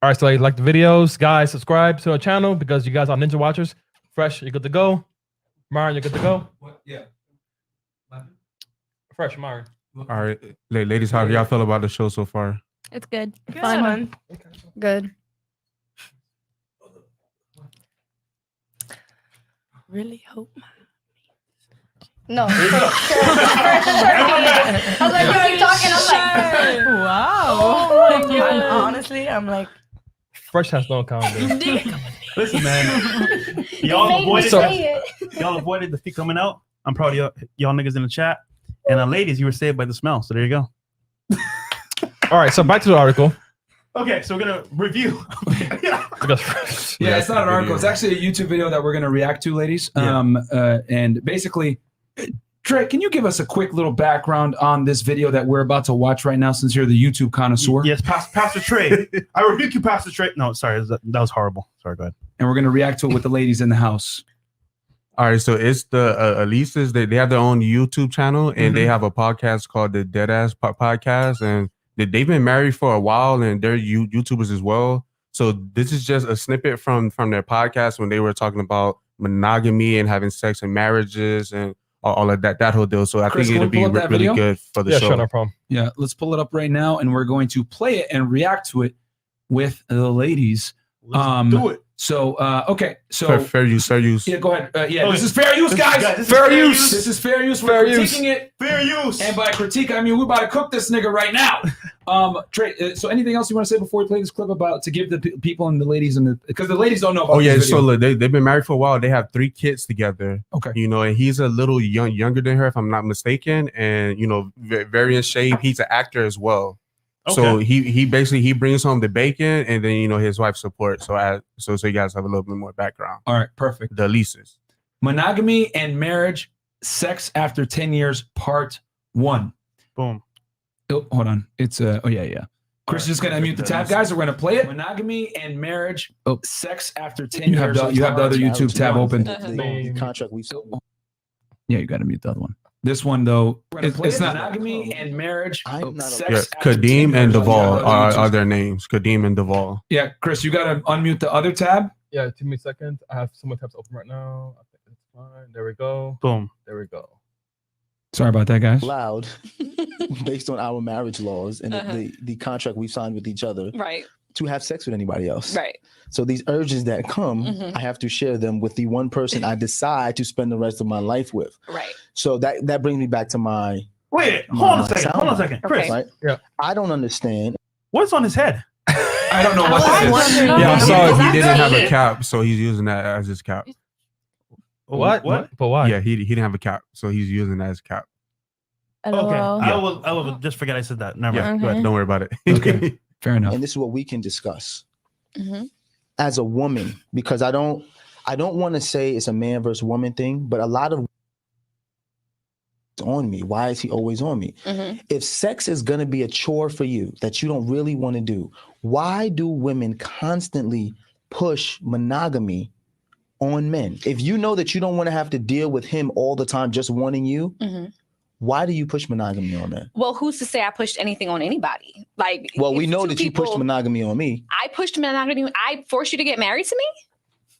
[SPEAKER 3] All right, so like the videos, guys, subscribe to our channel because you guys are Ninja Watchers. Fresh, you good to go? Myron, you good to go?
[SPEAKER 1] Yeah.
[SPEAKER 3] Fresh, Myron.
[SPEAKER 9] All right, ladies, how do y'all feel about the show so far?
[SPEAKER 4] It's good.
[SPEAKER 7] Fun.
[SPEAKER 6] Good.
[SPEAKER 7] Really hope.
[SPEAKER 6] No. I was like, when you're talking, I'm like,
[SPEAKER 5] Wow.
[SPEAKER 7] Oh my God. Honestly, I'm like,
[SPEAKER 3] Fresh has no comment.
[SPEAKER 2] Listen, man. Y'all avoided the feet coming out. I'm proud of y'all niggas in the chat. And ladies, you were saved by the smell. So there you go.
[SPEAKER 3] All right, so back to the article.
[SPEAKER 2] Okay, so we're gonna review.
[SPEAKER 1] Yeah, it's not an article. It's actually a YouTube video that we're going to react to, ladies. And basically, Trey, can you give us a quick little background on this video that we're about to watch right now, since you're the YouTube connoisseur?
[SPEAKER 2] Yes, Pastor Trey. I rebuke you, Pastor Trey. No, sorry, that was horrible. Sorry, go ahead. And
[SPEAKER 1] we're going to react to it with the ladies in the house.
[SPEAKER 9] All right, so it's the Elises. They have their own YouTube channel, and they have a podcast called the Deadass podcast, and they've been married for a while, and they're YouTubers as well. So this is just a snippet from their podcast when they were talking about monogamy and having sex and marriages and all of that whole deal. So I think it'll be really good for the show.
[SPEAKER 3] Sure, no problem.
[SPEAKER 1] Yeah, let's pull it up right now, and we're going to play it and react to it with the ladies.
[SPEAKER 2] Let's do it.
[SPEAKER 1] So, okay. So
[SPEAKER 9] fair use.
[SPEAKER 1] Yeah, go ahead. This is fair use, guys.
[SPEAKER 3] Fair use.
[SPEAKER 1] This is fair use. We're critiquing it.
[SPEAKER 2] Fair use.
[SPEAKER 1] And by critique, I mean we're about to cook this nigga right now. Trey, so anything else you want to say before we play this clip about to give the people and the ladies because the ladies don't know about this video.
[SPEAKER 9] So look, they've been married for a while. They have 3 kids together.
[SPEAKER 1] Okay.
[SPEAKER 9] And he's a little younger than her, if I'm not mistaken, and very in shape. He's an actor as well. Okay. So he basically brings home the bacon, and then his wife supports. So you guys have a little bit more background.
[SPEAKER 1] All right, perfect.
[SPEAKER 9] The Elises.
[SPEAKER 1] Monogamy and marriage, sex after 10 years, part 1.
[SPEAKER 2] Boom.
[SPEAKER 1] Oh, hold on. It's Chris is just gonna unmute the tab, guys. We're gonna play it. Monogamy and marriage, sex after 10 years. You have the other YouTube tab open.
[SPEAKER 8] The contract we signed.
[SPEAKER 1] Yeah, you gotta mute the other one. This one though, it's not monogamy and marriage.
[SPEAKER 9] Kadeem and Duvall are their names. Kadeem and Duvall.
[SPEAKER 1] Yeah, Chris, you gotta unmute the other tab.
[SPEAKER 3] Yeah, give me a second. I have so many tabs open right now. I think it's fine. There we go.
[SPEAKER 2] Boom.
[SPEAKER 3] There we go.
[SPEAKER 1] Sorry about that, guys.
[SPEAKER 8] Loud, based on our marriage laws and the contract we signed with each other.
[SPEAKER 10] Right. to have sex with anybody else.
[SPEAKER 11] Right.
[SPEAKER 10] So these urges that come, I have to share them with the one person I decide to spend the rest of my life with.
[SPEAKER 11] Right.
[SPEAKER 10] So that brings me back to my
[SPEAKER 2] hold on a second. Chris.
[SPEAKER 10] Right?
[SPEAKER 3] Yeah.
[SPEAKER 10] I don't understand.
[SPEAKER 2] What's on his head?
[SPEAKER 1] I don't know what that is.
[SPEAKER 9] Yeah, I'm sorry. He didn't have a
[SPEAKER 11] it.
[SPEAKER 9] cap, so he's using that as his cap.
[SPEAKER 3] What? But why?
[SPEAKER 9] Yeah, he didn't have a cap, so he's using that as cap.
[SPEAKER 2] Okay.
[SPEAKER 4] LOL.
[SPEAKER 2] I will just forget I said that. Never mind.
[SPEAKER 9] Yeah,
[SPEAKER 4] Okay.
[SPEAKER 9] don't worry about it.
[SPEAKER 1] Okay. Fair enough.
[SPEAKER 10] And this is what we can discuss
[SPEAKER 11] Mm-hmm.
[SPEAKER 10] as a woman, because I don't want to say it's a man versus woman thing, but a lot of on me. Why is he always on me?
[SPEAKER 11] Mm-hmm.
[SPEAKER 10] If sex is going to be a chore for you that you don't really want to do, why do women constantly push monogamy on men? If you know that you don't want to have to deal with him all the time just wanting you, why do you push monogamy on men?
[SPEAKER 11] Well, who's to say I pushed anything on anybody? Like,
[SPEAKER 10] Well, we
[SPEAKER 11] it's
[SPEAKER 10] know
[SPEAKER 11] two
[SPEAKER 10] that you
[SPEAKER 11] people-
[SPEAKER 10] pushed monogamy on me.
[SPEAKER 11] I pushed monogamy. I forced you to get married to me?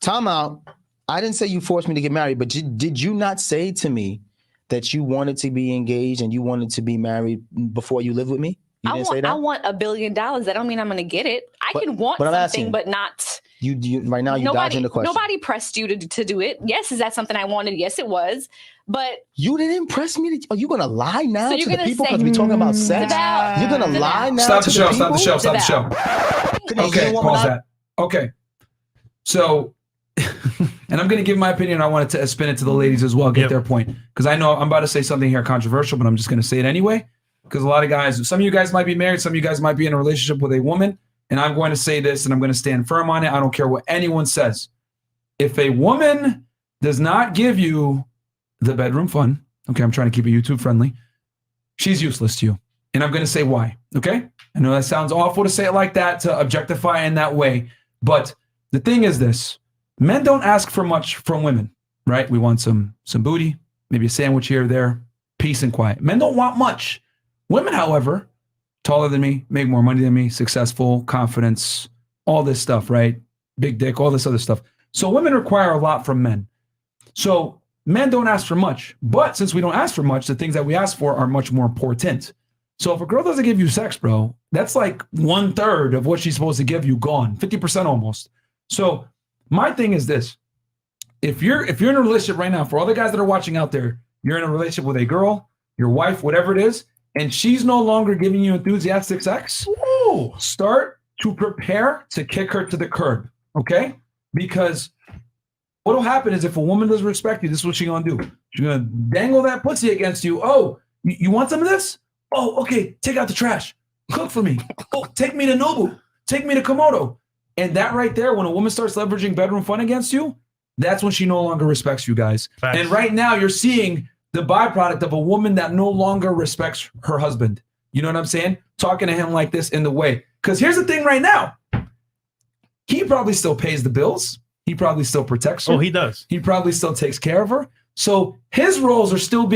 [SPEAKER 10] Time out. I didn't say you forced me to get married, but did you not say to me that you wanted to be engaged and you wanted to be married before you lived with me? You didn't say that?
[SPEAKER 11] I want $1 billion. That don't mean I'm going to get it. I can want
[SPEAKER 10] but I'm
[SPEAKER 11] something,
[SPEAKER 10] asking,
[SPEAKER 11] but not.
[SPEAKER 10] You right now. You dodging the question.
[SPEAKER 11] Nobody pressed you to do it. Yes, is that something I wanted? Yes, it was. But
[SPEAKER 10] you didn't press me. Are you gonna lie now
[SPEAKER 11] So
[SPEAKER 10] to
[SPEAKER 11] you're
[SPEAKER 10] the
[SPEAKER 11] gonna
[SPEAKER 10] people
[SPEAKER 11] say-
[SPEAKER 10] because we're talking about sex?
[SPEAKER 11] Devout.
[SPEAKER 10] You're gonna lie now.
[SPEAKER 1] Stop the
[SPEAKER 10] to
[SPEAKER 1] show.
[SPEAKER 10] people?
[SPEAKER 1] Stop the show. Okay, pause that. Okay. So, and I'm going to give my opinion. I wanted to spin it to the ladies as well, get their point. Because I know I'm about to say something here controversial, but I'm just going to say it anyway. Because a lot of guys, some of you guys might be married, some of you guys might be in a relationship with a woman. And I'm going to say this and I'm going to stand firm on it. I don't care what anyone says. If a woman does not give you the bedroom fun, okay, I'm trying to keep it YouTube friendly, she's useless to you. And I'm going to say why, okay? I know that sounds awful to say it like that, to objectify in that way. But the thing is this, men don't ask for much from women, right? We want some booty, maybe a sandwich here or there, peace and quiet. Men don't want much. Women, however, taller than me, make more money than me, successful, confidence, all this stuff, right? Big dick, all this other stuff. So women require a lot from men. So men don't ask for much. But since we don't ask for much, the things that we ask for are much more important. So if a girl doesn't give you sex, bro, that's like 1/3 of what she's supposed to give you gone, 50% almost. So my thing is this. If you're in a relationship right now, for all the guys that are watching out there, you're in a relationship with a girl, your wife, whatever it is, and she's no longer giving you enthusiastic sex, start to prepare to kick her to the curb, okay? Because what'll happen is if a woman doesn't respect you, this is what she's gonna do. She's gonna dangle that pussy against you. Oh, you want some of this? Oh, okay, take out the trash. Cook for me. Oh, take me to Nobu. Take me to Komodo. And that right there, when a woman starts leveraging bedroom fun against you, that's when she no longer respects you guys.
[SPEAKER 2] Facts.
[SPEAKER 1] And right now you're seeing the byproduct of a woman that no longer respects her husband. You know what I'm saying? Talking to him like this in the way. Because here's the thing right now. He probably still pays the bills. He probably still protects her.
[SPEAKER 2] Oh, he does.
[SPEAKER 1] He probably still takes care of her. So his roles are still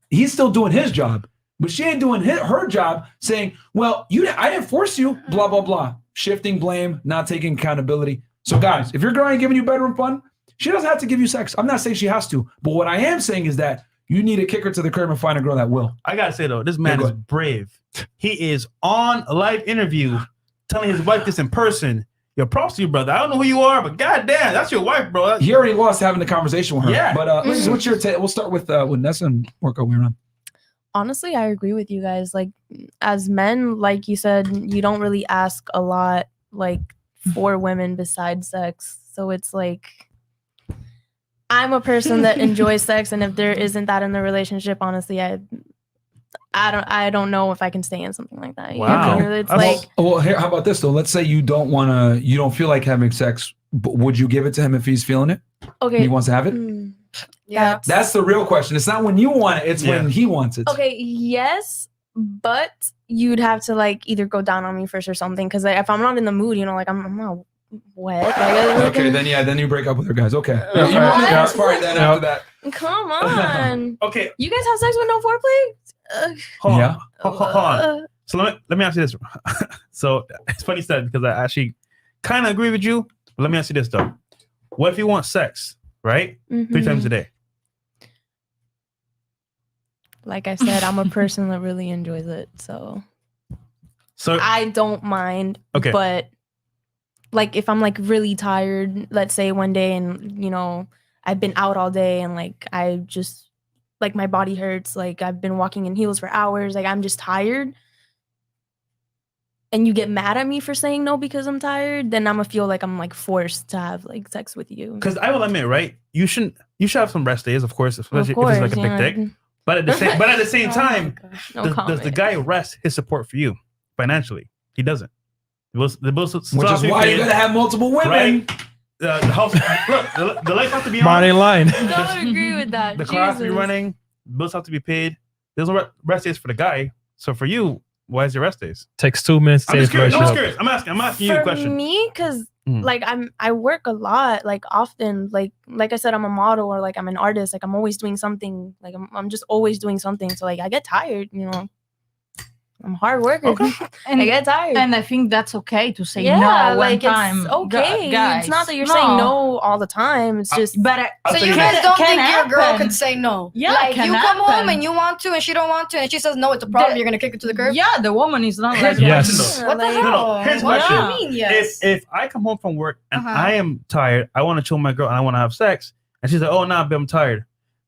[SPEAKER 1] he's still doing his job. But she ain't doing her job saying, well, I didn't force you, blah, blah, blah. Shifting blame, not taking accountability. So guys, if your girl ain't giving you bedroom fun, she doesn't have to give you sex. I'm not saying she has to. But what I am saying is that you need to kick her to the curb and find a girl that will.
[SPEAKER 2] I got to say, though, this man is brave. He is on a live interview telling his wife this in person. Yo, props to you, brother. I don't know who you are, but goddamn, that's your wife, bro.
[SPEAKER 1] He already lost having the conversation with her.
[SPEAKER 2] Yeah.
[SPEAKER 1] But what's your take? We'll start with Nessa and work our way around.
[SPEAKER 4] Honestly, I agree with you guys. Like, as men, like you said, you don't really ask a lot, like, for women besides sex. So it's like, I'm a person that enjoys sex, and if there isn't that in the relationship, honestly, I don't know if I can stay in something like that.
[SPEAKER 2] Wow.
[SPEAKER 4] You know, it's like,
[SPEAKER 1] well, here, how about this though? Let's say you don't feel like having sex, but would you give it to him if he's feeling it?
[SPEAKER 4] okay,
[SPEAKER 1] He wants to have it?
[SPEAKER 6] Yeah.
[SPEAKER 1] That's the real question. It's not when you want it, it's when he wants it.
[SPEAKER 4] okay, yes, but you'd have to like either go down on me first or something. Because if I'm not in the mood, you know, like I'm not wet. Like,
[SPEAKER 1] Okay, then you break up with her, guys. Okay.
[SPEAKER 3] Yeah.
[SPEAKER 1] You want the
[SPEAKER 4] What?
[SPEAKER 1] best part then after that.
[SPEAKER 4] Come on.
[SPEAKER 2] Okay,
[SPEAKER 4] You guys have sex with no foreplay?
[SPEAKER 2] hold
[SPEAKER 1] Yeah.
[SPEAKER 2] on. Hold on. So let me ask you this. So it's funny you said because I actually kind of agree with you. But let me ask you this though. What if you want sex, right? 3 times a day.
[SPEAKER 4] Like I said, I'm a person that really enjoys it, so
[SPEAKER 2] So
[SPEAKER 4] I don't mind.
[SPEAKER 2] Okay.
[SPEAKER 4] But like if I'm like really tired, let's say one day, and you know I've been out all day, and like I just like my body hurts, like I've been walking in heels for hours, like I'm just tired, and you get mad at me for saying no because I'm tired, then I'm gonna feel like I'm like forced to have like sex with you.
[SPEAKER 2] Because I will admit, right? You should have some rest days, of course, especially if it's like a big dick. But at the same time, does the guy rest his support for you financially? He doesn't. Which is
[SPEAKER 1] why you're gonna have multiple women.
[SPEAKER 2] Right? The house, look, the lights have to be on.
[SPEAKER 3] Marty line.
[SPEAKER 4] Don't agree with that.
[SPEAKER 2] The car has to be running. Bills have to be paid. There's no rest days for the guy. So for you, why is your rest days?
[SPEAKER 3] Takes 2 minutes.
[SPEAKER 2] I'm just curious. I'm asking you a question.
[SPEAKER 4] For me, because like I work a lot, like often, like I said, I'm a model or like I'm an artist. Like I'm always doing something. Like I'm just always doing something. So like I get tired, you know. I'm a hard worker. Okay.
[SPEAKER 5] And
[SPEAKER 4] I get tired.
[SPEAKER 5] And I think that's okay to say no
[SPEAKER 4] like
[SPEAKER 5] one time.
[SPEAKER 4] It's okay.
[SPEAKER 5] Guys,
[SPEAKER 4] it's not that you're saying no all the time. It's just
[SPEAKER 6] so you guys don't think your girl could say no?
[SPEAKER 5] Yeah,
[SPEAKER 6] like you come home and you want to and she don't want to and she says no, it's a problem. You're gonna kick it to the curb.
[SPEAKER 5] Yeah, the woman is not like
[SPEAKER 3] yes.
[SPEAKER 6] What the hell?
[SPEAKER 2] Here's the
[SPEAKER 6] What
[SPEAKER 2] question.
[SPEAKER 6] do you mean yes?
[SPEAKER 2] If I come home from work and I am tired, I want to chill with my girl and I want to have sex, and she's like, "Oh, nah, babe, I'm tired."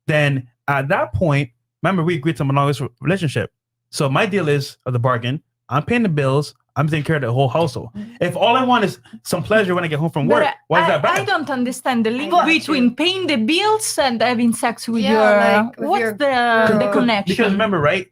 [SPEAKER 2] Then at that point, remember we agreed to a monogamous relationship. So my deal is of the bargain. I'm paying the bills. I'm taking care of the whole household. If all I want is some pleasure when I get home from work, why is that bad?
[SPEAKER 5] I don't understand the link between paying the bills and having sex with what's the connection?
[SPEAKER 2] Because remember, right?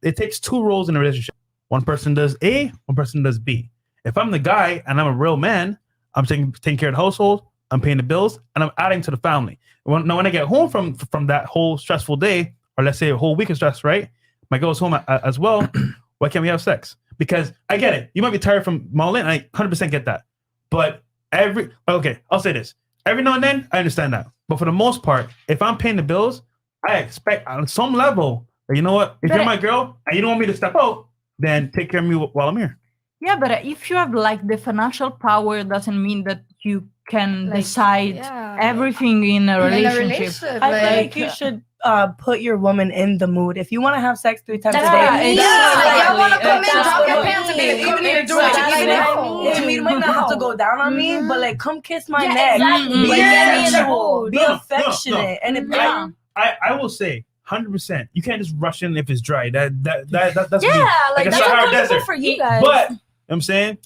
[SPEAKER 2] It takes two roles in a relationship. One person does A, one person does B. If I'm the guy and I'm a real man, I'm taking care of the household, I'm paying the bills, and I'm adding to the family. When I get home from that whole stressful day, or let's say a whole week of stress, right? My girl's home as well. Why can't we have sex? Because I get it. You might be tired from modeling. I 100% get that. But I'll say this. Every now and then, I understand that. But for the most part, if I'm paying the bills, I expect on some level, you know what? If you're my girl and you don't want me to step out, then take care of me while I'm here.
[SPEAKER 5] Yeah, but if you have like the financial power, doesn't mean that you can decide everything in a relationship.
[SPEAKER 7] I feel like you should put your woman in the mood. If you want to have sex 3 times a day,
[SPEAKER 6] I want to come in, drop your pants, and be
[SPEAKER 7] you might not have to go down on me, but like, come kiss my neck. Be affectionate, and
[SPEAKER 2] I will say 100%. You can't just rush in if it's dry. That's
[SPEAKER 4] like that's
[SPEAKER 2] Sahara desert
[SPEAKER 4] for you guys.
[SPEAKER 2] But you know what I'm saying.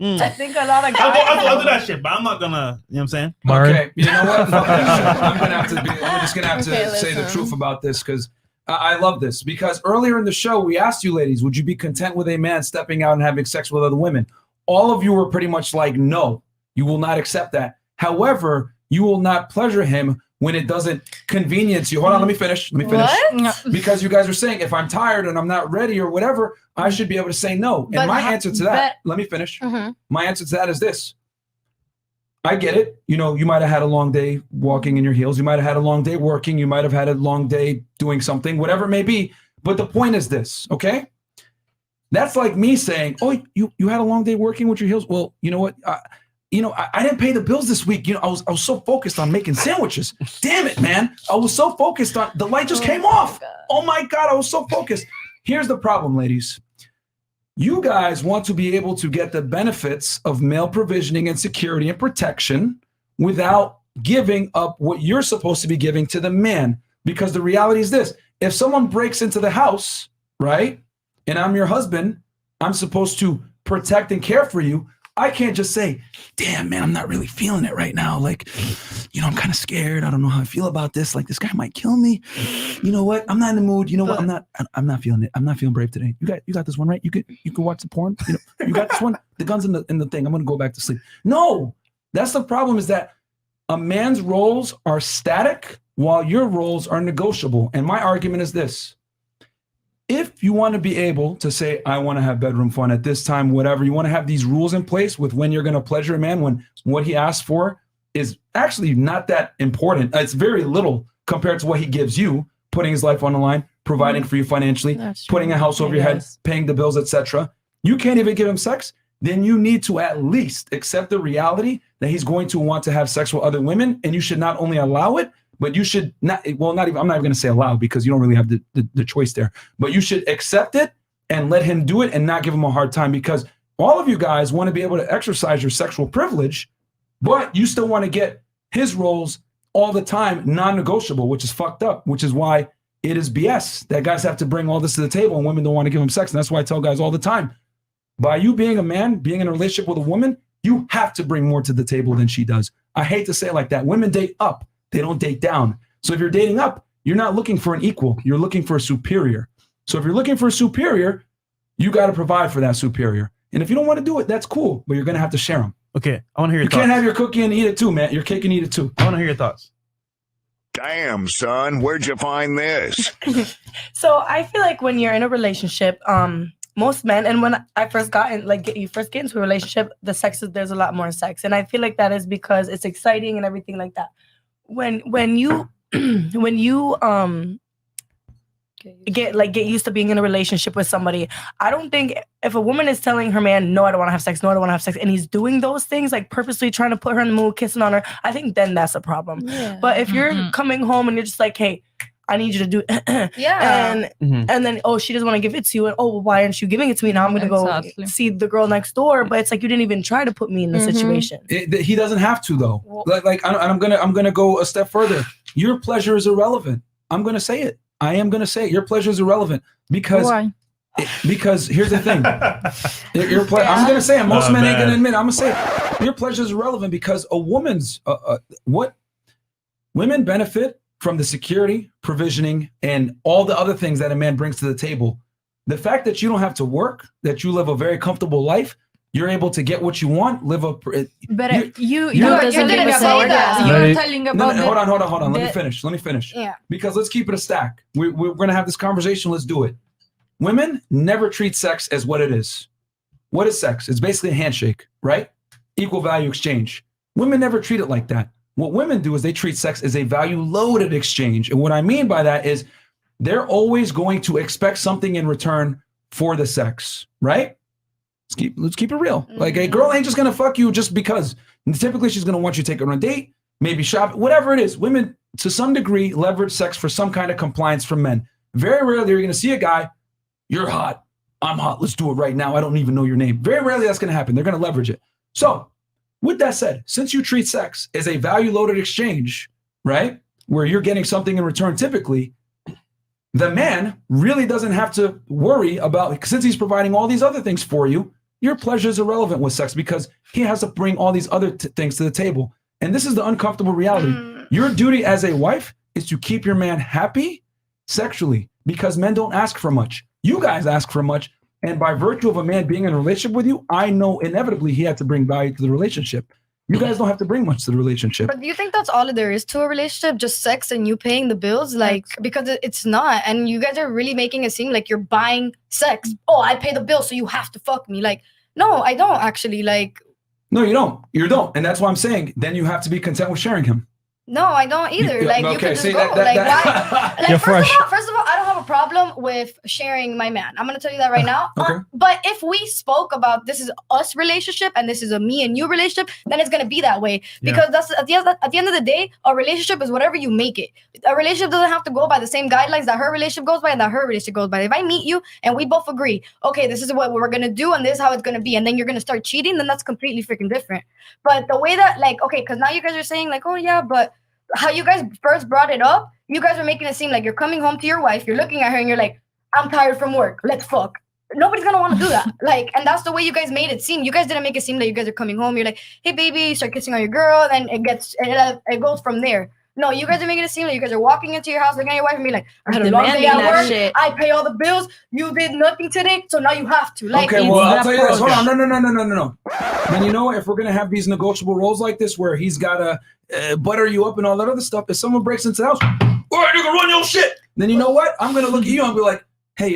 [SPEAKER 7] I think a lot of guys.
[SPEAKER 2] I'll do that shit, but I'm not gonna. You know what I'm saying?
[SPEAKER 1] Okay, you know what? I'm just gonna have to say the truth about this because I love this. Because earlier in the show, we asked you ladies, would you be content with a man stepping out and having sex with other women? All of you were pretty much like, no, you will not accept that. However, you will not pleasure him when it doesn't convenience you. Hold on, let me finish.
[SPEAKER 4] What?
[SPEAKER 1] Because you guys are saying if I'm tired and I'm not ready or whatever, I should be able to say no. And my answer to that, let me finish. My answer to that is this. I get it. You know, you might have had a long day walking in your heels. You might have had a long day working. You might have had a long day doing something, whatever it may be. But the point is this, okay? That's like me saying, oh, you had a long day working with your heels. Well, you know what? I didn't pay the bills this week. You know, I was so focused on making sandwiches. Damn it, man. I was so focused on, the light just came off. Oh my God, I was so focused. Here's the problem, ladies. You guys want to be able to get the benefits of male provisioning and security and protection without giving up what you're supposed to be giving to the man. Because the reality is this, if someone breaks into the house, right, and I'm your husband, I'm supposed to protect and care for you. I can't just say, damn, man, I'm not really feeling it right now. Like, you know, I'm kind of scared. I don't know how I feel about this. Like, this guy might kill me. You know what? I'm not in the mood. You know what? I'm not feeling it. I'm not feeling brave today. You got this one, right? You could watch the porn. You know, you got this one. The gun's in the thing. I'm going to go back to sleep. No, that's the problem is that a man's roles are static while your roles are negotiable. And my argument is this. If you want to be able to say, I want to have bedroom fun at this time, whatever, you want to have these rules in place with when you're going to pleasure a man, when what he asks for is actually not that important. It's very little compared to what he gives you, putting his life on the line, providing for you financially, putting a house over your head, paying the bills, etc. You can't even give him sex. Then you need to at least accept the reality that he's going to want to have sex with other women. And you should not only allow it, but you should not, well, not even, I'm not even going to say allow because you don't really have the choice there, but you should accept it and let him do it and not give him a hard time because all of you guys want to be able to exercise your sexual privilege, but you still want to get his roles all the time, non-negotiable, which is fucked up, which is why it is BS that guys have to bring all this to the table and women don't want to give them sex. And that's why I tell guys all the time, by you being a man, being in a relationship with a woman, you have to bring more to the table than she does. I hate to say it like that. Women date up, they don't date down. So if you're dating up, you're not looking for an equal, you're looking for a superior. So if you're looking for a superior, you got to provide for that superior. And if you don't want to do it, that's cool, but you're going to have to share them.
[SPEAKER 2] Okay, I want to hear your
[SPEAKER 1] thoughts. You can't have your cookie and eat it too, man. Your cake and eat it too.
[SPEAKER 2] I want to hear your thoughts.
[SPEAKER 12] Damn, son, where'd you find this?
[SPEAKER 7] So I feel like when you're in a relationship, most men, and when I first got in, you first get into a relationship, there's a lot more sex. And I feel like that is because it's exciting and everything like that. When you get used to being in a relationship with somebody, I don't think if a woman is telling her man, no, I don't want to have sex, no, I don't want to have sex, and he's doing those things, like purposely trying to put her in the mood, kissing on her, I think then that's a problem. Yeah. But if you're coming home and you're just like, hey, I need you to do
[SPEAKER 5] yeah,
[SPEAKER 7] and then she doesn't want to give it to you, and well, why aren't you giving it to me? Now I'm gonna go see the girl next door, but it's like you didn't even try to put me in the situation.
[SPEAKER 1] He doesn't have to though. Well, I'm gonna go a step further. Your pleasure is irrelevant. I'm gonna say it. I am gonna say it. Your pleasure is irrelevant because
[SPEAKER 5] why?
[SPEAKER 1] Because here's the thing. I'm gonna say it. Most men ain't gonna admit it. I'm gonna say it. Your pleasure is irrelevant because a woman's women benefit from the security, provisioning, and all the other things that a man brings to the table. The fact that you don't have to work, that you live a very comfortable life, you're able to get what you want, live a.
[SPEAKER 5] But you didn't say that. You were telling about.
[SPEAKER 1] Hold on. Let me finish.
[SPEAKER 6] Yeah.
[SPEAKER 1] Because let's keep it a stack. We're going to have this conversation. Let's do it. Women never treat sex as what it is. What is sex? It's basically a handshake, right? Equal value exchange. Women never treat it like that. What women do is they treat sex as a value-loaded exchange. And what I mean by that is they're always going to expect something in return for the sex, right? Let's keep it real. Like a girl ain't just going to fuck you just because. And typically, she's going to want you to take her on a date, maybe shop, whatever it is. Women, to some degree, leverage sex for some kind of compliance from men. Very rarely are you going to see a guy, you're hot, I'm hot, let's do it right now. I don't even know your name. Very rarely that's going to happen. They're going to leverage it. So, with that said, since you treat sex as a value-loaded exchange, right, where you're getting something in return typically, the man really doesn't have to worry about, since he's providing all these other things for you, your pleasure is irrelevant with sex because he has to bring all these other things to the table. And this is the uncomfortable reality. Your duty as a wife is to keep your man happy sexually because men don't ask for much. You guys ask for much. And by virtue of a man being in a relationship with you, I know inevitably he had to bring value to the relationship. You guys don't have to bring much to the relationship.
[SPEAKER 6] But do you think that's all there is to a relationship? Just sex and you paying the bills? Like, because it's not. And you guys are really making it seem like you're buying sex. Oh, I pay the bill, so you have to fuck me. Like, no, I don't actually. Like,
[SPEAKER 1] no, you don't. You don't. And that's why I'm saying then you have to be content with sharing him.
[SPEAKER 6] No, I don't either. You can just go. Why? First of all, I don't have a problem with sharing my man. I'm gonna tell you that right now.
[SPEAKER 1] Okay.
[SPEAKER 6] But if we spoke about this is us relationship and this is a me and you relationship, then it's gonna be that way because that's at the end of the day, a relationship is whatever you make it. A relationship doesn't have to go by the same guidelines that her relationship goes by and that her relationship goes by. If I meet you and we both agree, okay, this is what we're gonna do and this is how it's gonna be, and then you're gonna start cheating, then that's completely freaking different. But the way that, like, okay, because now you guys are saying like, oh yeah, but how you guys first brought it up, you guys are making it seem like you're coming home to your wife, you're looking at her and you're like, I'm tired from work, let's fuck. Nobody's gonna want to do that. Like, and that's the way you guys made it seem. You guys didn't make it seem like you guys are coming home, you're like, hey baby, you start kissing on your girl, and it goes from there. No, you guys are making it seem like you guys are walking into your house, looking at your wife and be like, I had a long day at work, I pay all the bills, you did nothing today, so now you have to. Like,
[SPEAKER 1] okay, well, I'll tell you this. Hold on, no. Then you know what? If we're going to have these negotiable roles like this where he's got to butter you up and all that other stuff, if someone breaks into the house, all right, nigga, run your shit. Then you know what? I'm going to look at you and be like, hey,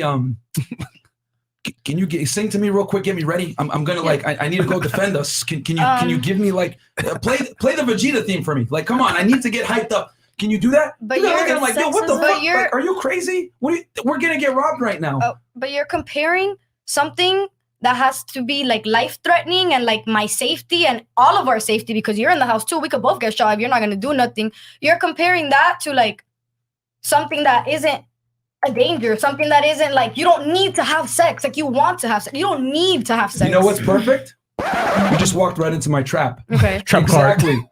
[SPEAKER 1] can you sing to me real quick? Get me ready. I'm gonna I need to go defend us. Can you give me like play the Vegeta theme for me? Like, come on, I need to get hyped up. Can you do that?
[SPEAKER 6] But you're
[SPEAKER 1] like, yo, what the fuck? Like, are you crazy? We're gonna get robbed right now.
[SPEAKER 6] Oh, but you're comparing something that has to be like life threatening and like my safety and all of our safety because you're in the house too. We could both get shot if you're not gonna do nothing. You're comparing that to like something that isn't a danger, something that isn't like, you don't need to have sex. Like, you want to have sex. You don't need to have sex.
[SPEAKER 1] You know what's perfect? You just walked right into my trap.
[SPEAKER 6] Okay.
[SPEAKER 3] Trap card.
[SPEAKER 1] Exactly.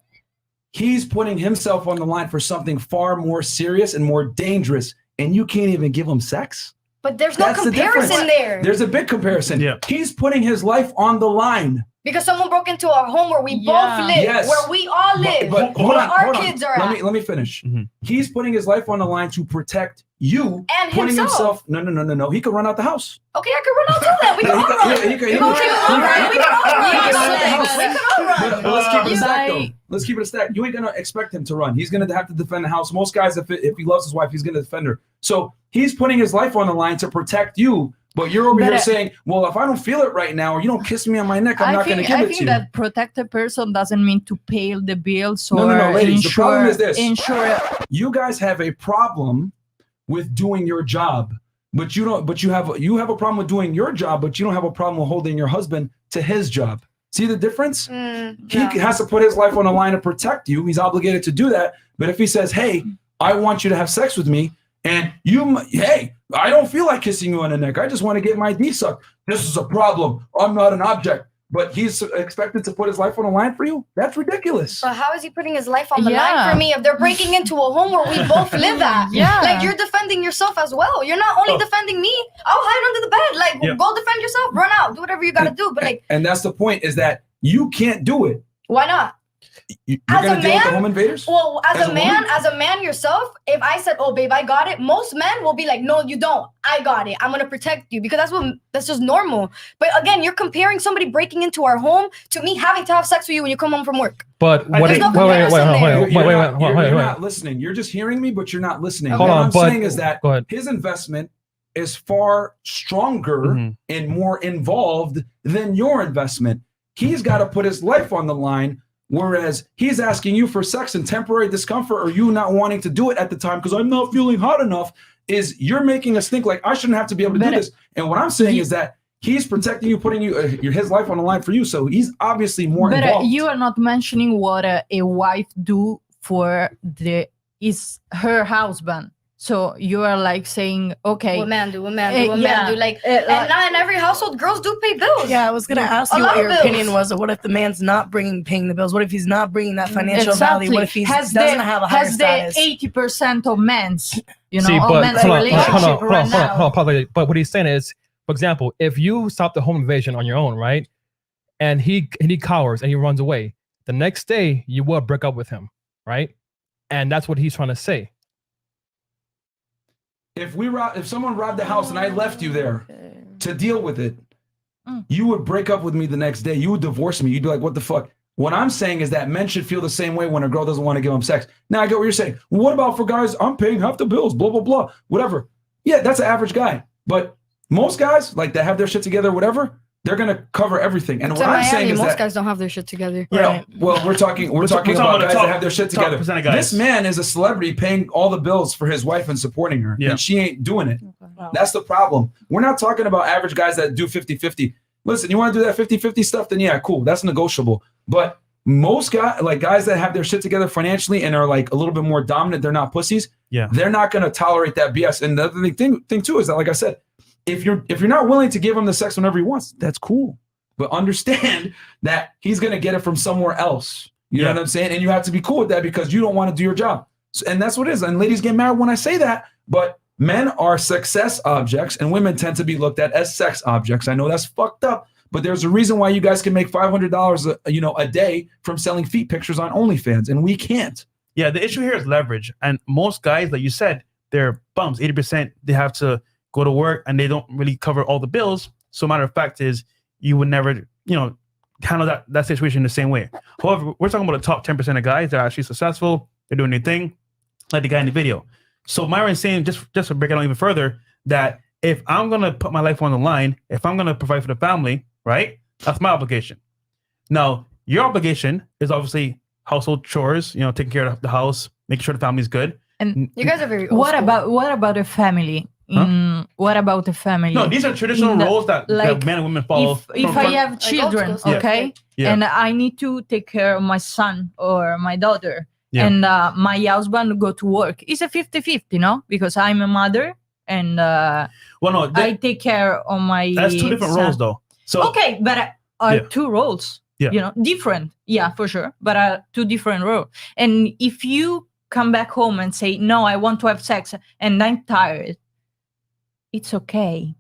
[SPEAKER 1] He's putting himself on the line for something far more serious and more dangerous, and you can't even give him sex?
[SPEAKER 6] But there's no
[SPEAKER 1] That's the
[SPEAKER 6] comparison
[SPEAKER 1] difference.
[SPEAKER 6] there.
[SPEAKER 1] There's a big comparison.
[SPEAKER 2] Yeah.
[SPEAKER 1] He's putting his life on the line.
[SPEAKER 6] Because someone broke into our home where we both live,
[SPEAKER 1] Yes.
[SPEAKER 6] where we all live,
[SPEAKER 1] But
[SPEAKER 6] where our kids are at.
[SPEAKER 1] Let me finish.
[SPEAKER 2] Mm-hmm.
[SPEAKER 1] He's putting his life on the line to protect you.
[SPEAKER 6] And
[SPEAKER 1] putting
[SPEAKER 6] himself.
[SPEAKER 1] No. He could run out the house.
[SPEAKER 6] Okay, I could run out too then. We can all run.
[SPEAKER 1] He could
[SPEAKER 6] We can all run.
[SPEAKER 1] But let's keep it a stack,
[SPEAKER 5] Bye.
[SPEAKER 1] though. Let's keep it a stack. You ain't gonna expect him to run. He's gonna have to defend the house. Most guys, if he loves his wife, he's gonna defend her. So he's putting his life on the line to protect you. But you're over here saying, well, if I don't feel it right now, or you don't kiss me on my neck, I'm not going to give it to you.
[SPEAKER 5] I think that protect a person doesn't mean to pay the bills or
[SPEAKER 1] No, ladies. The problem is this.
[SPEAKER 5] Ensure.
[SPEAKER 1] You guys have a problem with doing your job, but you don't. But you have a problem with doing your job, but you don't have a problem with holding your husband to his job. See the difference? He has to put his life on the line to protect you. He's obligated to do that. But if he says, "Hey, I want you to have sex with me," and hey, I don't feel like kissing you on the neck. I just want to get my D sucked. This is a problem. I'm not an object. But he's expected to put his life on the line for you? That's ridiculous.
[SPEAKER 6] But how is he putting his life on the line for me if they're breaking into a home where we both live at? Like, you're defending yourself as well. You're not only defending me. I'll hide under the bed. Like, go defend yourself. Run out. Do whatever you got to do. But like,
[SPEAKER 1] and that's the point, is that you can't do it.
[SPEAKER 6] Why not?
[SPEAKER 1] You're going to deal with the home invaders?
[SPEAKER 6] Well, as a man yourself, if I said, "Oh, babe, I got it," most men will be like, "No, you don't. I got it. I'm gonna protect you," because that's just normal. But again, you're comparing somebody breaking into our home to me having to have sex with you when you come home from work.
[SPEAKER 3] But what?
[SPEAKER 6] There's no
[SPEAKER 3] Wait,
[SPEAKER 6] comparison there.
[SPEAKER 3] wait.
[SPEAKER 1] You're not listening. You're just hearing me, but you're not listening.
[SPEAKER 3] Hold
[SPEAKER 1] What
[SPEAKER 3] on,
[SPEAKER 1] I'm
[SPEAKER 3] but-
[SPEAKER 1] saying is that
[SPEAKER 3] go ahead.
[SPEAKER 1] his investment is far stronger and more involved than your investment. He's got to put his life on the line. Whereas he's asking you for sex and temporary discomfort, or you not wanting to do it at the time because I'm not feeling hot enough, is you're making us think like I shouldn't have to be able to do this. And what I'm saying is that he's protecting you, putting his life on the line for you. So he's obviously more involved.
[SPEAKER 5] You are not mentioning what a wife do for her husband. So you are like saying, okay,
[SPEAKER 6] What man do? Like, and not in every household, girls do pay bills.
[SPEAKER 7] Yeah, I was gonna ask you what your opinion was. Or what if the man's not paying the bills? What if he's not bringing that financial value? What if he doesn't have a higher status?
[SPEAKER 5] 80% of men's,
[SPEAKER 3] See, but
[SPEAKER 5] men's
[SPEAKER 3] hold on,
[SPEAKER 5] relationship right now.
[SPEAKER 3] hold on. But what he's saying is, for example, if you stop the home invasion on your own, right, and he cowers and he runs away, the next day you will break up with him, right? And that's what he's trying to say.
[SPEAKER 1] If someone robbed the house and I left you there to deal with it, you would break up with me the next day. You would divorce me. You'd be like, what the fuck? What I'm saying is that men should feel the same way when a girl doesn't want to give them sex. Now I get what you're saying. Well, what about for guys? I'm paying half the bills, blah, blah, blah, whatever. Yeah, that's an average guy. But most guys, like, that have their shit together, whatever, they're going to cover everything. And what I'm saying is
[SPEAKER 6] most guys don't have their shit together.
[SPEAKER 1] Yeah. Well, we're talking about guys that have their shit together. This man is a celebrity paying all the bills for his wife and supporting her. And she ain't doing it.
[SPEAKER 7] Wow.
[SPEAKER 1] That's the problem. We're not talking about average guys that do 50-50. Listen, you want to do that 50-50 stuff? Then yeah, cool. That's negotiable. But most guys that have their shit together financially and are like a little bit more dominant, they're not pussies. Yeah. They're not going to tolerate that BS. And the other thing too is that, like I said, if you're not willing to give him the sex whenever he wants, that's cool. But understand that he's going to get it from somewhere else. You know what I'm saying? And you have to be cool with that because you don't want to do your job. And that's what it is. And ladies get mad when I say that, but men are success objects and women tend to be looked at as sex objects. I know that's fucked up, but there's a reason why you guys can make $500 a day from selling feet pictures on OnlyFans, and we can't.
[SPEAKER 2] Yeah, the issue here is leverage. And most guys, like you said, they're bums. 80%, they have to go to work and they don't really cover all the bills. So matter of fact is you would never, handle that situation the same way. However, we're talking about the top 10% of guys that are actually successful. They're doing their thing, like the guy in the video. So Myron's saying, just to break it down even further, that if I'm going to put my life on the line, if I'm going to provide for the family, right, that's my obligation. Now, your obligation is obviously household chores, taking care of the house, making sure the family's good.
[SPEAKER 5] And
[SPEAKER 6] you guys are very old
[SPEAKER 5] What
[SPEAKER 6] school.
[SPEAKER 5] about a family? What about a family?
[SPEAKER 2] No, these are traditional roles that men and women follow.
[SPEAKER 5] If I have children, okay, and I need to take care of my son or my daughter, and my husband go to work, it's a 50-50, no? Because I'm a mother and
[SPEAKER 2] I
[SPEAKER 5] take care of my.
[SPEAKER 2] That's two different
[SPEAKER 5] son.
[SPEAKER 2] roles, though. So
[SPEAKER 5] okay, but two roles.
[SPEAKER 2] Yeah.
[SPEAKER 5] You know, different. Yeah, for sure. But two different roles. And if you come back home and say, no, I want to have sex and I'm tired, it's okay.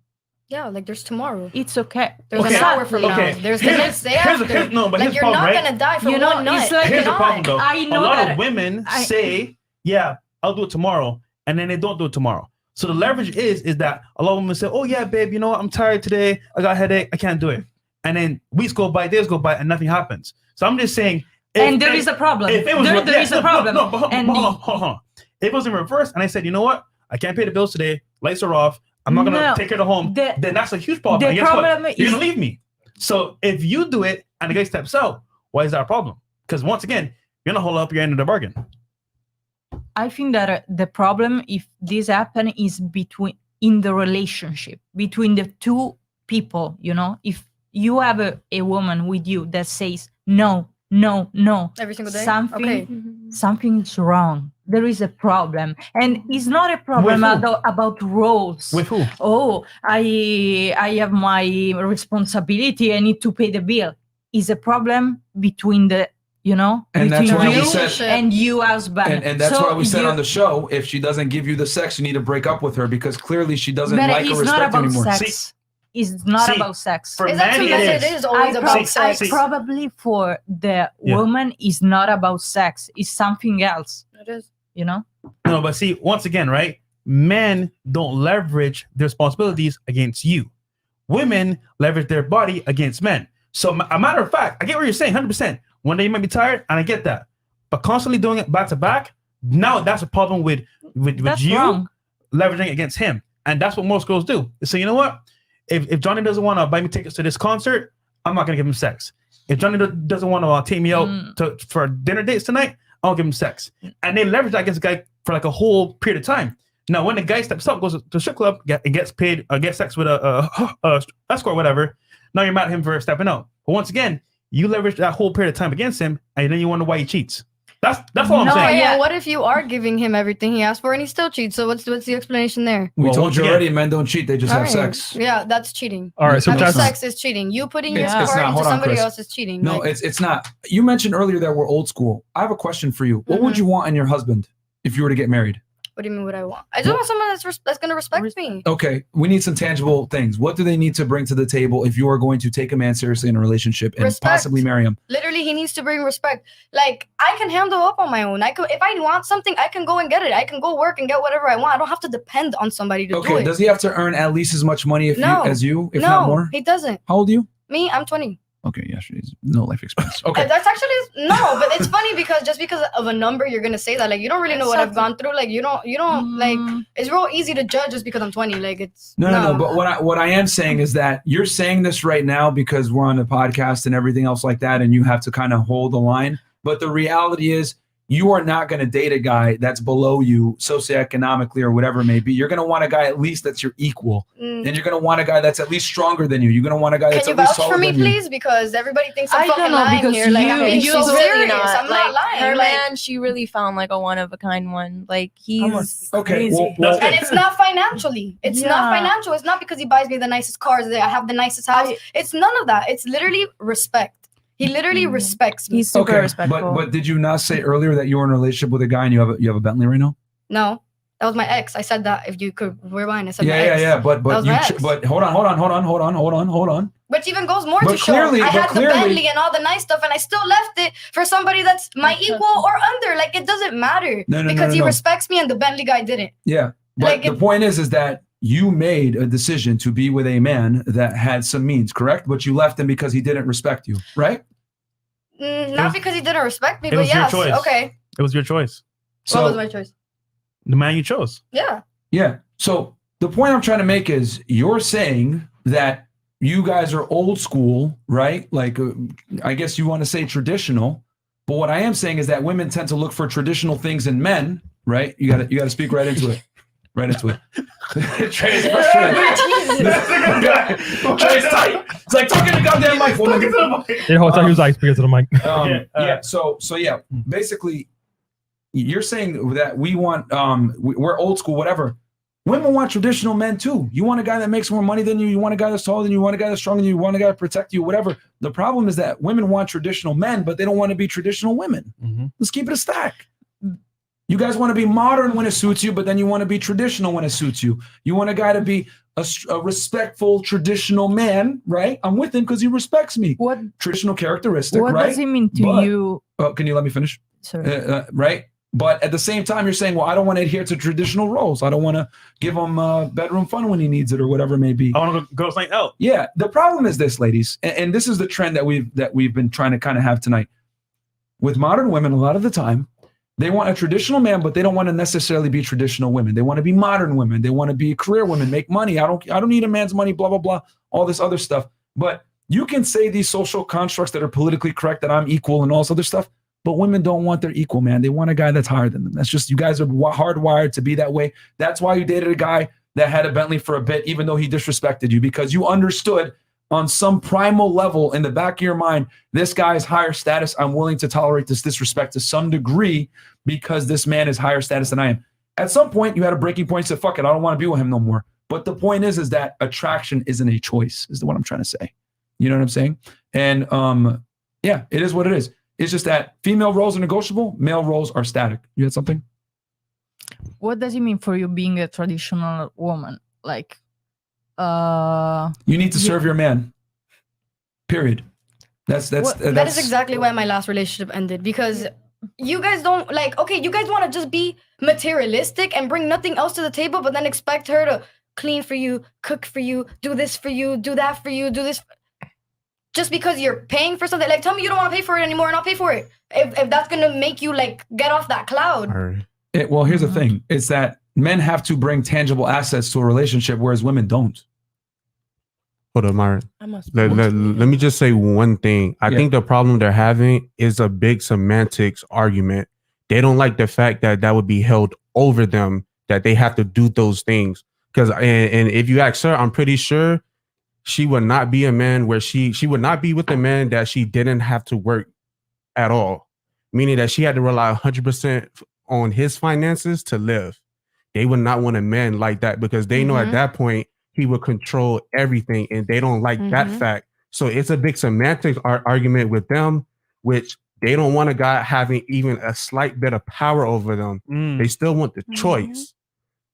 [SPEAKER 6] Yeah, like there's tomorrow.
[SPEAKER 5] It's okay.
[SPEAKER 6] There's an hour from now. There's the next day after.
[SPEAKER 2] But
[SPEAKER 6] like
[SPEAKER 2] here's
[SPEAKER 6] you're
[SPEAKER 2] problem,
[SPEAKER 6] not
[SPEAKER 2] right?
[SPEAKER 6] gonna die from one night.
[SPEAKER 5] Like
[SPEAKER 2] here's the problem, though.
[SPEAKER 5] I know
[SPEAKER 2] a lot
[SPEAKER 5] that
[SPEAKER 2] of women say, "Yeah, I'll do it tomorrow," and then they don't do it tomorrow. So the leverage is that a lot of women say, "Oh yeah, babe, you know what? I'm tired today. I got a headache. I can't do it." And then weeks go by, days go by, and nothing happens. So I'm just saying.
[SPEAKER 5] And there is a problem. There is a problem.
[SPEAKER 2] No, but hold on. If it was in reverse, and I said, you know what? I can't pay the bills today. Lights are off. I'm not gonna take care of the home. Then that's a huge problem. And guess what? You're gonna leave me. So if you do it and the guy steps out, why is that a problem? Because once again, you're gonna hold up your end of the bargain.
[SPEAKER 5] I think that the problem, if this happen, is in the relationship between the two people. You know, if you have a woman with you that says no
[SPEAKER 6] every single day,
[SPEAKER 5] something's wrong. There is a problem, and it's not a problem about roles.
[SPEAKER 2] With who?
[SPEAKER 5] Oh, I have my responsibility. I need to pay the bill. It's a problem between the
[SPEAKER 1] and that's why we said,
[SPEAKER 5] and you husband.
[SPEAKER 1] And that's why we said on the show, if she doesn't give you the sex, you need to break up with her because clearly she doesn't like or respect you anymore.
[SPEAKER 5] Sex. It's not about sex.
[SPEAKER 6] For men, it is always about sex.
[SPEAKER 5] Probably for the woman, it's not about sex. It's something else.
[SPEAKER 6] It is.
[SPEAKER 5] You know?
[SPEAKER 2] No, but see, once again, right? Men don't leverage their responsibilities against you. Women leverage their body against men. So, a matter of fact, I get what you're saying, 100%. One day you might be tired, and I get that. But constantly doing it back to back, now that's a problem with you
[SPEAKER 5] wrong.
[SPEAKER 2] Leveraging against him. And that's what most girls do. So, you know what? If Johnny doesn't want to buy me tickets to this concert, I'm not going to give him sex. If Johnny doesn't want to take me out for dinner dates tonight, I'll give him sex. And they leverage that against the guy for like a whole period of time. Now, when the guy steps up, goes to the strip club, and gets paid, gets sex with a escort, whatever, now you're mad at him for stepping out. But once again, you leverage that whole period of time against him, and then you wonder why he cheats. That's all I'm saying.
[SPEAKER 6] Yeah, what if you are giving him everything he asked for and he still cheats? So what's the explanation there?
[SPEAKER 1] We told you already, men don't cheat, they just have sex.
[SPEAKER 6] Yeah, that's cheating.
[SPEAKER 3] All right, so
[SPEAKER 6] having sex is cheating. You putting your part into somebody else is cheating.
[SPEAKER 1] No, it's not. You mentioned earlier that we're old school. I have a question for you. What would you want in your husband if you were to get married?
[SPEAKER 6] What do you mean what I want? I just want someone that's going to respect me.
[SPEAKER 1] Okay, we need some tangible things. What do they need to bring to the table if you are going to take a man seriously in a relationship and possibly marry him?
[SPEAKER 6] Literally, he needs to bring respect. Like, I can handle up on my own. If I want something, I can go and get it. I can go work and get whatever I want. I don't have to depend on somebody to do it.
[SPEAKER 1] Okay, does he have to earn at least as much money as you, if not more?
[SPEAKER 6] No, he doesn't.
[SPEAKER 1] How old are you?
[SPEAKER 6] Me, I'm 20.
[SPEAKER 1] Okay, yeah, she's no life experience. Okay.
[SPEAKER 6] That's actually but it's funny because just because of a number you're gonna say that. Like, you don't really know what I've gone through. Like, you don't like, it's real easy to judge just because I'm 20. Like, it's
[SPEAKER 1] no. But what I am saying is that you're saying this right now because we're on a podcast and everything else like that, and you have to kind of hold the line. But the reality is, you are not going to date a guy that's below you socioeconomically or whatever it may be. You're going to want a guy at least that's your equal. And you're going to want a guy that's at least stronger than you. You're going to want a guy that's at least taller than you.
[SPEAKER 6] Can you vouch for me, please? Because everybody thinks I'm fucking lying here. Like, I'm being so serious. I'm not lying.
[SPEAKER 4] Her man, she really found like a one-of-a-kind one. Like, he's
[SPEAKER 1] okay.
[SPEAKER 4] crazy.
[SPEAKER 1] Well,
[SPEAKER 6] and it's not financially. It's not financial. It's not because he buys me the nicest cars. I have the nicest house. It's none of that. It's literally respect. He literally respects me.
[SPEAKER 4] He's super respectful.
[SPEAKER 1] But did you not say earlier that you were in a relationship with a guy and you have a Bentley right now?
[SPEAKER 6] No, that was my ex. I said that. If you could rewind, I said my ex.
[SPEAKER 1] Yeah. But hold on.
[SPEAKER 6] Which even goes more to show. I had the Bentley and all the nice stuff, and I still left it for somebody that's my equal or under. Like, it doesn't matter because he respects me, and the Bentley guy didn't.
[SPEAKER 1] Yeah, but the point is that you made a decision to be with a man that had some means, correct? But you left him because he didn't respect you, right?
[SPEAKER 6] Not because he didn't respect me, but yes. Okay.
[SPEAKER 2] It was your choice.
[SPEAKER 6] So, what was my choice?
[SPEAKER 2] The man you chose.
[SPEAKER 6] Yeah.
[SPEAKER 1] Yeah. So the point I'm trying to make is you're saying that you guys are old school, right? Like, I guess you want to say traditional. But what I am saying is that women tend to look for traditional things in men, right? You got to speak right into it. Right into it. Trey's frustrated. Trey's tight. It's like talking to the goddamn mic, woman.
[SPEAKER 3] The whole time he was like speaking to the mic.
[SPEAKER 1] So basically, you're saying that we want we're old school, whatever. Women want traditional men too. You want a guy that makes more money than you. You want a guy that's taller than you. You want a guy that's stronger than you. You want a guy to protect you, whatever. The problem is that women want traditional men, but they don't want to be traditional women. Let's keep it a stack. You guys want to be modern when it suits you, but then you want to be traditional when it suits you. You want a guy to be a respectful, traditional man, right? I'm with him because he respects me. What traditional characteristic,
[SPEAKER 5] What
[SPEAKER 1] right?
[SPEAKER 5] does it mean to you?
[SPEAKER 1] Can you let me finish?
[SPEAKER 5] Sorry.
[SPEAKER 1] Right? But at the same time, you're saying, well, I don't want to adhere to traditional roles. I don't want to give him bedroom fun when he needs it or whatever it may be.
[SPEAKER 2] I want to go something else.
[SPEAKER 1] Yeah. The problem is this, ladies, and this is the trend that we've been trying to kind of have tonight. With modern women, a lot of the time, they want a traditional man, but they don't want to necessarily be traditional women. They want to be modern women. They want to be career women, make money. I don't need a man's money, blah, blah, blah, all this other stuff. But you can say these social constructs that are politically correct, that I'm equal and all this other stuff. But women don't want their equal, man. They want a guy that's higher than them. That's just, you guys are hardwired to be that way. That's why you dated a guy that had a Bentley for a bit, even though he disrespected you, because you understood on some primal level in the back of your mind, this guy is higher status. I'm willing to tolerate this disrespect to some degree because this man is higher status than I am. At some point, you had a breaking point, said, fuck it, I don't want to be with him no more. But the point is that attraction isn't a choice, is what I'm trying to say. You know what I'm saying? And yeah, it is what it is. It's just that female roles are negotiable, male roles are static. You had something?
[SPEAKER 5] What does it mean for you being a traditional woman? Like,
[SPEAKER 1] you need to serve your man. Period.
[SPEAKER 6] That is exactly why my last relationship ended, because you guys don't you guys want to just be materialistic and bring nothing else to the table, but then expect her to clean for you, cook for you, do this for you, do that for you, do this. Just because you're paying for something, like, tell me you don't want to pay for it anymore and I'll pay for it. If that's going to make you get off that cloud.
[SPEAKER 1] Well, here's the thing. It's that men have to bring tangible assets to a relationship, whereas women don't.
[SPEAKER 9] Hold on, Myron. Let me just say one thing. I think the problem they're having is a big semantics argument. They don't like the fact that would be held over them, that they have to do those things. Because and if you ask her, I'm pretty sure she would not be a man where she would not be with a man that she didn't have to work at all. Meaning that she had to rely 100% on his finances to live. They would not want a man like that because they know at that point he would control everything, and they don't like that fact. So it's a big semantics argument with them, which they don't want a guy having even a slight bit of power over them. They still want the choice.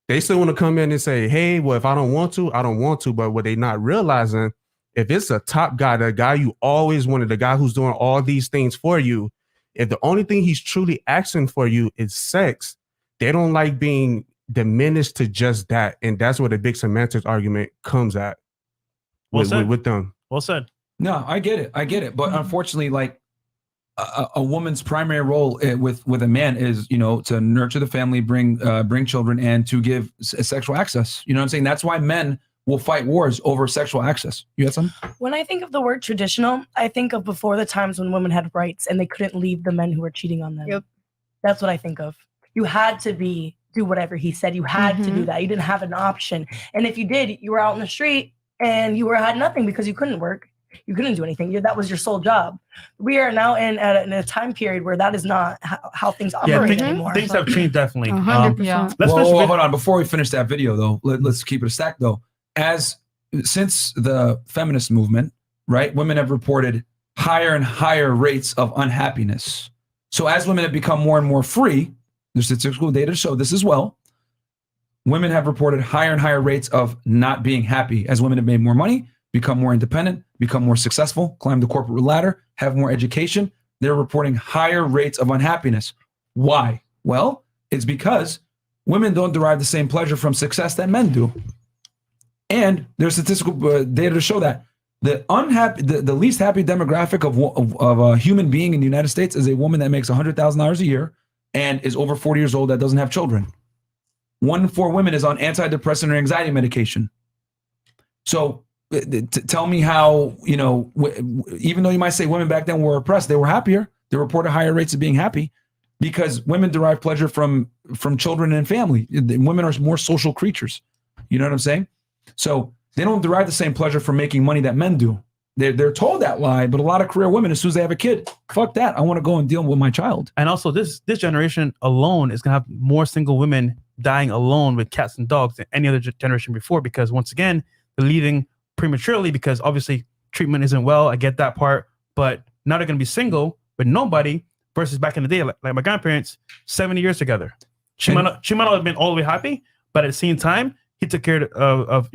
[SPEAKER 9] They still want to come in and say, hey, well, if I don't want to, I don't want to. But what they not realizing, if it's a top guy, the guy you always wanted, the guy who's doing all these things for you, if the only thing he's truly asking for you is sex, they don't like being diminished to just that. And that's where the big semantics argument comes at with them.
[SPEAKER 2] Well said.
[SPEAKER 1] No, I get it. But unfortunately, like, a woman's primary role with a man is, to nurture the family, bring children, and to give sexual access. You know what I'm saying? That's why men will fight wars over sexual access. You had something?
[SPEAKER 7] When I think of the word traditional, I think of before the times when women had rights and they couldn't leave the men who were cheating on them. Yep. That's what I think of. You had to do whatever he said. You had to do that. You didn't have an option. And if you did, you were out in the street and you had nothing because you couldn't work. You couldn't do anything. That was your sole job. We are now in a time period where that is not how things operate anymore.
[SPEAKER 2] Things have changed, definitely.
[SPEAKER 6] 100%.
[SPEAKER 1] Hold on. Before we finish that video, though, let's keep it a stack, though. Since the feminist movement, right, women have reported higher and higher rates of unhappiness. So as women have become more and more free, there's statistical data to show this as well. Women have reported higher and higher rates of not being happy as women have made more money, become more independent, become more successful, climb the corporate ladder, have more education. They're reporting higher rates of unhappiness. Why? Well, it's because women don't derive the same pleasure from success that men do. And there's statistical data to show that the least happy demographic of a human being in the United States is a woman that makes $100,000 a year and is over 40 years old that doesn't have children. 1 in 4 women is on antidepressant or anxiety medication. So tell me how, even though you might say women back then were oppressed, they were happier. They reported higher rates of being happy because women derive pleasure from children and family. Women are more social creatures. You know what I'm saying? So they don't derive the same pleasure from making money that men do. They're told that lie, but a lot of career women, as soon as they have a kid, fuck that. I want to go and deal with my child.
[SPEAKER 2] And also, this generation alone is gonna have more single women dying alone with cats and dogs than any other generation before. Because once again, they're leaving prematurely because obviously treatment isn't well. I get that part, but now they're gonna be single with nobody. Versus back in the day, like my grandparents, 70 years together. She might not have been all the way happy, but at the same time, he took care of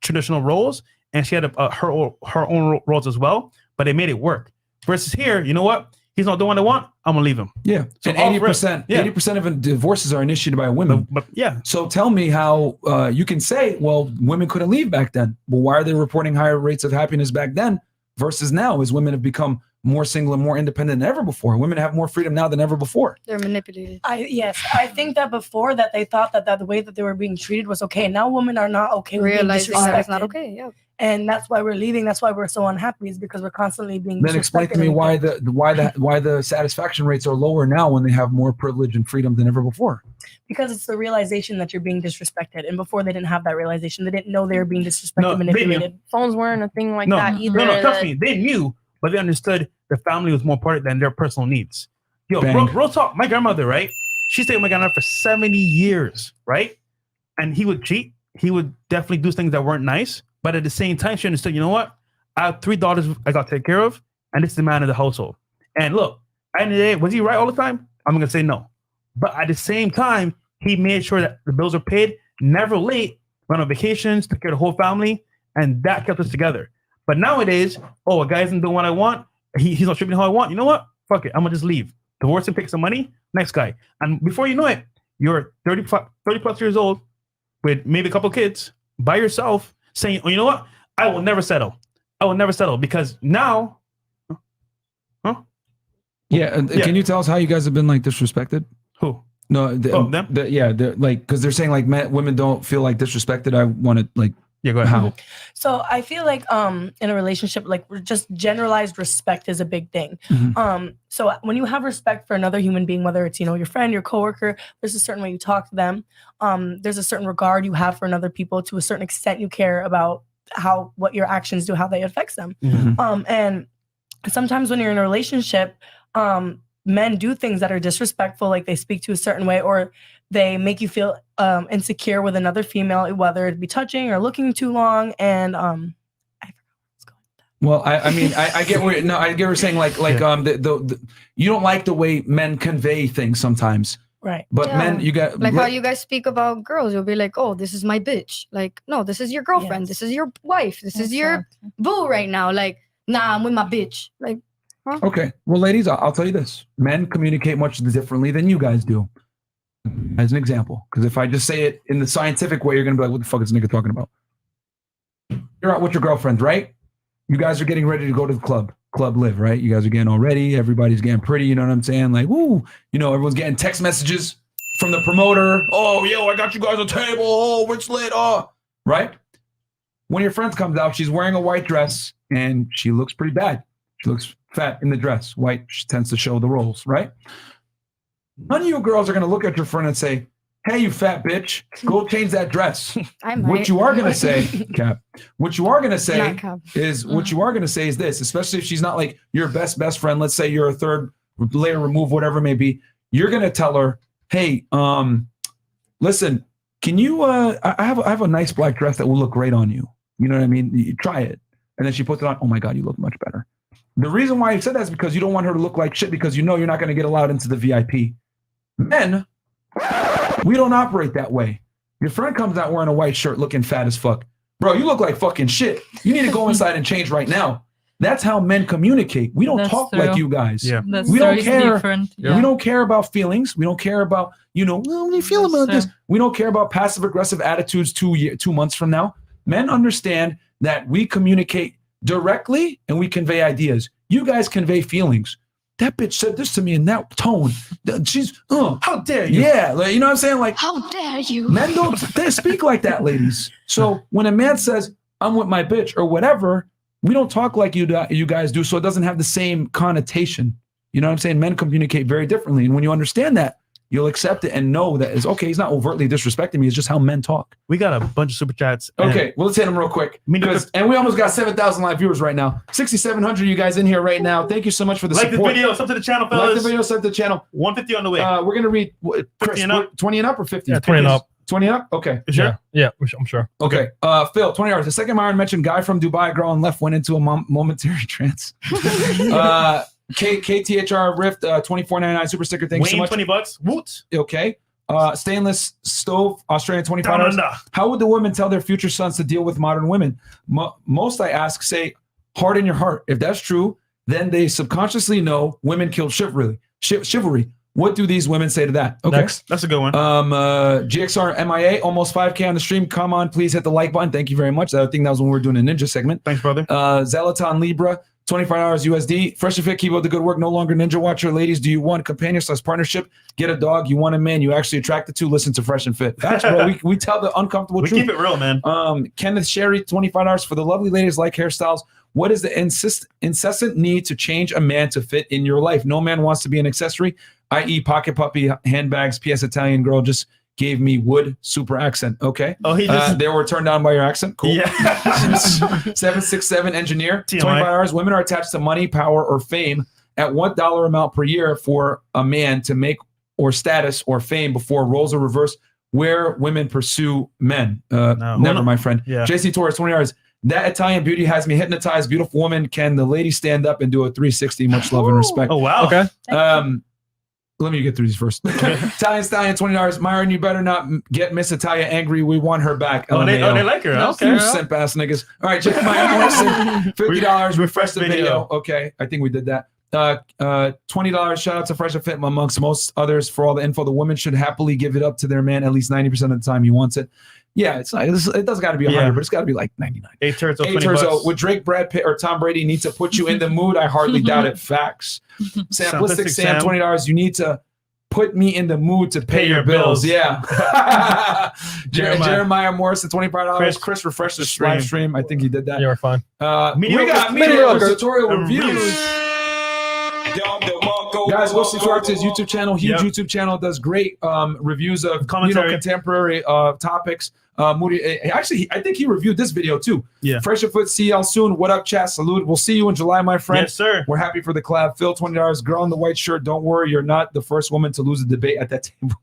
[SPEAKER 2] traditional roles, and she had her own roles as well. But they made it work. Versus here, you know what? He's not the one I want. I'm gonna leave him.
[SPEAKER 1] Yeah. So and 80% of divorces are initiated by women.
[SPEAKER 2] But yeah.
[SPEAKER 1] So tell me how you can say, well, women couldn't leave back then. Well, why are they reporting higher rates of happiness back then versus now, as women have become more single and more independent than ever before? Women have more freedom now than ever before.
[SPEAKER 6] They're manipulated.
[SPEAKER 7] I think that before that they thought that the way that they were being treated was okay. Now women are not okay with being disrespected.
[SPEAKER 6] That it's not okay. Yeah.
[SPEAKER 7] And that's why we're leaving. That's why we're so unhappy, is because we're constantly being.
[SPEAKER 1] Then explain to me why the satisfaction rates are lower now when they have more privilege and freedom than ever before.
[SPEAKER 7] Because it's the realization that you're being disrespected, and before they didn't have that realization. They didn't know they were being disrespected, manipulated.
[SPEAKER 4] Phones weren't a thing like that either.
[SPEAKER 2] No, trust me, they knew, but they understood the family was more important than their personal needs. Yo, real talk. My grandmother, right? She stayed with my grandmother for 70 years, right? And he would cheat. He would definitely do things that weren't nice. But at the same time, she understood, you know what? I have 3 daughters I got to take care of, and this is the man of the household. And look, at the end of the day, was he right all the time? I'm going to say no. But at the same time, he made sure that the bills are paid, never late, went on vacations, took care of the whole family, and that kept us together. But nowadays, a guy isn't doing what I want. He's not treating me how I want. You know what? Fuck it. I'm going to just leave. Divorce and pick some money. Next guy. And before you know it, you're 30 plus years old with maybe a couple kids by yourself, saying, oh, you know what? I will never settle. I will never settle because now.
[SPEAKER 1] Yeah. Can you tell us how you guys have been like disrespected?
[SPEAKER 2] Who?
[SPEAKER 1] No.
[SPEAKER 2] Them?
[SPEAKER 1] They're like, because they're saying like women don't feel like disrespected. I want to like.
[SPEAKER 2] Yeah, go ahead.
[SPEAKER 1] How?
[SPEAKER 7] So I feel like in a relationship, like just generalized respect is a big thing.
[SPEAKER 1] Mm-hmm.
[SPEAKER 7] So when you have respect for another human being, whether it's your friend, your coworker, there's a certain way you talk to them. There's a certain regard you have for another people. To a certain extent, you care about what your actions do, how they affect them.
[SPEAKER 1] Mm-hmm.
[SPEAKER 7] And sometimes when you're in a relationship, men do things that are disrespectful, like they speak to a certain way, or they make you feel insecure with another female, whether it be touching or looking too long. And I forgot where it's going with that.
[SPEAKER 1] Well, I mean, I get where I get what you're saying. Like the you don't like the way men convey things sometimes,
[SPEAKER 7] right?
[SPEAKER 1] But men, you got
[SPEAKER 6] like how you guys speak about girls. You'll be like, "Oh, this is my bitch." Like, no, this is your girlfriend. Yes. This is your wife. This is your boo right now. Like, nah, I'm with my bitch. Like, huh?
[SPEAKER 1] Okay. Well, ladies, I'll tell you this: men communicate much differently than you guys do. As an example, because if I just say it in the scientific way, you're gonna be like, "What the fuck is this nigga talking about?" You're out with your girlfriend, right? You guys are getting ready to go to the club live, right? You guys are getting all ready. Everybody's getting pretty. You know what I'm saying? Like, woo! Everyone's getting text messages from the promoter. Oh, yo, I got you guys a table. Oh, it's lit. Oh, right. When your friend comes out, she's wearing a white dress and she looks pretty bad. She looks fat in the dress. White tends to show the rolls, right? None of you girls are going to look at your friend and say, "Hey, you fat bitch, go change that dress." What you are going to say, Cap, what you are going to say is this, especially if she's not like your best friend. Let's say you're a third layer removed, whatever it may be. You're going to tell her, "Hey, listen, can you, I have a nice black dress that will look great on you. You know what I mean? You try it." And then she puts it on. "Oh my God, you look much better." The reason why you said that is because you don't want her to look like shit, because you're not going to get allowed into the VIP. Men, we don't operate that way. Your friend comes out wearing a white shirt looking fat as fuck. "Bro, you look like fucking shit. You need to go inside and change right now." That's how men communicate. We don't talk like you guys.
[SPEAKER 5] Yeah.
[SPEAKER 1] We don't care.
[SPEAKER 5] Yeah.
[SPEAKER 1] We don't care about feelings. We don't care about, what do you feel about this? We don't care about passive aggressive attitudes 2 months from now. Men understand that we communicate directly and we convey ideas. You guys convey feelings. "That bitch said this to me in that tone. She's, how dare you?" Yeah, you know what I'm saying? Like,
[SPEAKER 11] how dare you?
[SPEAKER 1] Men they speak like that, ladies. So when a man says, "I'm with my bitch," or whatever, we don't talk like you guys do, so it doesn't have the same connotation. You know what I'm saying? Men communicate very differently. And when you understand that, you'll accept it and know that it's okay. He's not overtly disrespecting me. It's just how men talk.
[SPEAKER 2] We got a bunch of super chats.
[SPEAKER 1] Okay, well, let's hit them real quick. And we almost got 7,000 live viewers right now. 6,700 you guys in here right now. Thank you so much for the support.
[SPEAKER 2] Like the video, sub to the channel, fellas.
[SPEAKER 1] Like the video, sub to the channel.
[SPEAKER 2] 150 on the way.
[SPEAKER 1] We're going to read Chris,
[SPEAKER 2] 50 and up.
[SPEAKER 1] 20 and up or 50?
[SPEAKER 3] Yeah, 20 and up.
[SPEAKER 1] 20 and up? Okay.
[SPEAKER 3] Sure? Yeah, I'm sure.
[SPEAKER 1] Okay. Phil, 20 hours. The second Myron mentioned guy from Dubai, girl on left went into a momentary trance. KTHR Rift, 24.99 super sticker. Thanks so much.
[SPEAKER 2] $20. Woot.
[SPEAKER 1] Okay. Stainless stove, Australian, $25. How would the women tell their future sons to deal with modern women? Most I ask say, heart in your heart. If that's true, then they subconsciously know women kill chivalry. What do these women say to that? Okay.
[SPEAKER 3] Next.
[SPEAKER 2] That's a good one.
[SPEAKER 1] GXR MIA, almost 5K on the stream. Come on, please hit the like button. Thank you very much. I think that was when we were doing a ninja segment.
[SPEAKER 2] Thanks, brother.
[SPEAKER 1] Zelaton Libra, $25 USD. Fresh and Fit, keep up the good work. No longer Ninja Watcher. Ladies, do you want companion/partnership? Get a dog. You want a man you actually attracted to? Listen to Fresh and Fit. That's bro. We tell the uncomfortable truth.
[SPEAKER 2] We keep it real, man.
[SPEAKER 1] Kenneth Sherry, $25 for the lovely ladies like hairstyles. What is the incessant need to change a man to fit in your life? No man wants to be an accessory, i.e. pocket puppy, handbags. P.S. Italian girl just gave me wood super accent. Okay.
[SPEAKER 2] Oh, he just
[SPEAKER 1] they were turned on by your accent. Cool.
[SPEAKER 2] Yeah.
[SPEAKER 1] 767 engineer. $25. Women are attached to money, power, or fame. At what dollar amount per year for a man to make or status or fame before roles are reversed? Where women pursue men? Never, my friend.
[SPEAKER 2] Yeah.
[SPEAKER 1] JC Torres, $20. That Italian beauty has me hypnotized. Beautiful woman. Can the lady stand up and do a 360? Much love and respect.
[SPEAKER 2] Oh, wow.
[SPEAKER 3] Okay.
[SPEAKER 1] Let me get through these first. Italian Stallion, $20. Myron, you better not get Miss Italia angry. We want her back.
[SPEAKER 2] Oh, they like her. Okay.
[SPEAKER 1] You simp ass niggas. All right, Jeremiah Morrison, $50. Refresh the video. Okay, I think we did that. $20. Shout out to Fresh and Fit amongst most others for all the info. The woman should happily give it up to their man at least 90% of the time he wants it. Yeah, it does got to be 100, but it's got to be like 99.
[SPEAKER 2] 8 turns.
[SPEAKER 1] Would Drake, Brad Pitt, or Tom Brady need to put you in the mood? I hardly doubt it. Facts. Simplistic Sam, $20. You need to put me in the mood to pay your bills. Yeah. Jeremiah Morrison, $25. Chris refreshed the live stream. I think he did that.
[SPEAKER 3] You were fine.
[SPEAKER 1] We got mediocre tutorial reviews. Guys, go subscribe to his YouTube channel. Huge YouTube channel. Does great reviews of contemporary topics. Moody, actually, I think he reviewed this video too.
[SPEAKER 2] Yeah.
[SPEAKER 1] Fresh and Foot, see y'all soon. What up, chat? Salute. We'll see you in July, my friend.
[SPEAKER 2] Yes, sir.
[SPEAKER 1] We're happy for the collab. Phil, $20. Girl in the white shirt. Don't worry, you're not the first woman to lose a debate at that table.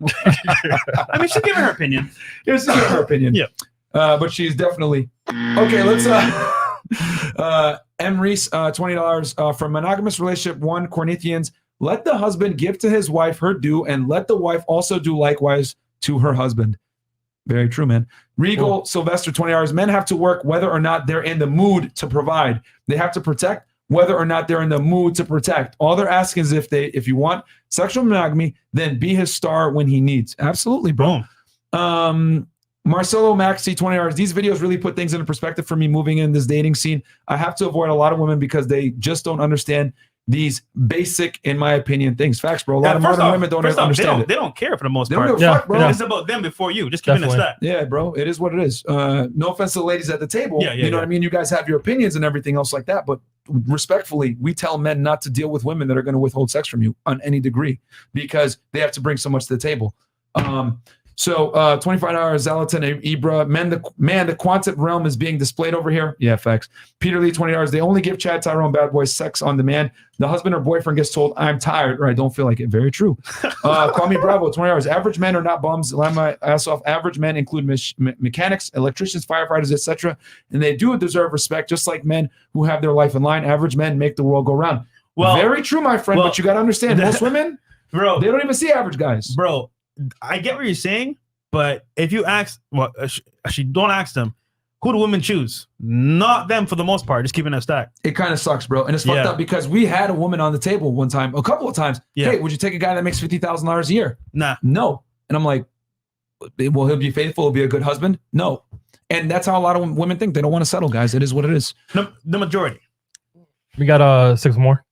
[SPEAKER 2] I mean, she's giving her opinion.
[SPEAKER 1] Yeah, she's giving her opinion.
[SPEAKER 2] Yeah.
[SPEAKER 1] But she's definitely okay. Let's M. Reese, $20 for monogamous relationship. 1 Corinthians. Let the husband give to his wife her due, and let the wife also do likewise to her husband. Very true, man. Regal Sylvester, $20. Men have to work whether or not they're in the mood to provide. They have to protect whether or not they're in the mood to protect. All they're asking is if you want sexual monogamy, then be his star when he needs. Absolutely, bro. Marcelo Maxi, $20. These videos really put things into perspective for me moving in this dating scene. I have to avoid a lot of women because they just don't understand these basic, in my opinion, things. Facts, bro. A lot of modern women don't understand it.
[SPEAKER 2] They don't care for the most
[SPEAKER 1] They
[SPEAKER 2] part.
[SPEAKER 1] don't give a fuck, bro.
[SPEAKER 2] It's about them before you. Just keep it a stack.
[SPEAKER 1] Yeah, bro. It is what it is. No offense to the ladies at the table. You know what I mean? You guys have your opinions and everything else like that. But respectfully, we tell men not to deal with women that are going to withhold sex from you on any degree because they have to bring so much to the table. So $25 Zalaton Ibra. The quantum realm is being displayed over here. Yeah, facts. Peter Lee, $20. They only give Chad Tyrone Bad Boys sex on demand. The husband or boyfriend gets told, I'm tired, or I don't feel like it. Very true. Call me Bravo, $20. Average men are not bums. Line my ass off. Average men include mechanics, electricians, firefighters, etc. And they do deserve respect, just like men who have their life in line. Average men make the world go round. Well, very true, my friend. But you got to understand, most women,
[SPEAKER 2] bro,
[SPEAKER 1] they don't even see average guys.
[SPEAKER 2] Bro, I get what you're saying, but if you ask, well, actually, don't ask them, who do women choose? Not them for the most part. Just keeping that stack.
[SPEAKER 1] It kind of sucks, bro. And it's fucked up because we had a woman on the table one time, a couple of times.
[SPEAKER 2] Yeah.
[SPEAKER 1] Hey, would you take a guy that makes $50,000 a year?
[SPEAKER 2] Nah.
[SPEAKER 1] No. And I'm like, well, he'll be faithful. He'll be a good husband. No. And that's how a lot of women think. They don't want to settle, guys. It is what it is.
[SPEAKER 2] The majority.
[SPEAKER 3] We got 6 more.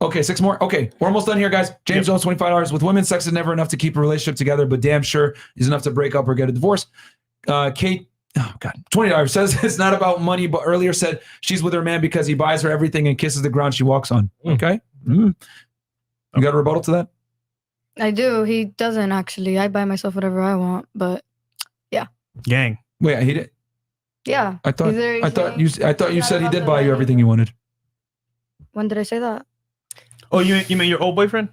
[SPEAKER 1] Okay, 6 more. Okay, we're almost done here, guys. James Jones, $25. With women, sex is never enough to keep a relationship together, but damn sure is enough to break up or get a divorce. Kate, oh God, $20 says it's not about money, but earlier said she's with her man because he buys her everything and kisses the ground she walks on. Okay. You got a rebuttal to that?
[SPEAKER 6] I do. He doesn't actually. I buy myself whatever I want, but yeah.
[SPEAKER 2] Gang.
[SPEAKER 1] Wait, he did.
[SPEAKER 6] Yeah.
[SPEAKER 1] I thought you said he did buy you everything you wanted.
[SPEAKER 6] When did I say that?
[SPEAKER 2] Oh, you mean your old boyfriend?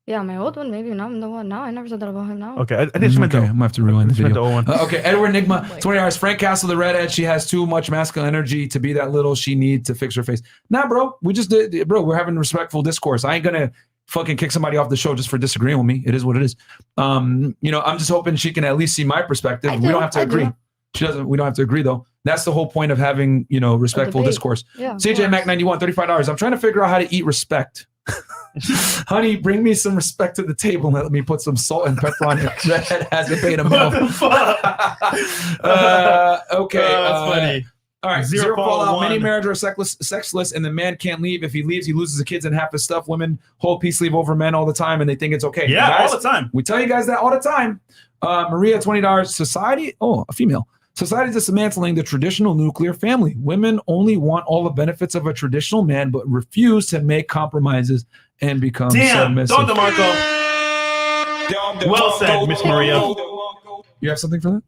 [SPEAKER 6] Yeah, my old one, maybe. Now I'm the one. Now I never said that about him. Now.
[SPEAKER 2] Okay, I just meant
[SPEAKER 1] I'm gonna have to rewind the video. Okay, Edward Enigma,
[SPEAKER 6] Oh
[SPEAKER 1] 20 hours. Frank Castle, the redhead. She has too much masculine energy to be that little. She needs to fix her face. Nah, bro. We just did, bro. We're having respectful discourse. I ain't gonna fucking kick somebody off the show just for disagreeing with me. It is what it is. I'm just hoping she can at least see my perspective. We don't have to agree. She doesn't. We don't have to agree though. That's the whole point of having respectful discourse.
[SPEAKER 6] Yeah,
[SPEAKER 1] CJ Mac 91, $35. I'm trying to figure out how to eat respect. Honey, bring me some respect to the table and let me put some salt and pepper on it. Redhead hasn't paid a bill. Okay.
[SPEAKER 2] That's funny.
[SPEAKER 1] All right.
[SPEAKER 2] Zero
[SPEAKER 1] Zero fallout.
[SPEAKER 2] one.
[SPEAKER 1] Many marriages are sexless, and the man can't leave. If he leaves, he loses the kids and half his stuff. Women hold peace leave over men all the time, and they think it's okay.
[SPEAKER 2] Yeah,
[SPEAKER 1] Guys,
[SPEAKER 2] all the time.
[SPEAKER 1] We tell you guys that all the time. Maria, $20. Society. Oh, a female. Society is dismantling the traditional nuclear family. Women only want all the benefits of a traditional man, but refuse to make compromises and become submissive.
[SPEAKER 2] Don DeMarco. Well said, Miss Maria.
[SPEAKER 1] You have something for that?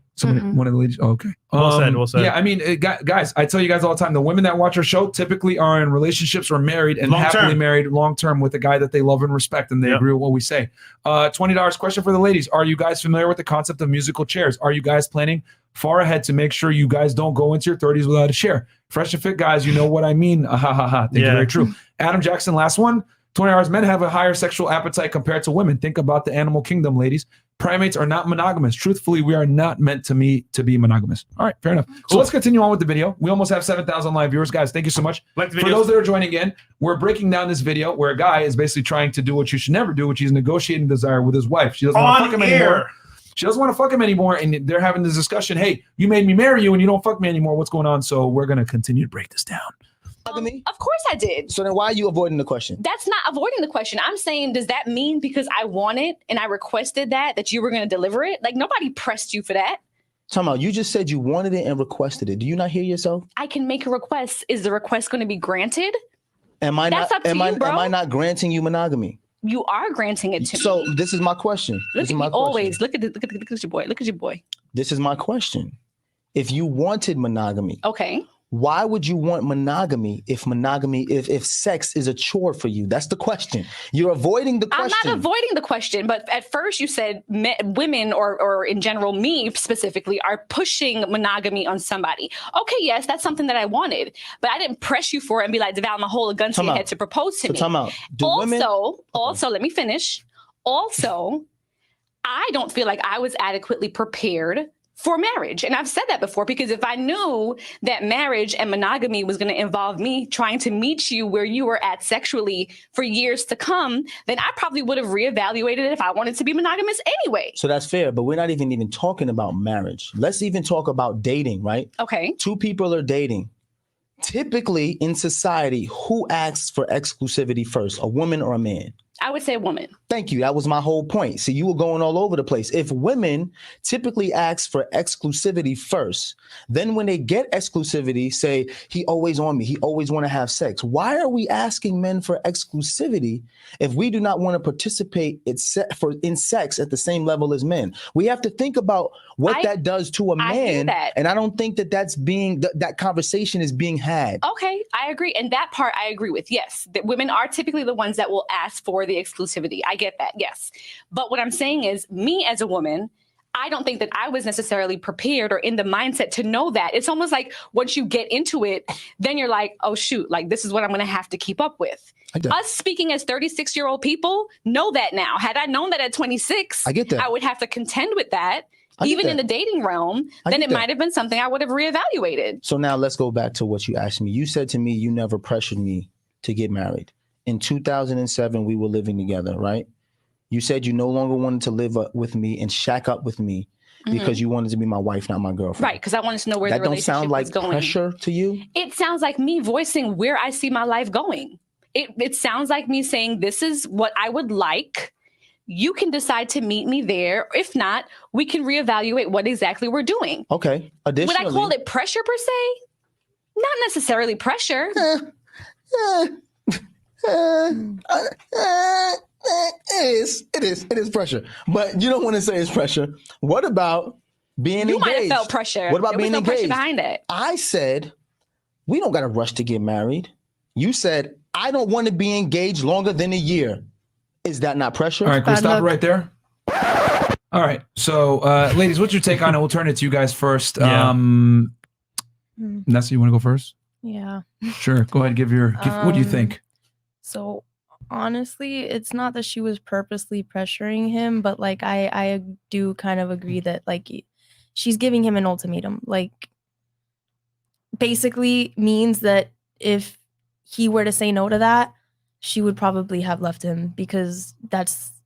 [SPEAKER 1] One of the ladies? Oh, okay.
[SPEAKER 2] Well said.
[SPEAKER 1] Yeah, I mean, guys, I tell you guys all the time, the women that watch our show typically are in relationships or married and happily married long-term with a guy that they love and respect, and they agree with what we say. $20 question for the ladies. Are you guys familiar with the concept of musical chairs? Are you guys planning far ahead to make sure you guys don't go into your 30s without a chair? Fresh and Fit guys, you know what I mean. Thank you, very true. Adam Jackson, last one. 20 hours. Men have a higher sexual appetite compared to women. Think about the animal kingdom, ladies. Primates are not monogamous. Truthfully, we are not meant to be monogamous. All right, fair enough. Cool. So let's continue on with the video. We almost have 7,000 live viewers. Guys, thank you so much. For those that are joining in, we're breaking down this video where a guy is basically trying to do what you should never do, which is negotiating desire with his wife. She doesn't want to fuck him anymore. She doesn't want to fuck him anymore, and they're having this discussion. Hey, you made me marry you, and you don't fuck me anymore. What's going on? So we're going to continue to break this down.
[SPEAKER 11] Of course I did.
[SPEAKER 10] So then why are you avoiding the question?
[SPEAKER 11] That's not avoiding the question. I'm saying, does that mean because I want it and I requested that you were going to deliver it? Like, nobody pressed you for that.
[SPEAKER 10] Time out. You just said you wanted it and requested it. Do you not hear yourself?
[SPEAKER 11] I can make a request. Is the request going to be granted?
[SPEAKER 10] Am I not granting you monogamy?
[SPEAKER 11] You are granting it to me.
[SPEAKER 10] So this is my question.
[SPEAKER 11] Look at me always. Look at your boy. Look at your boy.
[SPEAKER 10] This is my question. If you wanted monogamy,
[SPEAKER 11] okay,
[SPEAKER 10] why would you want monogamy if sex is a chore for you? That's the question. You're avoiding the question.
[SPEAKER 11] I'm not avoiding the question, but at first you said women or in general, me specifically, are pushing monogamy on somebody. Okay, yes, that's something that I wanted, but I didn't press you for it and be like, Deval, I'm gonna hold a gun to your head to propose to me.
[SPEAKER 10] Time out.
[SPEAKER 11] Also, let me finish. Also, I don't feel like I was adequately prepared for marriage. And I've said that before, because if I knew that marriage and monogamy was going to involve me trying to meet you where you were at sexually for years to come, then I probably would have reevaluated it if I wanted to be monogamous anyway.
[SPEAKER 10] So that's fair, but we're not even talking about marriage. Let's even talk about dating, right?
[SPEAKER 11] Okay.
[SPEAKER 10] Two people are dating. Typically in society, who asks for exclusivity first, a woman or a man?
[SPEAKER 11] I would say a woman.
[SPEAKER 10] Thank you. That was my whole point. See, you were going all over the place. If women typically ask for exclusivity first, then when they get exclusivity, say, he always on me, he always want to have sex. Why are we asking men for exclusivity if we do not want to participate in sex at the same level as men? We have to think about what that does to a man. And I don't think that conversation is being had.
[SPEAKER 11] Okay, I agree. And that part I agree with. Yes, that women are typically the ones that will ask for the exclusivity. I get that. Yes. But what I'm saying is, me as a woman, I don't think that I was necessarily prepared or in the mindset to know that. It's almost like once you get into it, then you're like, oh, shoot, like this is what I'm going to have to keep up with. Us speaking as 36-year-old people know that now. Had I known that at 26,
[SPEAKER 10] I get that.
[SPEAKER 11] I would have to contend with that. Even in the dating realm, then it might have been something I would have reevaluated.
[SPEAKER 10] So now let's go back to what you asked me. You said to me, you never pressured me to get married. In 2007, we were living together, right? You said you no longer wanted to live with me and shack up with me because you wanted to be my wife, not my girlfriend.
[SPEAKER 11] Right, because I wanted to know where the relationship was going.
[SPEAKER 10] That don't sound like pressure to you?
[SPEAKER 11] It sounds like me voicing where I see my life going. It sounds like me saying, this is what I would like. You can decide to meet me there. If not, we can reevaluate what exactly we're doing.
[SPEAKER 10] Okay. Additionally,
[SPEAKER 11] would I call it pressure per se? Not necessarily pressure.
[SPEAKER 10] It is pressure. But you don't want to say it's pressure. What about being engaged?
[SPEAKER 11] You might have felt pressure.
[SPEAKER 10] What about being
[SPEAKER 11] no
[SPEAKER 10] engaged?
[SPEAKER 11] Pressure behind it.
[SPEAKER 10] I said, we don't got to rush to get married. You said, I don't want to be engaged longer than a year. Is that not pressure?
[SPEAKER 1] All right, can we stop it right there? All right. So, ladies, what's your take on it? We'll turn it to you guys first.
[SPEAKER 2] Yeah.
[SPEAKER 1] Nessa, you want to go first?
[SPEAKER 4] Yeah.
[SPEAKER 1] Sure. Go ahead. What do you think?
[SPEAKER 4] So honestly, it's not that she was purposely pressuring him, but like I do kind of agree that like she's giving him an ultimatum. Like basically means that if he were to say no to that, she would probably have left him because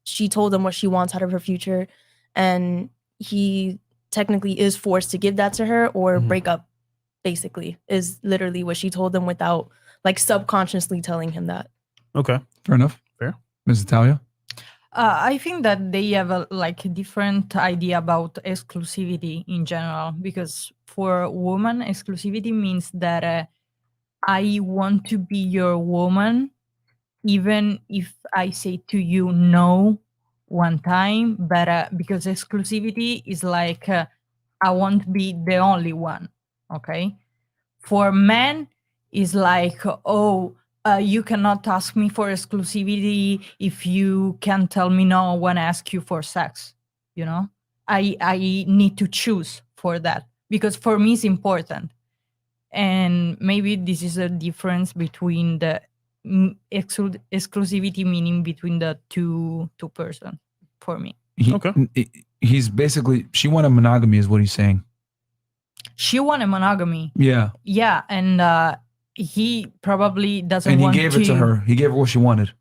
[SPEAKER 4] she told him what she wants out of her future, and he technically is forced to give that to her or break up. Basically, is literally what she told him without like subconsciously telling him that.
[SPEAKER 2] Okay,
[SPEAKER 1] fair enough.
[SPEAKER 2] Fair,
[SPEAKER 1] Ms. Italia.
[SPEAKER 5] I think that they have a different idea about exclusivity in general, because for women, exclusivity means that I want to be your woman, even if I say to you no one time, but because exclusivity is like I won't be the only one. Okay. For men, is like, you cannot ask me for exclusivity if you can tell me no when I ask you for sex. You know, I need to choose for that because for me it's important. And maybe this is a difference between the exclusivity, meaning between the two person for me.
[SPEAKER 1] He's basically, she wanted monogamy is what he's saying.
[SPEAKER 5] She wanted monogamy.
[SPEAKER 1] Yeah.
[SPEAKER 5] Yeah, and he probably doesn't want to.
[SPEAKER 1] And he gave it to her. He gave her what she wanted.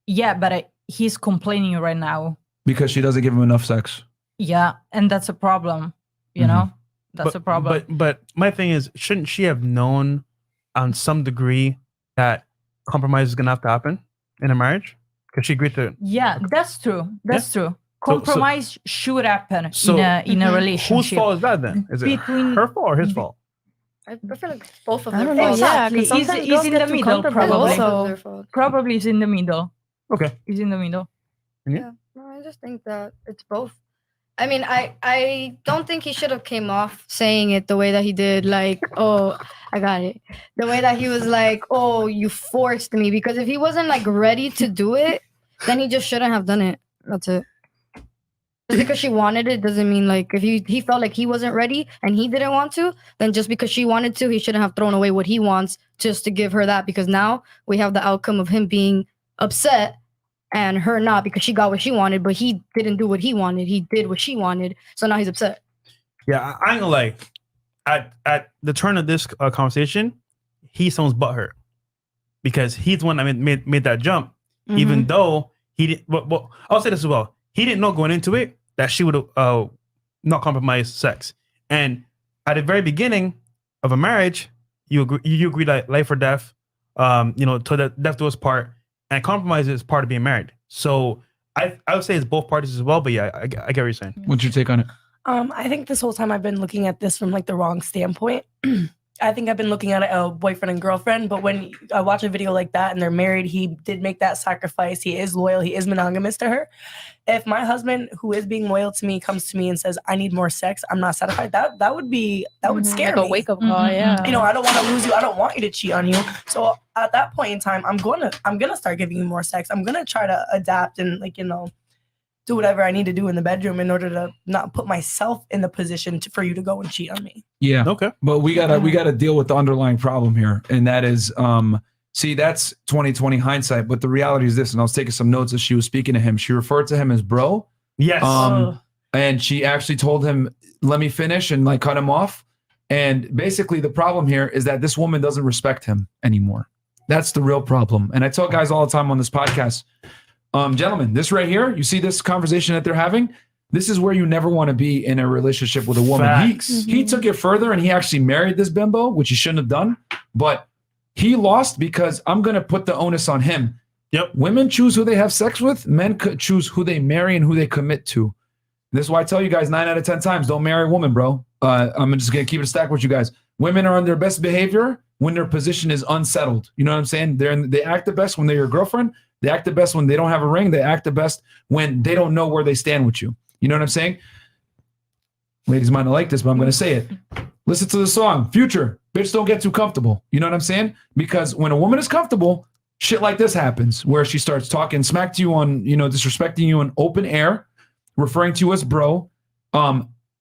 [SPEAKER 5] Yeah, but he's complaining right now.
[SPEAKER 1] Because she doesn't give him enough sex.
[SPEAKER 5] Yeah, and that's a problem, you know? That's a problem.
[SPEAKER 2] But my thing is, shouldn't she have known on some degree that compromise is going to have to happen in a marriage? Because she agreed to...
[SPEAKER 5] Yeah, that's true. That's true. Compromise should happen in a relationship.
[SPEAKER 2] Whose fault is that then? Is it her fault or his fault?
[SPEAKER 6] I feel like both of
[SPEAKER 4] I
[SPEAKER 6] their
[SPEAKER 4] don't know.
[SPEAKER 6] faults.
[SPEAKER 4] Yeah,
[SPEAKER 5] Exactly.
[SPEAKER 4] because
[SPEAKER 5] He's in the middle, probably.
[SPEAKER 6] Also,
[SPEAKER 5] Probably is in the middle.
[SPEAKER 2] Okay.
[SPEAKER 5] He's in the middle.
[SPEAKER 6] yeah. No, I just think that it's both. I mean, I don't think he should have came off saying it the way that he did. Like, oh, I got it. The way that he was like, oh, you forced me. Because if he wasn't like ready to do it, then he just shouldn't have done it. That's it. Just because she wanted it doesn't mean like if he felt like he wasn't ready and he didn't want to, then just because she wanted to, he shouldn't have thrown away what he wants just to give her that. Because now we have the outcome of him being upset and her not, because she got what she wanted, but he didn't do what he wanted. He did what she wanted. So now he's upset.
[SPEAKER 2] Yeah, I ain't gonna lie. At the turn of this conversation, he sounds butthurt because he's the one that made that jump, even though he didn't. Well, I'll say this as well. He didn't know going into it that she would not compromise sex. And at the very beginning of a marriage, you agree that life or death, to the death do us part, and compromise is part of being married. So I would say it's both parties as well. But yeah, I get what you're saying.
[SPEAKER 1] What's your take on it?
[SPEAKER 7] I think this whole time I've been looking at this from like the wrong standpoint. I think I've been looking at a boyfriend and girlfriend, but when I watch a video like that and they're married, he did make that sacrifice. He is loyal. He is monogamous to her. If my husband, who is being loyal to me, comes to me and says, I need more sex, I'm not satisfied, that would scare me.
[SPEAKER 4] Like a wake-up call, yeah.
[SPEAKER 7] I don't want to lose you. I don't want you to cheat on you. So at that point in time, I'm gonna start giving you more sex. I'm gonna try to adapt and do whatever I need to do in the bedroom in order to not put myself in the position for you to go and cheat on me.
[SPEAKER 1] Yeah.
[SPEAKER 2] Okay.
[SPEAKER 1] But we gotta deal with the underlying problem here. And that is, see, that's 2020 hindsight. But the reality is this, and I was taking some notes as she was speaking to him. She referred to him as bro.
[SPEAKER 2] Yes.
[SPEAKER 1] And she actually told him, let me finish, and like cut him off. And basically the problem here is that this woman doesn't respect him anymore. That's the real problem. And I tell guys all the time on this podcast, gentlemen, this right here, you see this conversation that they're having? This is where you never want to be in a relationship with a woman. He took it further and he actually married this bimbo, which he shouldn't have done. But he lost because I'm going to put the onus on him.
[SPEAKER 2] Yep.
[SPEAKER 1] Women choose who they have sex with. Men could choose who they marry and who they commit to. This is why I tell you guys 9 out of 10 times, don't marry a woman, bro. I'm just going to keep it a stack with you guys. Women are on their best behavior when their position is unsettled. You know what I'm saying? They act the best when they're your girlfriend. They act the best when they don't have a ring. They act the best when they don't know where they stand with you. You know what I'm saying? Ladies might not like this, but I'm going to say it. Listen to the song, Future, Bitch Don't Get Too Comfortable. You know what I'm saying? Because when a woman is comfortable, shit like this happens where she starts talking smack to you on, disrespecting you in open air, referring to you as bro,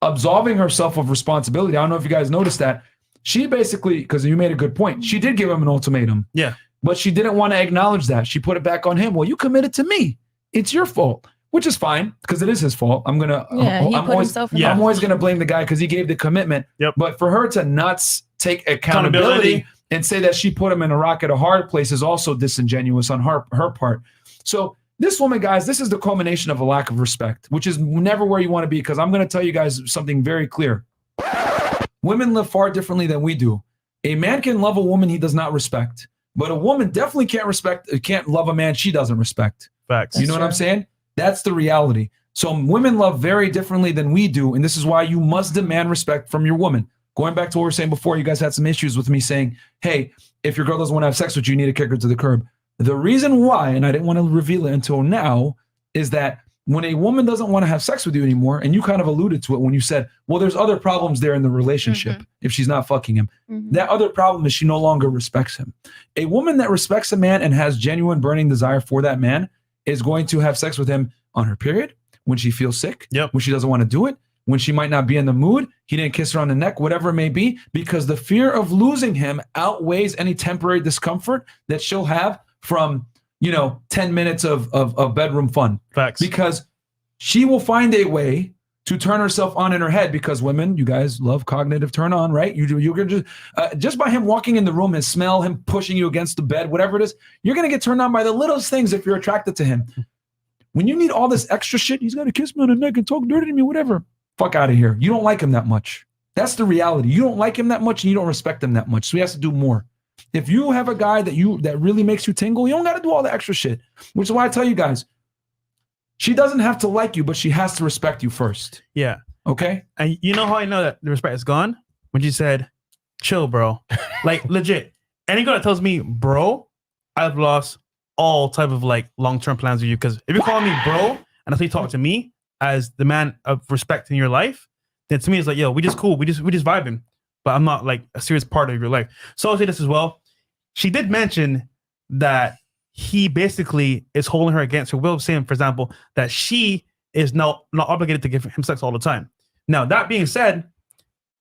[SPEAKER 1] absolving herself of responsibility. I don't know if you guys noticed that. She basically, because you made a good point, she did give him an ultimatum.
[SPEAKER 2] Yeah.
[SPEAKER 1] But she didn't want to acknowledge that. She put it back on him. Well, you committed to me. It's your fault. Which is fine because it is his fault. I'm always gonna blame the guy because he gave the commitment.
[SPEAKER 2] Yep.
[SPEAKER 1] But for her to not take accountability and say that she put him in a rock at a hard place is also disingenuous on her part. So this woman, guys, this is the culmination of a lack of respect, which is never where you want to be. Because I'm gonna tell you guys something very clear. Women live far differently than we do. A man can love a woman he does not respect, but a woman definitely can't love a man she doesn't respect.
[SPEAKER 2] Facts.
[SPEAKER 1] You know what I'm saying? That's the reality. So women love very differently than we do. And this is why you must demand respect from your woman. Going back to what we were saying before, you guys had some issues with me saying, hey, if your girl doesn't want to have sex with you, you need to kick her to the curb. The reason why, and I didn't want to reveal it until now, is that when a woman doesn't want to have sex with you anymore, and you kind of alluded to it when you said, well, there's other problems there in the relationship if she's not fucking him. That other problem is she no longer respects him. A woman that respects a man and has genuine burning desire for that man is going to have sex with him on her period, when she feels sick, when she doesn't want to do it, when she might not be in the mood, he didn't kiss her on the neck, whatever it may be, because the fear of losing him outweighs any temporary discomfort that she'll have from, 10 minutes of bedroom fun.
[SPEAKER 2] Facts.
[SPEAKER 1] Because she will find a way to turn herself on in her head, because women, you guys love cognitive turn on, right? You can just by him walking in the room and smell him pushing you against the bed, whatever it is, you're going to get turned on by the littlest things if you're attracted to him. When you need all this extra shit, he's got to kiss me on the neck and talk dirty to me, whatever. Fuck out of here. You don't like him that much. That's the reality. You don't like him that much and you don't respect him that much. So he has to do more. If you have a guy that really makes you tingle, you don't got to do all the extra shit. Which is why I tell you guys, she doesn't have to like you, but she has to respect you first.
[SPEAKER 2] Yeah.
[SPEAKER 1] Okay?
[SPEAKER 2] And you know how I know that the respect is gone? When you said, chill, bro. Like, legit. Any girl that tells me, bro, I've lost all type of like long-term plans with you. Because if you call me bro, and that's how you talk to me as the man of respect in your life, then to me it's like, yo, we just cool. We just vibing. But I'm not like a serious part of your life. So I'll say this as well. She did mention that he basically is holding her against her will, saying, for example, that she is not obligated to give him sex all the time. Now, that being said,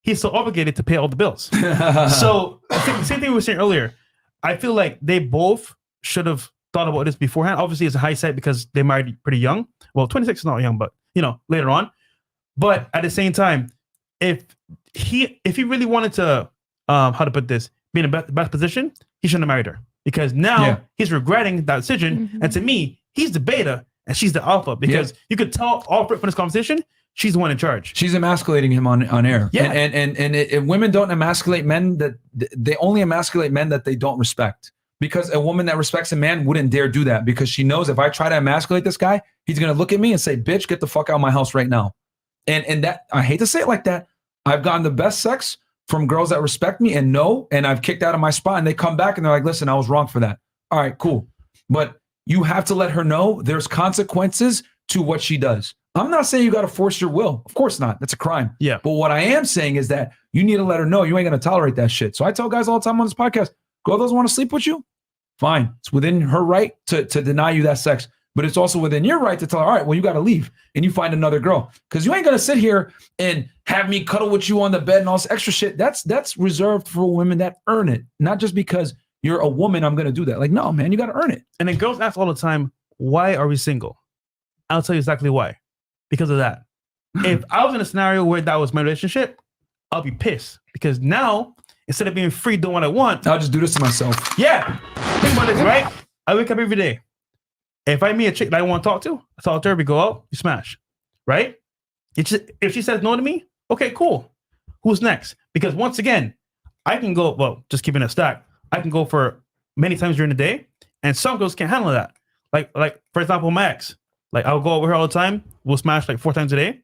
[SPEAKER 2] he's still obligated to pay all the bills. So same thing we were saying earlier. I feel like they both should have thought about this beforehand. Obviously, it's a high set because they married pretty young. Well, 26 is not young, but later on. But at the same time, if he really wanted to, how to put this, be in a best position, he shouldn't have married her, because now he's regretting that decision. And to me, he's the beta and she's the alpha, because you could tell all from this conversation, she's the one in charge.
[SPEAKER 1] She's emasculating him on air.
[SPEAKER 2] Yeah.
[SPEAKER 1] And women don't emasculate men, they only emasculate men that they don't respect. Because a woman that respects a man wouldn't dare do that, because she knows if I try to emasculate this guy, he's going to look at me and say, bitch, get the fuck out of my house right now. And that, I hate to say it like that, I've gotten the best sex from girls that respect me and know, and I've kicked out of my spot and they come back and they're like, listen, I was wrong for that. All right, cool. But you have to let her know there's consequences to what she does. I'm not saying you got to force your will. Of course not. That's a crime.
[SPEAKER 2] Yeah.
[SPEAKER 1] But what I am saying is that you need to let her know you ain't going to tolerate that shit. So I tell guys all the time on this podcast, girl doesn't want to sleep with you? Fine. It's within her right to deny you that sex. But it's also within your right to tell her, all right, well, you got to leave and you find another girl. Because you ain't going to sit here and have me cuddle with you on the bed and all this extra shit. That's reserved for women that earn it. Not just because you're a woman, I'm going to do that. Like, no, man, you got to earn it.
[SPEAKER 2] And then girls ask all the time, why are we single? I'll tell you exactly why. Because of that. If I was in a scenario where that was my relationship, I'll be pissed. Because now, instead of being free doing what I want,
[SPEAKER 1] I'll just do this to myself.
[SPEAKER 2] Yeah. Think about this, right? I wake up every day. If I meet a chick that I want to talk to, I talk to her, we go out, you smash. Right? If she says no to me, okay, cool. Who's next? Because once again, I can go, well, just keeping it stacked, I can go for many times during the day, and some girls can't handle that. Like for example, my ex. Like, I'll go over her all the time, we'll smash like 4 times a day,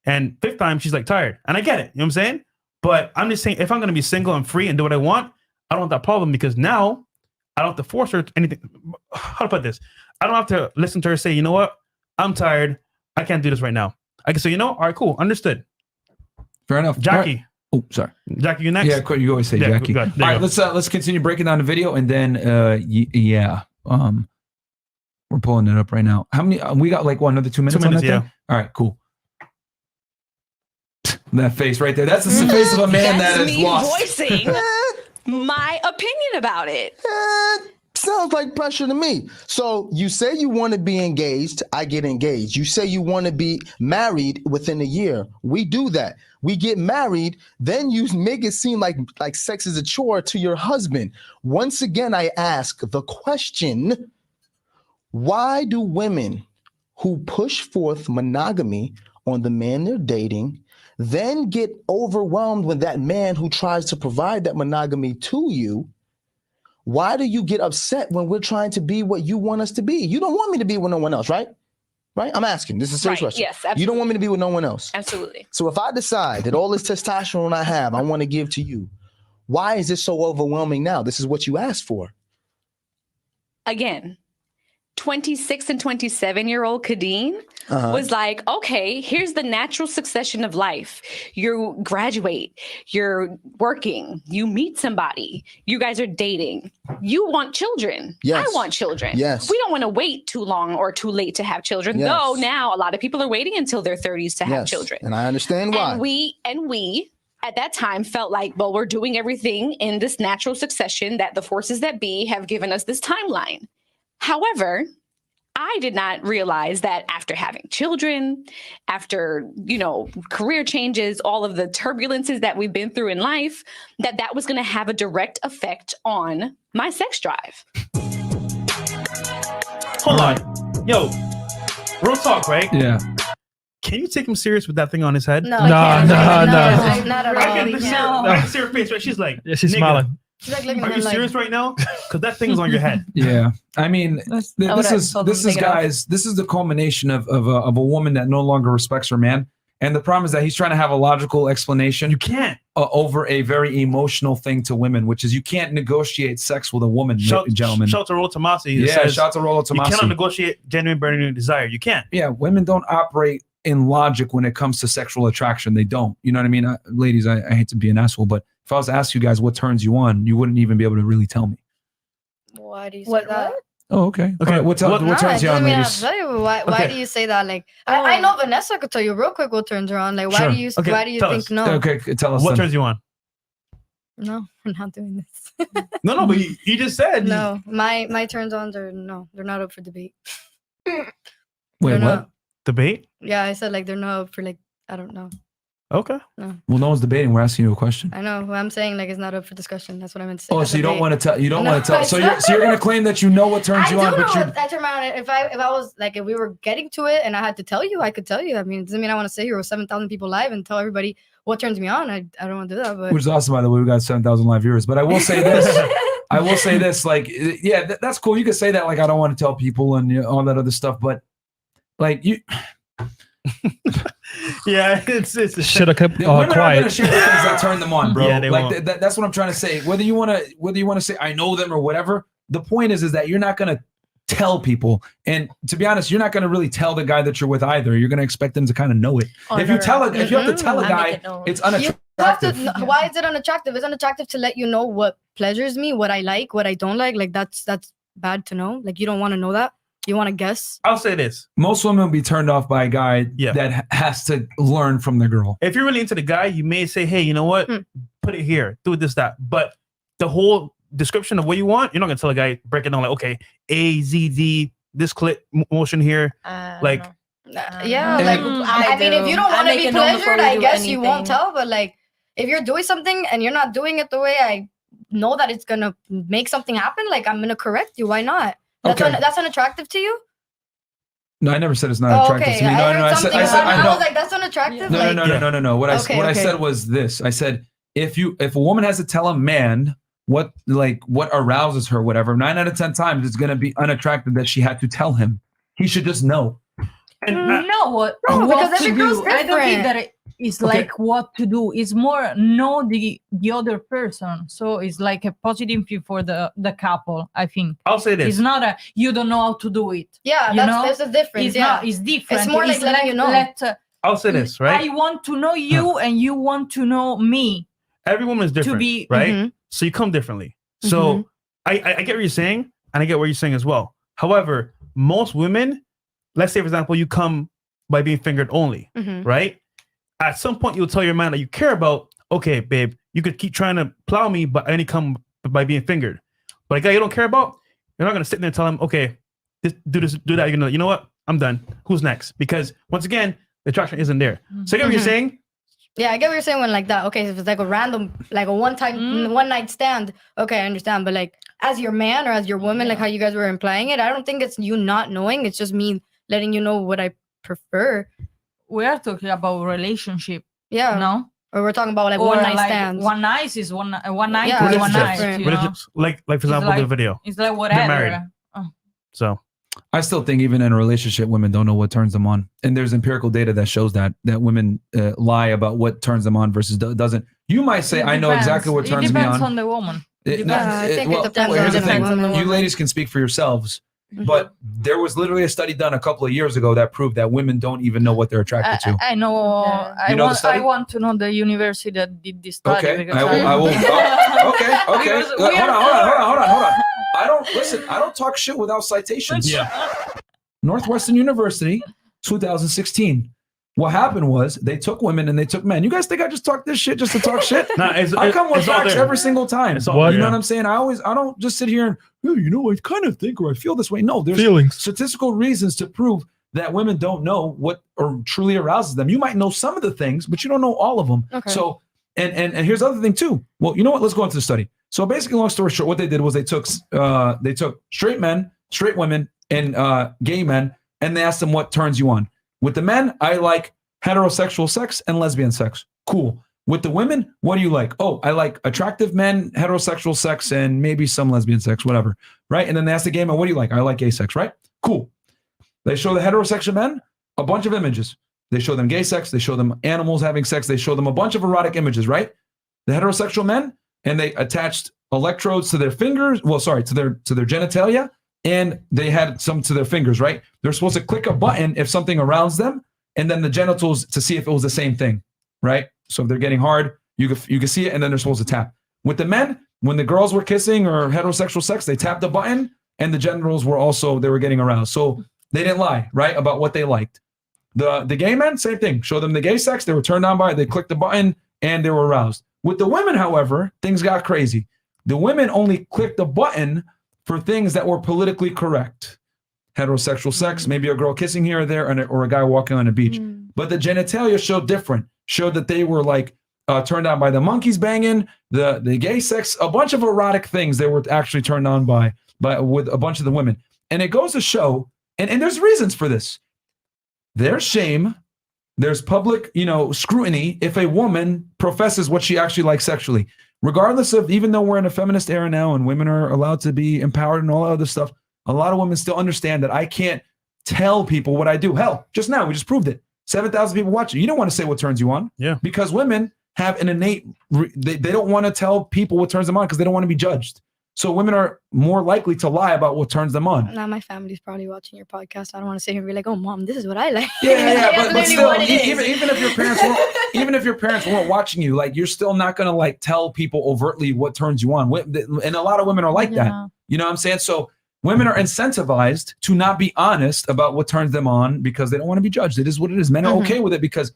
[SPEAKER 2] and 5th time, she's like tired. And I get it, you know what I'm saying? But I'm just saying, if I'm going to be single and free and do what I want, I don't want that problem, because now I don't have to force her to anything. How to put this? I don't have to listen to her say, you know what? I'm tired. I can't do this right now. I can say, you know, all right, cool, understood.
[SPEAKER 1] Fair enough.
[SPEAKER 2] Jackie.
[SPEAKER 1] Right. Oh, sorry.
[SPEAKER 2] Jackie, you next?
[SPEAKER 1] Yeah, you always say Jackie. All right, let's continue breaking down the video, and then we're pulling it up right now. How many? We got like another 2 minutes.
[SPEAKER 2] 2 minutes,
[SPEAKER 1] on that thing? All right, cool. That face right there. That's the face of a man that is lost.
[SPEAKER 11] Voicing my opinion about it.
[SPEAKER 10] Sounds like pressure to me. So you say you want to be engaged, I get engaged. You say you want to be married within a year. We do that. We get married, then you make it seem like sex is a chore to your husband. Once again, I ask the question, why do women who push forth monogamy on the man they're dating then get overwhelmed when that man who tries to provide that monogamy to you? Why do you get upset when we're trying to be what you want us to be? You don't want me to be with no one else, right? Right? I'm asking. This is a serious question.
[SPEAKER 11] Yes, absolutely.
[SPEAKER 10] You don't want me to be with no one else.
[SPEAKER 11] Absolutely.
[SPEAKER 10] So if I decide that all this testosterone I have, I want to give to you, why is this so overwhelming now? This is what you asked for.
[SPEAKER 11] Again, 26 and 27-year-old Kadeen was like, okay, here's the natural succession of life. You graduate, you're working, you meet somebody, you guys are dating, you want children.
[SPEAKER 10] Yes.
[SPEAKER 11] I want children.
[SPEAKER 10] Yes.
[SPEAKER 11] We don't want to wait too long or too late to have children,
[SPEAKER 10] Yes.
[SPEAKER 11] though now a lot of people are waiting until their 30s to have children.
[SPEAKER 10] And I understand why.
[SPEAKER 11] And we at that time felt like, well, we're doing everything in this natural succession that the forces that be have given us this timeline. However, I did not realize that after having children, after, career changes, all of the turbulences that we've been through in life, that was going to have a direct effect on my sex drive.
[SPEAKER 2] Hold on. Yo, real talk, right?
[SPEAKER 1] Yeah.
[SPEAKER 2] Can you take him serious with that thing on his head?
[SPEAKER 6] No,
[SPEAKER 3] No,
[SPEAKER 6] I can't.
[SPEAKER 3] no.
[SPEAKER 6] Not at
[SPEAKER 2] I
[SPEAKER 6] all.
[SPEAKER 2] can see her face, right? She's like,
[SPEAKER 3] Yeah, she's
[SPEAKER 2] nigga,
[SPEAKER 3] smiling.
[SPEAKER 6] She's like looking
[SPEAKER 2] are
[SPEAKER 6] at
[SPEAKER 2] you
[SPEAKER 6] him
[SPEAKER 2] serious right now? Because that thing's on your head.
[SPEAKER 1] Yeah, I mean,
[SPEAKER 5] I
[SPEAKER 1] this
[SPEAKER 5] would've
[SPEAKER 1] is
[SPEAKER 5] told them to take it off.
[SPEAKER 1] guys. This is the culmination of a woman that no longer respects her man, and the problem is that he's trying to have a logical explanation.
[SPEAKER 2] You can't
[SPEAKER 1] over a very emotional thing to women, which is you can't negotiate sex with a woman, gentlemen.
[SPEAKER 2] Shout to Rollo Tomasi.
[SPEAKER 1] Yeah, shout to Rollo Tomasi.
[SPEAKER 2] You cannot negotiate genuine burning desire. You can't.
[SPEAKER 1] Yeah, women don't operate in logic when it comes to sexual attraction. They don't. You know what I mean? Ladies, I hate to be an asshole, but if I was to ask you guys what turns you on, you wouldn't even be able to really tell me.
[SPEAKER 6] Why do you say that?
[SPEAKER 1] Oh, okay.
[SPEAKER 2] Okay.
[SPEAKER 1] All right, what turns you on, ladies?
[SPEAKER 6] Why do you say that? Like, I know Vanessa could tell you real quick what turns her on. Like, why
[SPEAKER 1] Sure.
[SPEAKER 6] do you
[SPEAKER 2] Okay,
[SPEAKER 6] why do you
[SPEAKER 2] tell
[SPEAKER 6] think
[SPEAKER 2] us.
[SPEAKER 6] no?
[SPEAKER 1] Okay, tell us.
[SPEAKER 2] What
[SPEAKER 1] then.
[SPEAKER 2] turns you on?
[SPEAKER 6] No, we're not doing this.
[SPEAKER 2] No, but you just said.
[SPEAKER 6] No, my turns ons are no, they're not up for debate.
[SPEAKER 1] Wait,
[SPEAKER 6] They're
[SPEAKER 1] what?
[SPEAKER 6] not.
[SPEAKER 2] Debate?
[SPEAKER 6] Yeah, I said like they're not up for like I don't know.
[SPEAKER 2] Okay.
[SPEAKER 6] No,
[SPEAKER 1] Well, no one's debating. We're asking you a question.
[SPEAKER 6] I know. What I'm saying like it's not up for discussion. That's what I meant to say.
[SPEAKER 1] Oh,
[SPEAKER 6] not
[SPEAKER 1] so you don't
[SPEAKER 6] debate.
[SPEAKER 1] want to tell? You don't
[SPEAKER 6] No,
[SPEAKER 1] want to tell?
[SPEAKER 6] it's
[SPEAKER 1] So
[SPEAKER 6] not.
[SPEAKER 1] you're gonna claim that you know what turns
[SPEAKER 6] I
[SPEAKER 1] you
[SPEAKER 6] do
[SPEAKER 1] on,
[SPEAKER 6] know
[SPEAKER 1] but you.
[SPEAKER 6] what I turn around. If I was like if we were getting to it and I had to tell you, I could tell you. I mean, it doesn't mean I want to sit here with 7,000 people live and tell everybody what turns me on. I don't want to do that. But
[SPEAKER 1] Which is awesome, by the way. We got 7,000 live viewers. But I will say this. Like, yeah, that's cool. You can say that. Like, I don't want to tell people and all that other stuff. But like you.
[SPEAKER 2] Yeah, it's
[SPEAKER 3] Should have kept
[SPEAKER 1] Women are gonna
[SPEAKER 3] quiet.
[SPEAKER 1] share the things that turn them on, bro.
[SPEAKER 2] Yeah, they
[SPEAKER 1] like
[SPEAKER 2] won't.
[SPEAKER 1] that's what I'm trying to say. Whether you want to say I know them or whatever, the point is that you're not gonna tell people. And to be honest, you're not gonna really tell the guy that you're with either. You're gonna expect them to kind of know it. If you have to tell a guy, it's unattractive.
[SPEAKER 6] Why is it unattractive? It's unattractive to let you know what pleasures me, what I like, what I don't like. Like that's bad to know. Like you don't want to know that. You want to guess?
[SPEAKER 2] I'll say this.
[SPEAKER 1] Most women will be turned off by a guy that has to learn from the girl.
[SPEAKER 2] If you're really into the guy, you may say, hey, you know what? Put it here. Do this, that. But the whole description of what you want, you're not going to tell a guy, break it down like, okay, A, Z, D, this click motion here. Like,
[SPEAKER 6] yeah. Like, I mean, if you don't want to be pleasured, I guess you won't tell. But like, if you're doing something and you're not doing it the way I know that it's going to make something happen, like I'm going to correct you. Why not? That's unattractive to you?
[SPEAKER 1] No, I never said it's not attractive to me. I said
[SPEAKER 6] I was like, that's unattractive.
[SPEAKER 1] No. What I said was this. I said if a woman has to tell a man what arouses her, whatever, 9 out of 10 times it's gonna be unattractive that she had to tell him. He should just know.
[SPEAKER 5] No,
[SPEAKER 6] because every girl's different.
[SPEAKER 5] I don't think that It's like what to do. It's more know the other person. So it's like a positive thing for the couple, I think.
[SPEAKER 2] I'll say this.
[SPEAKER 5] It's not a you don't know how to do it.
[SPEAKER 6] Yeah, there's a difference.
[SPEAKER 5] It's not. It's different.
[SPEAKER 6] It's more like letting you know.
[SPEAKER 2] I'll say this, right?
[SPEAKER 5] I want to know you and you want to know me.
[SPEAKER 2] Every woman is different, right? So you come differently. So I get what you're saying, and I get what you're saying as well. However, most women, let's say, for example, you come by being fingered only, right? At some point, you'll tell your man that you care about, okay, babe, you could keep trying to plow me, but I only come by being fingered. But a guy you don't care about, you're not going to sit there and tell him, okay, do this, do that. You're going to, you know what? I'm done. Who's next? Because once again, the attraction isn't there. So I get what you're saying?
[SPEAKER 6] Yeah, I get what you're saying when like that. Okay, if it's like a random, like a one night stand, okay, I understand. But like as your man or as your woman, like how you guys were implying it, I don't think it's you not knowing. It's just me letting you know what I prefer.
[SPEAKER 5] We are talking about relationship.
[SPEAKER 6] Yeah.
[SPEAKER 5] No?
[SPEAKER 6] Or we're talking about like one night stands.
[SPEAKER 5] One night is one night
[SPEAKER 6] Yeah,
[SPEAKER 5] is one night. You know?
[SPEAKER 2] Like for example,
[SPEAKER 5] like,
[SPEAKER 2] the video.
[SPEAKER 5] It's like whatever.
[SPEAKER 2] Married. So
[SPEAKER 1] I still think even in a relationship, women don't know what turns them on. And there's empirical data that shows that women lie about what turns them on versus doesn't. You might say, I know exactly what turns me on.
[SPEAKER 5] It depends on the woman.
[SPEAKER 6] I think it depends on the woman.
[SPEAKER 1] You ladies can speak for yourselves. But there was literally a study done a couple of years ago that proved that women don't even know what they're attracted to.
[SPEAKER 5] I know. I want to know the university that did this study.
[SPEAKER 1] Okay, I will. Okay. Hold on. I don't talk shit without citations.
[SPEAKER 2] Yeah.
[SPEAKER 1] Northwestern University, 2016. What happened was they took women and they took men. You guys think I just talk this shit just to talk shit? I come with facts every single time. You know what I'm saying? I don't just sit here and, I kind of think or I feel this way. No, there's statistical reasons to prove that women don't know what or truly arouses them. You might know some of the things, but you don't know all of them. Okay. So, and here's the other thing too. Well, you know what? Let's go into the study. So basically, long story short, what they did was they took straight men, straight women, and gay men, and they asked them what turns you on. With the men, I like heterosexual sex and lesbian sex. Cool. With the women, what do you like? Oh, I like attractive men, heterosexual sex, and maybe some lesbian sex, whatever. Right? And then they ask the gay men, what do you like? I like gay sex, right? Cool. They show the heterosexual men a bunch of images. They show them gay sex. They show them animals having sex. They show them a bunch of erotic images, right? The heterosexual men, and they attached electrodes to their fingers. Well, sorry, to their genitalia. And they had some to their fingers, right? They're supposed to click a button if something aroused them, and then the genitals to see if it was the same thing, right? So if they're getting hard, you can see it, and then they're supposed to tap. With the men, when the girls were kissing or heterosexual sex, they tapped the button, and the genitals were also, they were getting aroused. So they didn't lie, right, about what they liked. The gay men, same thing. Show them the gay sex, they were turned on by it, they clicked the button, and they were aroused. With the women, however, things got crazy. The women only clicked the button for things that were politically correct. Heterosexual sex, maybe a girl kissing here or there, or a guy walking on a beach. But the genitalia showed different. Showed that they were like turned on by the monkeys banging, the gay sex, a bunch of erotic things they were actually turned on by with a bunch of the women. And it goes to show, and there's reasons for this. There's shame, there's public, scrutiny if a woman professes what she actually likes sexually. Regardless of, even though we're in a feminist era now and women are allowed to be empowered and all that other stuff, a lot of women still understand that I can't tell people what I do. Hell, just now, we just proved it. 7,000 people watching. You don't want to say what turns you on.
[SPEAKER 2] Yeah.
[SPEAKER 1] Because women have an innate, they don't want to tell people what turns them on because they don't want to be judged. So women are more likely to lie about what turns them on.
[SPEAKER 6] Now my family's probably watching your podcast. I don't want to sit here and be like, "Oh, mom, this is what I like."
[SPEAKER 1] Yeah, but still, even if your parents weren't watching you, like you're still not gonna like tell people overtly what turns you on. And a lot of women are like that. You know what I'm saying? So women are incentivized to not be honest about what turns them on because they don't want to be judged. It is what it is. Men are okay with it because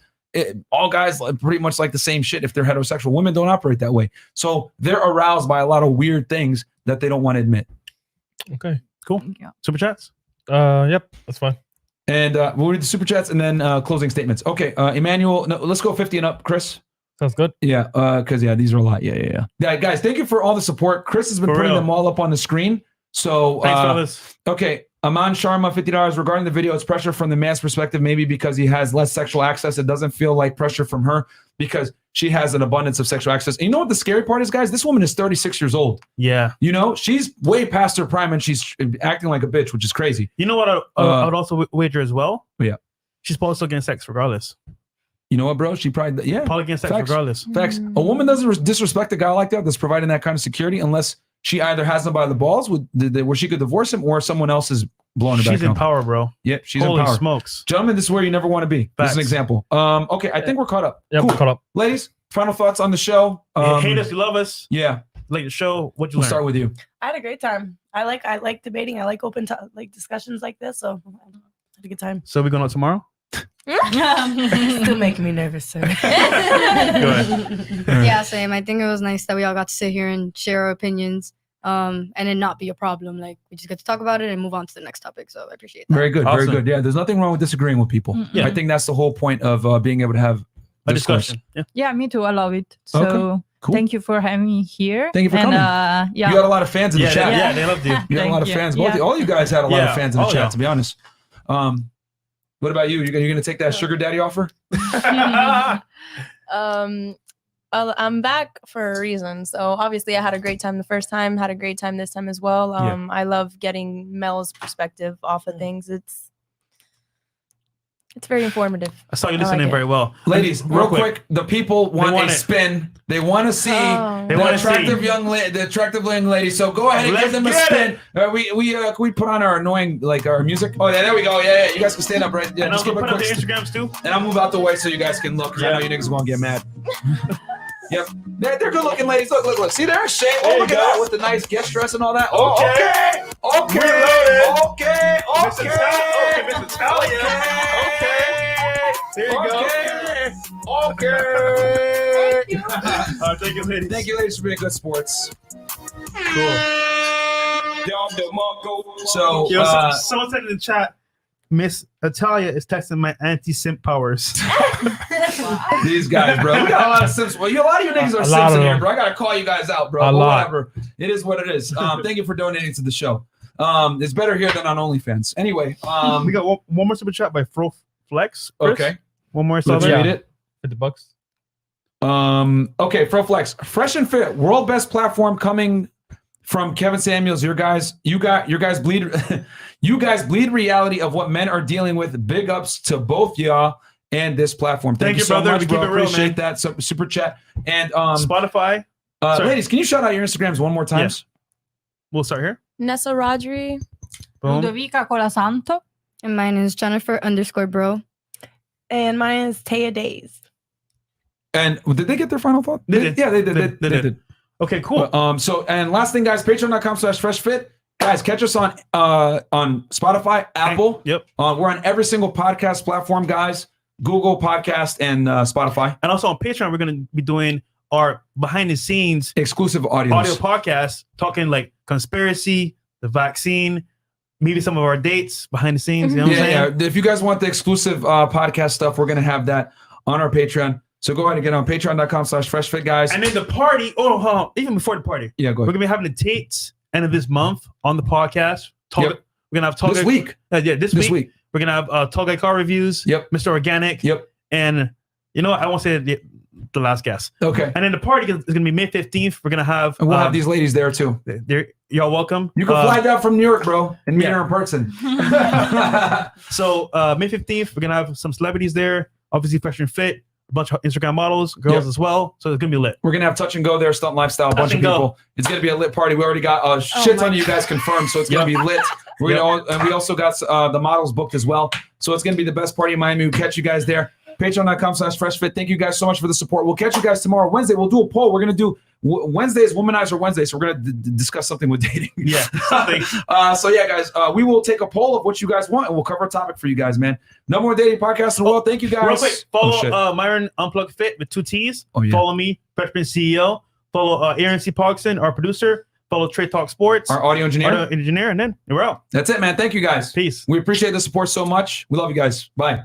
[SPEAKER 1] all guys pretty much like the same shit if they're heterosexual. Women don't operate that way. So they're aroused by a lot of weird things that they don't want to admit.
[SPEAKER 2] Okay, cool. Super chats?
[SPEAKER 3] Yep, that's fine.
[SPEAKER 1] And we'll read the super chats and then closing statements. Okay, Emmanuel, no, let's go 50 and up. Chris?
[SPEAKER 3] Sounds good.
[SPEAKER 1] Yeah, because these are a lot. Yeah, guys, thank you for all the support. Chris has been putting them all up on the screen. So,
[SPEAKER 2] thanks, fellas.
[SPEAKER 1] Okay, Aman Sharma, $50. Regarding the video, it's pressure from the man's perspective, maybe because he has less sexual access. It doesn't feel like pressure from her because she has an abundance of sexual access. And you know what the scary part is, guys? This woman is 36 years old.
[SPEAKER 2] Yeah.
[SPEAKER 1] She's way past her prime and she's acting like a bitch, which is crazy.
[SPEAKER 2] You know what I would also wager as well?
[SPEAKER 1] Yeah.
[SPEAKER 2] She's probably still getting sex regardless.
[SPEAKER 1] You know what, bro? She probably, yeah.
[SPEAKER 2] Probably against sex
[SPEAKER 1] Facts.
[SPEAKER 2] regardless.
[SPEAKER 1] Facts. A woman doesn't disrespect a guy like that that's providing that kind of security unless she either has him by the balls where she could divorce him or someone else is blowing her back.
[SPEAKER 2] She's in power, bro.
[SPEAKER 1] Yep, she's
[SPEAKER 2] Holy
[SPEAKER 1] in power.
[SPEAKER 2] smokes.
[SPEAKER 1] Gentlemen, this is where you never want to be. This is an example. Okay, I think we're caught up.
[SPEAKER 3] Yeah,
[SPEAKER 1] Cool.
[SPEAKER 3] we're caught up.
[SPEAKER 1] Ladies, final thoughts on the show.
[SPEAKER 2] You hate us, you love us.
[SPEAKER 1] Yeah.
[SPEAKER 2] Like the show. What'd you
[SPEAKER 1] We'll
[SPEAKER 2] learn?
[SPEAKER 1] start with you.
[SPEAKER 7] I had a great time. I like debating. I like open discussions like this. So I had a good time.
[SPEAKER 2] So we going out tomorrow?
[SPEAKER 7] Still making me nervous, sir.
[SPEAKER 2] Go ahead.
[SPEAKER 6] Yeah, same. I think it was nice that we all got to sit here and share our opinions, and it not be a problem. Like we just get to talk about it and move on to the next topic. So I appreciate that.
[SPEAKER 1] Very good.
[SPEAKER 2] Awesome.
[SPEAKER 1] Very good. Yeah, there's nothing wrong with disagreeing with people.
[SPEAKER 2] Yeah.
[SPEAKER 1] I think that's the whole point of being able to have
[SPEAKER 2] A
[SPEAKER 1] discourse.
[SPEAKER 2] discussion. Yeah.
[SPEAKER 5] Yeah, me too. I love it. So
[SPEAKER 1] Okay, cool.
[SPEAKER 5] thank you for having me here.
[SPEAKER 1] Thank you for coming.
[SPEAKER 5] Yeah.
[SPEAKER 1] You got a lot of fans in the
[SPEAKER 2] Yeah,
[SPEAKER 1] chat.
[SPEAKER 2] yeah, they loved you.
[SPEAKER 1] You had a lot of
[SPEAKER 5] Thank you.
[SPEAKER 1] fans.
[SPEAKER 5] Yeah.
[SPEAKER 1] All you guys had a lot
[SPEAKER 2] Yeah.
[SPEAKER 1] of fans in the
[SPEAKER 2] Oh,
[SPEAKER 1] chat,
[SPEAKER 2] yeah.
[SPEAKER 1] to be honest. What about you? You're going to take that sugar daddy offer?
[SPEAKER 4] I'm back for a reason. So obviously I had a great time the first time, had a great time this time as well. I love getting Mel's perspective off of things. It's very informative.
[SPEAKER 2] I saw you
[SPEAKER 4] I like
[SPEAKER 2] listening
[SPEAKER 4] it.
[SPEAKER 2] very well.
[SPEAKER 1] Ladies, real quick, the people want
[SPEAKER 2] want
[SPEAKER 1] a
[SPEAKER 2] it.
[SPEAKER 1] spin. They want to see
[SPEAKER 4] Oh.
[SPEAKER 2] They
[SPEAKER 1] the
[SPEAKER 2] wanna
[SPEAKER 1] attractive
[SPEAKER 2] see.
[SPEAKER 1] the attractive young lady. So go ahead and
[SPEAKER 2] Let's
[SPEAKER 1] give them a
[SPEAKER 2] get
[SPEAKER 1] spin. Can we put on our annoying our music? Oh yeah, there we go. Yeah, you guys can stand up right. Yeah,
[SPEAKER 2] And
[SPEAKER 1] just
[SPEAKER 2] I'll
[SPEAKER 1] give a
[SPEAKER 2] put up the
[SPEAKER 1] quick.
[SPEAKER 2] Instagrams too.
[SPEAKER 1] And I'll move out the way so you guys can look. 'Cause I know you niggas gonna get mad. Yep, they're good looking ladies. Look. See there, Shay. Oh,
[SPEAKER 2] There
[SPEAKER 1] look
[SPEAKER 2] you
[SPEAKER 1] at
[SPEAKER 2] go.
[SPEAKER 1] that with the nice guest dress and all that. Oh,
[SPEAKER 2] Okay.
[SPEAKER 1] okay.
[SPEAKER 2] Reloaded.
[SPEAKER 1] Okay.
[SPEAKER 2] Miss Italia. Okay. There you go.
[SPEAKER 1] Okay.
[SPEAKER 2] Thank you, ladies.
[SPEAKER 1] Thank you, ladies, for being good sports.
[SPEAKER 2] Cool.
[SPEAKER 1] So,
[SPEAKER 2] Yo, someone said in the chat, Miss Italia is testing my anti-simp powers.
[SPEAKER 1] these guys, bro. We got a lot of simps. Well, a lot of you niggas are simps in here, bro. I gotta call you guys out, bro. But whatever. It is what it is. Thank you for donating to the show. It's better here than on OnlyFans. Anyway,
[SPEAKER 2] we got one more super chat by Fro Flex. Chris.
[SPEAKER 1] Okay.
[SPEAKER 2] One more.
[SPEAKER 1] Let's read it.
[SPEAKER 3] $50.
[SPEAKER 1] Okay, Flex. Fresh and Fit, world best platform coming from Kevin Samuels. You guys bleed you guys bleed reality of what men are dealing with. Big ups to both y'all and this platform. Thank you so
[SPEAKER 2] brother.
[SPEAKER 1] much,
[SPEAKER 2] We
[SPEAKER 1] bro.
[SPEAKER 2] keep it real,
[SPEAKER 1] Appreciate
[SPEAKER 2] man.
[SPEAKER 1] that. Super chat. And
[SPEAKER 2] Spotify.
[SPEAKER 1] ladies, can you shout out your Instagrams one more time?
[SPEAKER 2] Yes. We'll start here.
[SPEAKER 4] Nessa Rodri.
[SPEAKER 2] Boom.
[SPEAKER 5] Ludovica Colasanto.
[SPEAKER 6] And mine is Jennifer_bro.
[SPEAKER 7] And mine is Taya Days.
[SPEAKER 1] And did they get their final thought?
[SPEAKER 2] They did.
[SPEAKER 1] Yeah, they did.
[SPEAKER 2] They did. Okay, cool.
[SPEAKER 1] So and last thing, guys, patreon.com/freshfit. Guys, catch us on Spotify, Apple.
[SPEAKER 2] Yep.
[SPEAKER 1] We're on every single podcast platform, guys. Google Podcast and Spotify.
[SPEAKER 2] And also on Patreon, we're going to be doing our behind the scenes
[SPEAKER 1] exclusive audio
[SPEAKER 2] podcast, talking like conspiracy, the vaccine, maybe some of our dates behind the scenes. You know what I'm saying?
[SPEAKER 1] Yeah. If you guys want the exclusive podcast stuff, we're going to have that on our Patreon. So go ahead and get on patreon.com/freshfit, guys.
[SPEAKER 2] And then the party. Hold on. Even before the party.
[SPEAKER 1] Yeah, go ahead.
[SPEAKER 2] We're going to be having the dates end of this month on the podcast. We're going to have Talk
[SPEAKER 1] this week.
[SPEAKER 2] This week. We're going to have Tall Guy car reviews.
[SPEAKER 1] Yep.
[SPEAKER 2] Mr. Organic.
[SPEAKER 1] Yep.
[SPEAKER 2] And you know what? I won't say the last guest.
[SPEAKER 1] Okay.
[SPEAKER 2] And then the party is going to be May 15th. We're going to have.
[SPEAKER 1] And we'll have these ladies there too.
[SPEAKER 2] Y'all welcome.
[SPEAKER 1] You can fly down from New York, bro, and meet her in person.
[SPEAKER 2] So May 15th, we're going to have some celebrities there. Obviously, Fresh and Fit. A bunch of Instagram models, girls as well. So it's going to be lit.
[SPEAKER 1] We're going to have Touch and Go there, Stunt Lifestyle, a bunch of people. It's going to be a lit party. We already got a shit ton of you guys confirmed, so it's going to be lit. And we also got the models booked as well. So it's going to be the best party in Miami. We'll catch you guys there. Patreon.com/freshfit. Thank you guys so much for the support. We'll catch you guys tomorrow, Wednesday. We'll do a poll. We're going to do Wednesday is Womanizer Wednesday, so we're going to discuss something with dating.
[SPEAKER 2] Yeah, something.
[SPEAKER 1] So yeah, guys, we will take a poll of what you guys want, and we'll cover a topic for you guys, man. No more dating podcasts in the world. Thank you guys.
[SPEAKER 2] Real quick, follow Myron Unplugged Fit with 2 T's.
[SPEAKER 1] Oh, yeah.
[SPEAKER 2] Follow me, Freshman CEO. Follow Aaron C. Pogson, our producer. Follow Trade Talk Sports,
[SPEAKER 1] our audio engineer.
[SPEAKER 2] And then we're out.
[SPEAKER 1] That's it, man. Thank you guys.
[SPEAKER 2] Peace.
[SPEAKER 1] We appreciate the support so much. We love you guys. Bye.